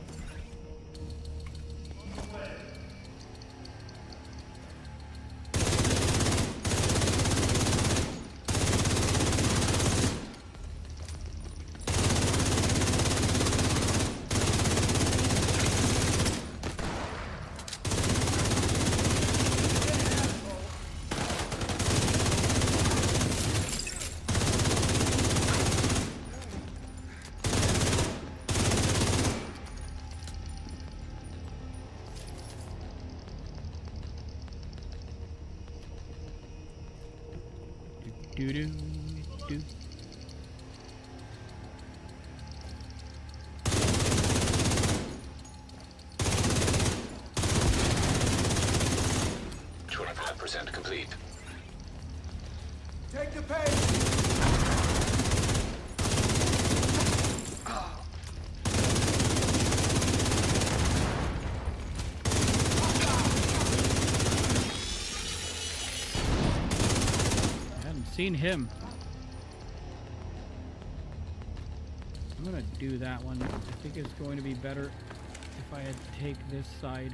Do do do. % complete. Take the pace! Seen him. I'm gonna do that one. I think it's going to be better if I had to take this side.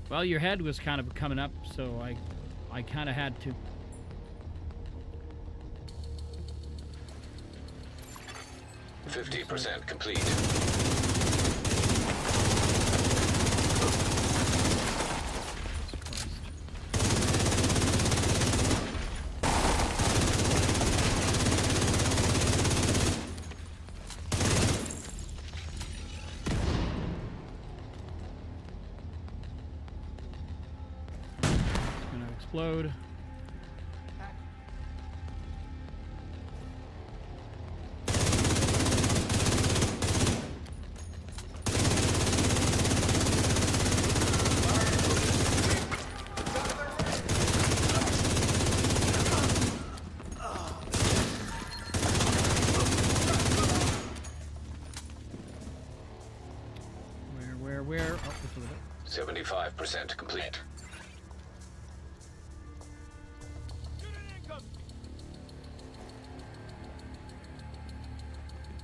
Well, your head was kind of coming up, so I kind of had to. 50% complete. It's gonna explode. there. Oh, it's over there. 75% complete.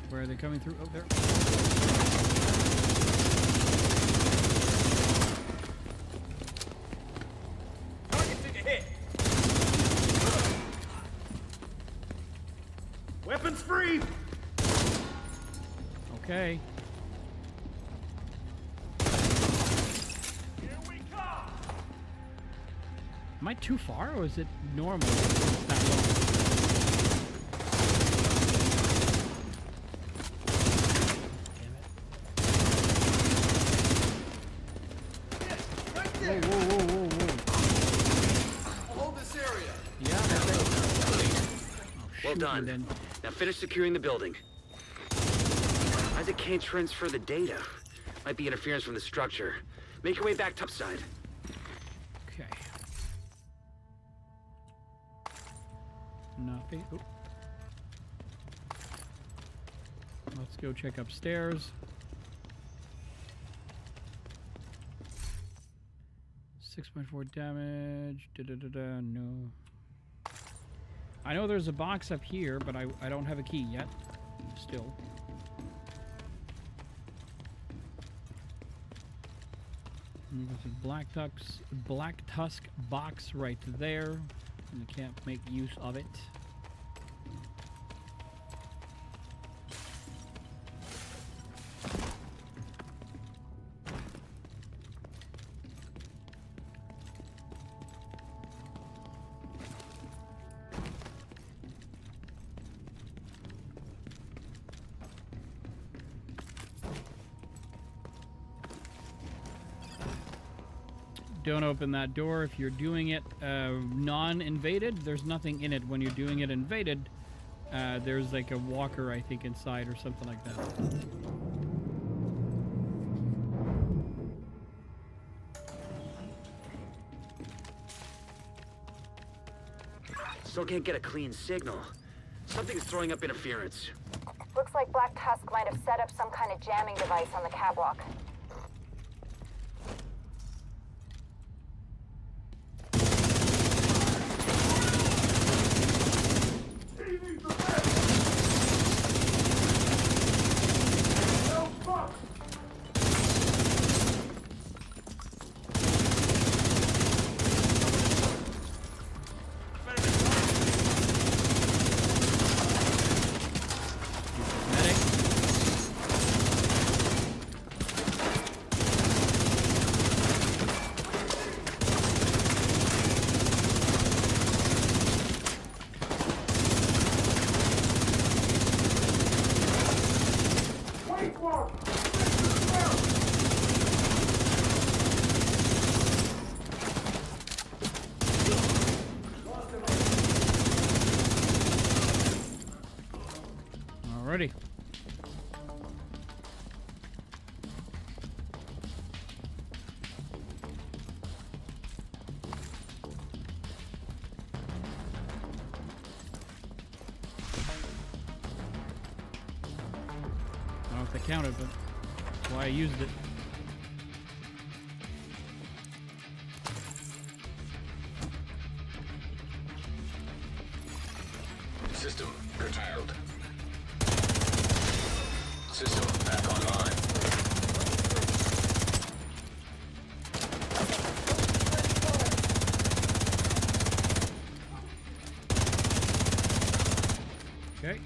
Where are they coming through? Oh, there. Target took a hit. Weapons free. Okay. Here we come. Am I too far, or is it normal? That low? Whoa, whoa, whoa, whoa, whoa. Hold this area. Yeah, that's it. Well Shoot, done. then. Now finish securing the building. Isaac can't transfer the data. Might be interference from the structure. Make your way back topside. Okay. Nothing. Oh. Let's go check upstairs. 6.4 damage. Da-da-da-da. No. I know there's a box up here, but I don't have a key yet. Still. And there's a black tusk box right there, and I can't make use of it. Don't open that door if you're doing it non-invaded. There's nothing in it. When you're doing it invaded, there's like a walker, I think, inside or something like that. Still can't get a clean signal. Something's throwing up interference. Looks like Black Tusk might have set up some kind of jamming device on the catwalk. Alrighty. I don't know if they counted, but that's why I used it. System curtailed. System back online. Okay.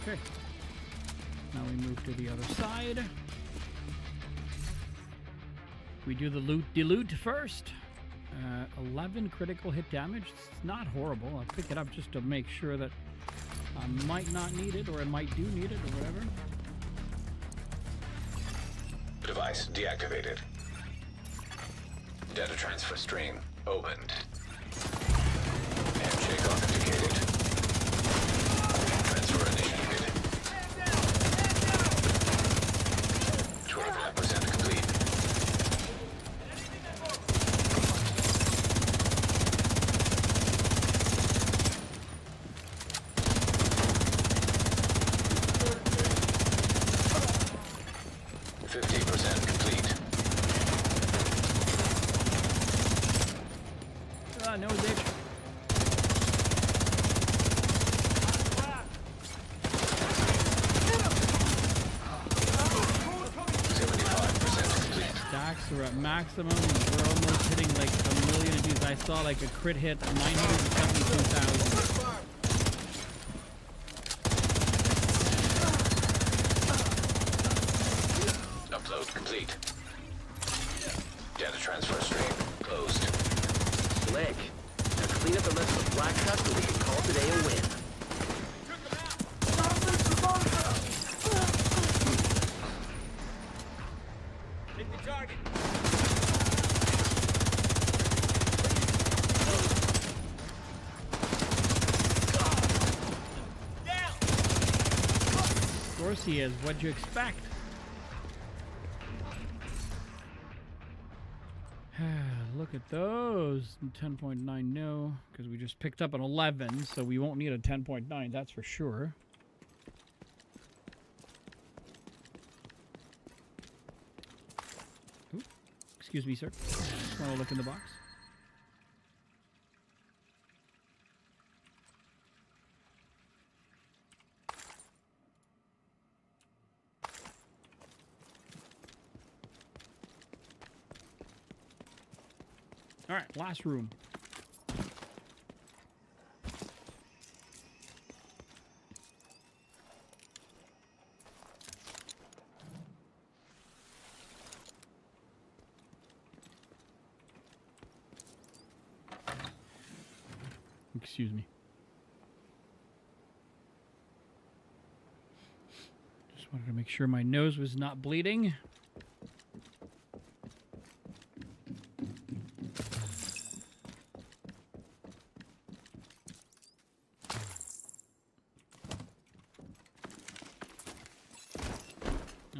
Okay. Now we move to the other side. We do the loot first. 11 critical hit damage. It's not horrible. I'll pick it up just to make sure that I might not need it, or I might do need it, or whatever. Device deactivated. Data transfer stream opened. Handshake authenticated. Transfer initiated. 25% complete. No, bitch. Stacks are at maximum. We're almost hitting like a million of these. I saw like a crit hit 972,000. Upload complete. Data transfer stream closed. Slick. Now clean up the rest of the black truck so we can call today a win. Hit the target. Down. Of course he is. What'd you expect? Look at those. 10.9, no, because we just picked up an 11, so we won't need a 10.9, that's for sure. Ooh, excuse me, sir. Just want to look in the box. All right, last room. Excuse me. Just wanted to make sure my nose was not bleeding.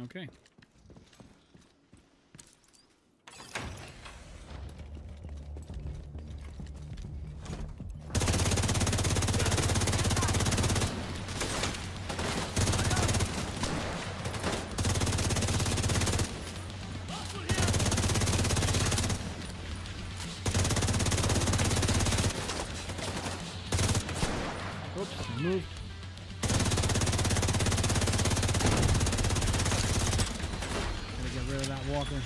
Okay. Oops, moved. Get rid of that walker.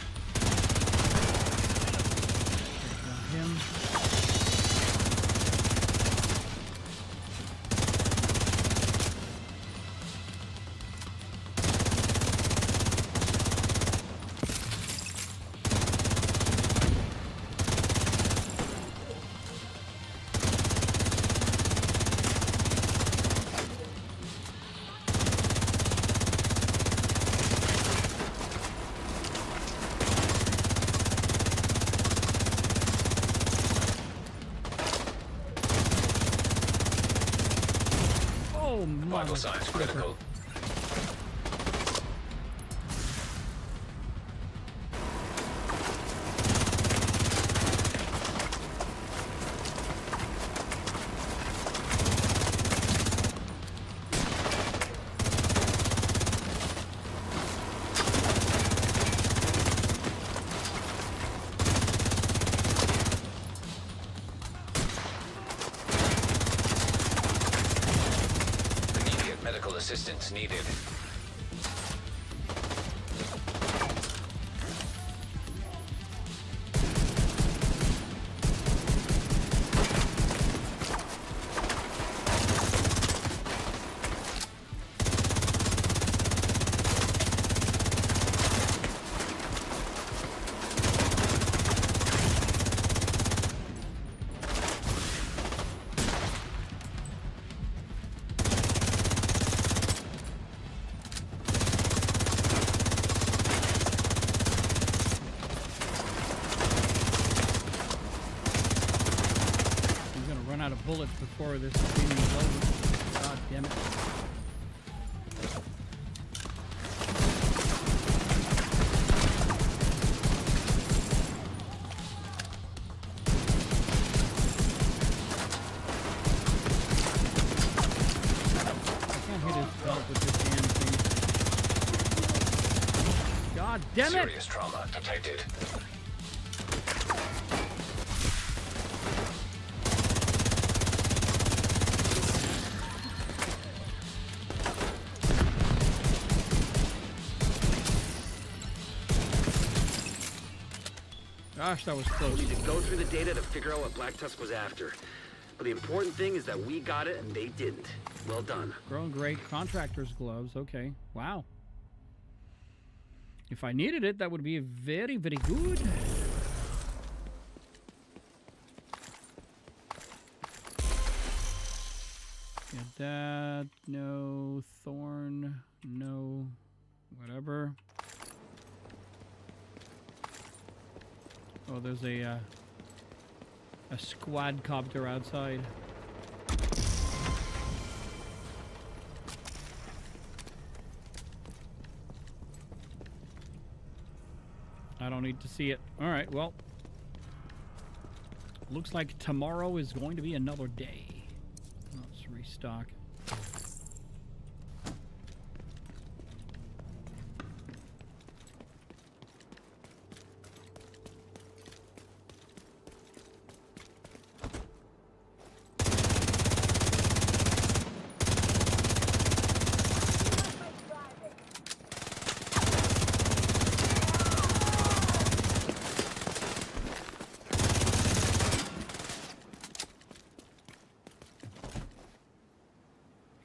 Got him. Oh, Vital signs critical. Medical assistance needed. bullets before this streaming is over. God damn it. God damn it! Serious trauma detected. Gosh, that was close. We need to go through the data to figure out what Black Tusk was after. But the important thing is that we got it and they didn't. Well done. Grown great contractor's gloves. Okay. Wow. If I needed it, that would be very, very good. Get that. No thorn. No whatever. Oh, there's a quadcopter outside. I don't need to see it. All right, well. Looks like tomorrow is going to be another day. Let's restock.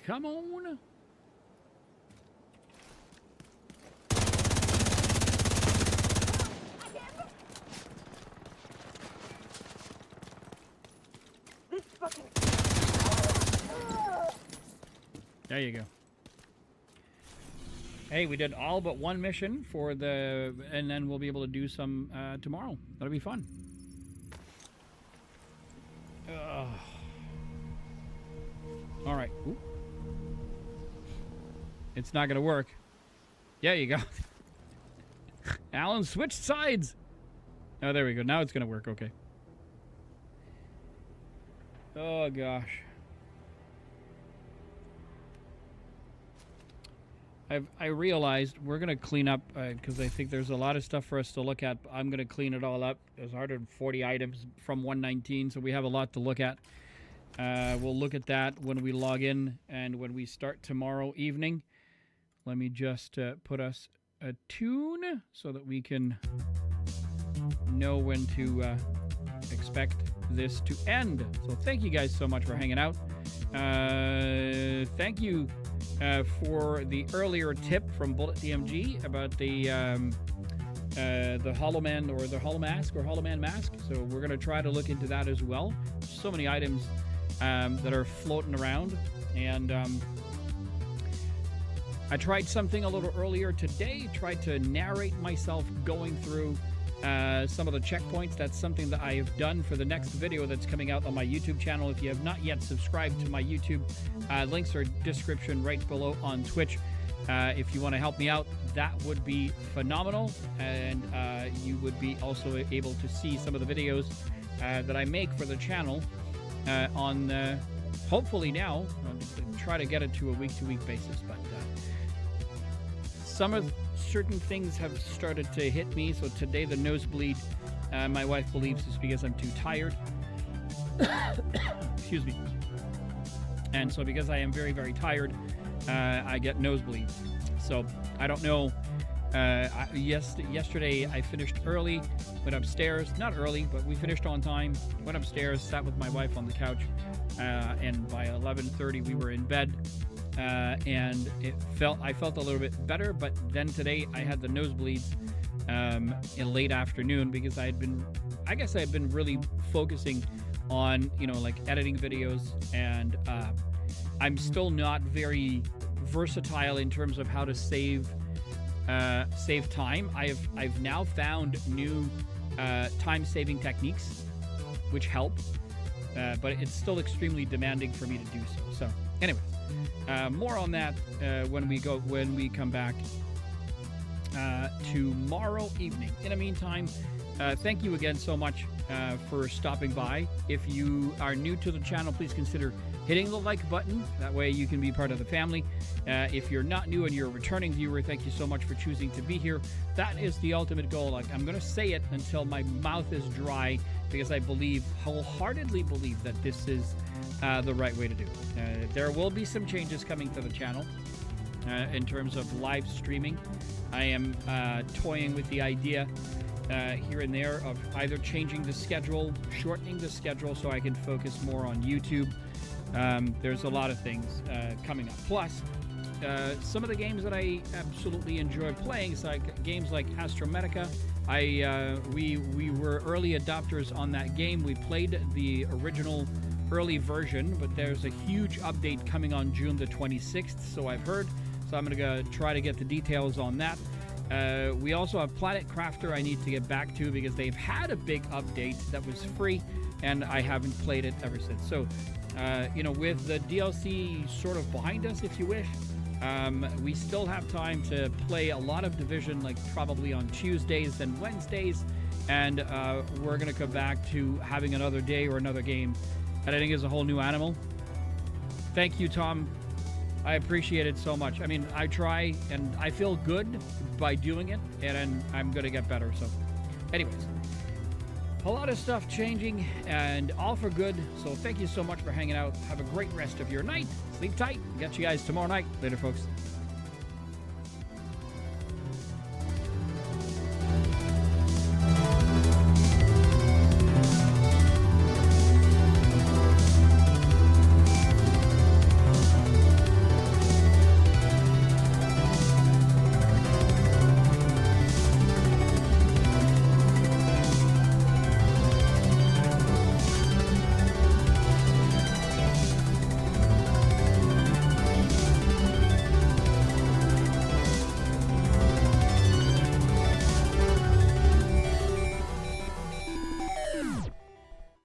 Come on. There you go. Hey, we did all but one mission for the, and then we'll be able to do some tomorrow. That'll be fun. All right. Ooh. It's not gonna work. Yeah, you go. Alan switched sides. Oh, there we go. Now it's gonna work. Okay. Oh gosh. I realized we're gonna clean up because I think there's a lot of stuff for us to look at. I'm gonna clean it all up. There's 140 items from 119, so we have a lot to look at. We'll look at that when we log in and when we start tomorrow evening. Let me just put us a tune so that we can know when to expect this to end. So thank you guys so much for hanging out. Thank you for the earlier tip from Bullet DMG about the Holoman or the Holomask or Holoman mask. So we're going to try to look into that as well. So many items that are floating around, and I tried something a little earlier today, tried to narrate myself going through some of the checkpoints. That's something that I have done for the next video that's coming out on my YouTube channel. If you have not yet subscribed to my YouTube, links are description right below on Twitch. If you want to help me out, that would be phenomenal, and you would be also able to see some of the videos that I make for the channel on hopefully now. I'll try to get it to a week-to-week basis, but some of certain things have started to hit me. So today the nosebleed, my wife believes, is because I'm too tired. Excuse me. And so because I am very, very tired, I get nosebleeds. So I don't know. Yesterday I finished early, went upstairs. Not early, but we finished on time. Went upstairs, sat with my wife on the couch, and by 11:30 we were in bed. And I felt a little bit better, but then today I had the nosebleeds in late afternoon because I had been really focusing on, like editing videos, and I'm still not very versatile in terms of how to save time. I've now found new time-saving techniques which help. but it's still extremely demanding for me to do so. So, anyways, more on that when we come back tomorrow evening. In the meantime, thank you again so much for stopping by. If you are new to the channel, please consider hitting the like button. That way you can be part of the family. If you're not new and you're a returning viewer, thank you so much for choosing to be here. That is the ultimate goal. Like, I'm going to say it until my mouth is dry, because I wholeheartedly believe that this is the right way to do it. There will be some changes coming to the channel in terms of live streaming. I am toying with the idea here and there of either changing the schedule, shortening the schedule so I can focus more on YouTube. There's a lot of things coming up. Plus, some of the games that I absolutely enjoy playing, is like games like Astromedica. We were early adopters on that game. We played the original early version, but there's a huge update coming on June the 26th, so I've heard. So I'm going to try to get the details on that. We also have Planet Crafter I need to get back to, because they've had a big update that was free, and I haven't played it ever since. So, with the DLC sort of behind us, if you wish, we still have time to play a lot of Division, like probably on Tuesdays and Wednesdays, and we're going to come back to having another day or another game that I think is a whole new animal. Thank you, Tom. I appreciate it so much. I mean, I try, and I feel good by doing it, and I'm going to get better. So, anyways, a lot of stuff changing, and all for good. So thank you so much for hanging out. Have a great rest of your night. Sleep tight. Catch you guys tomorrow night. Later, folks.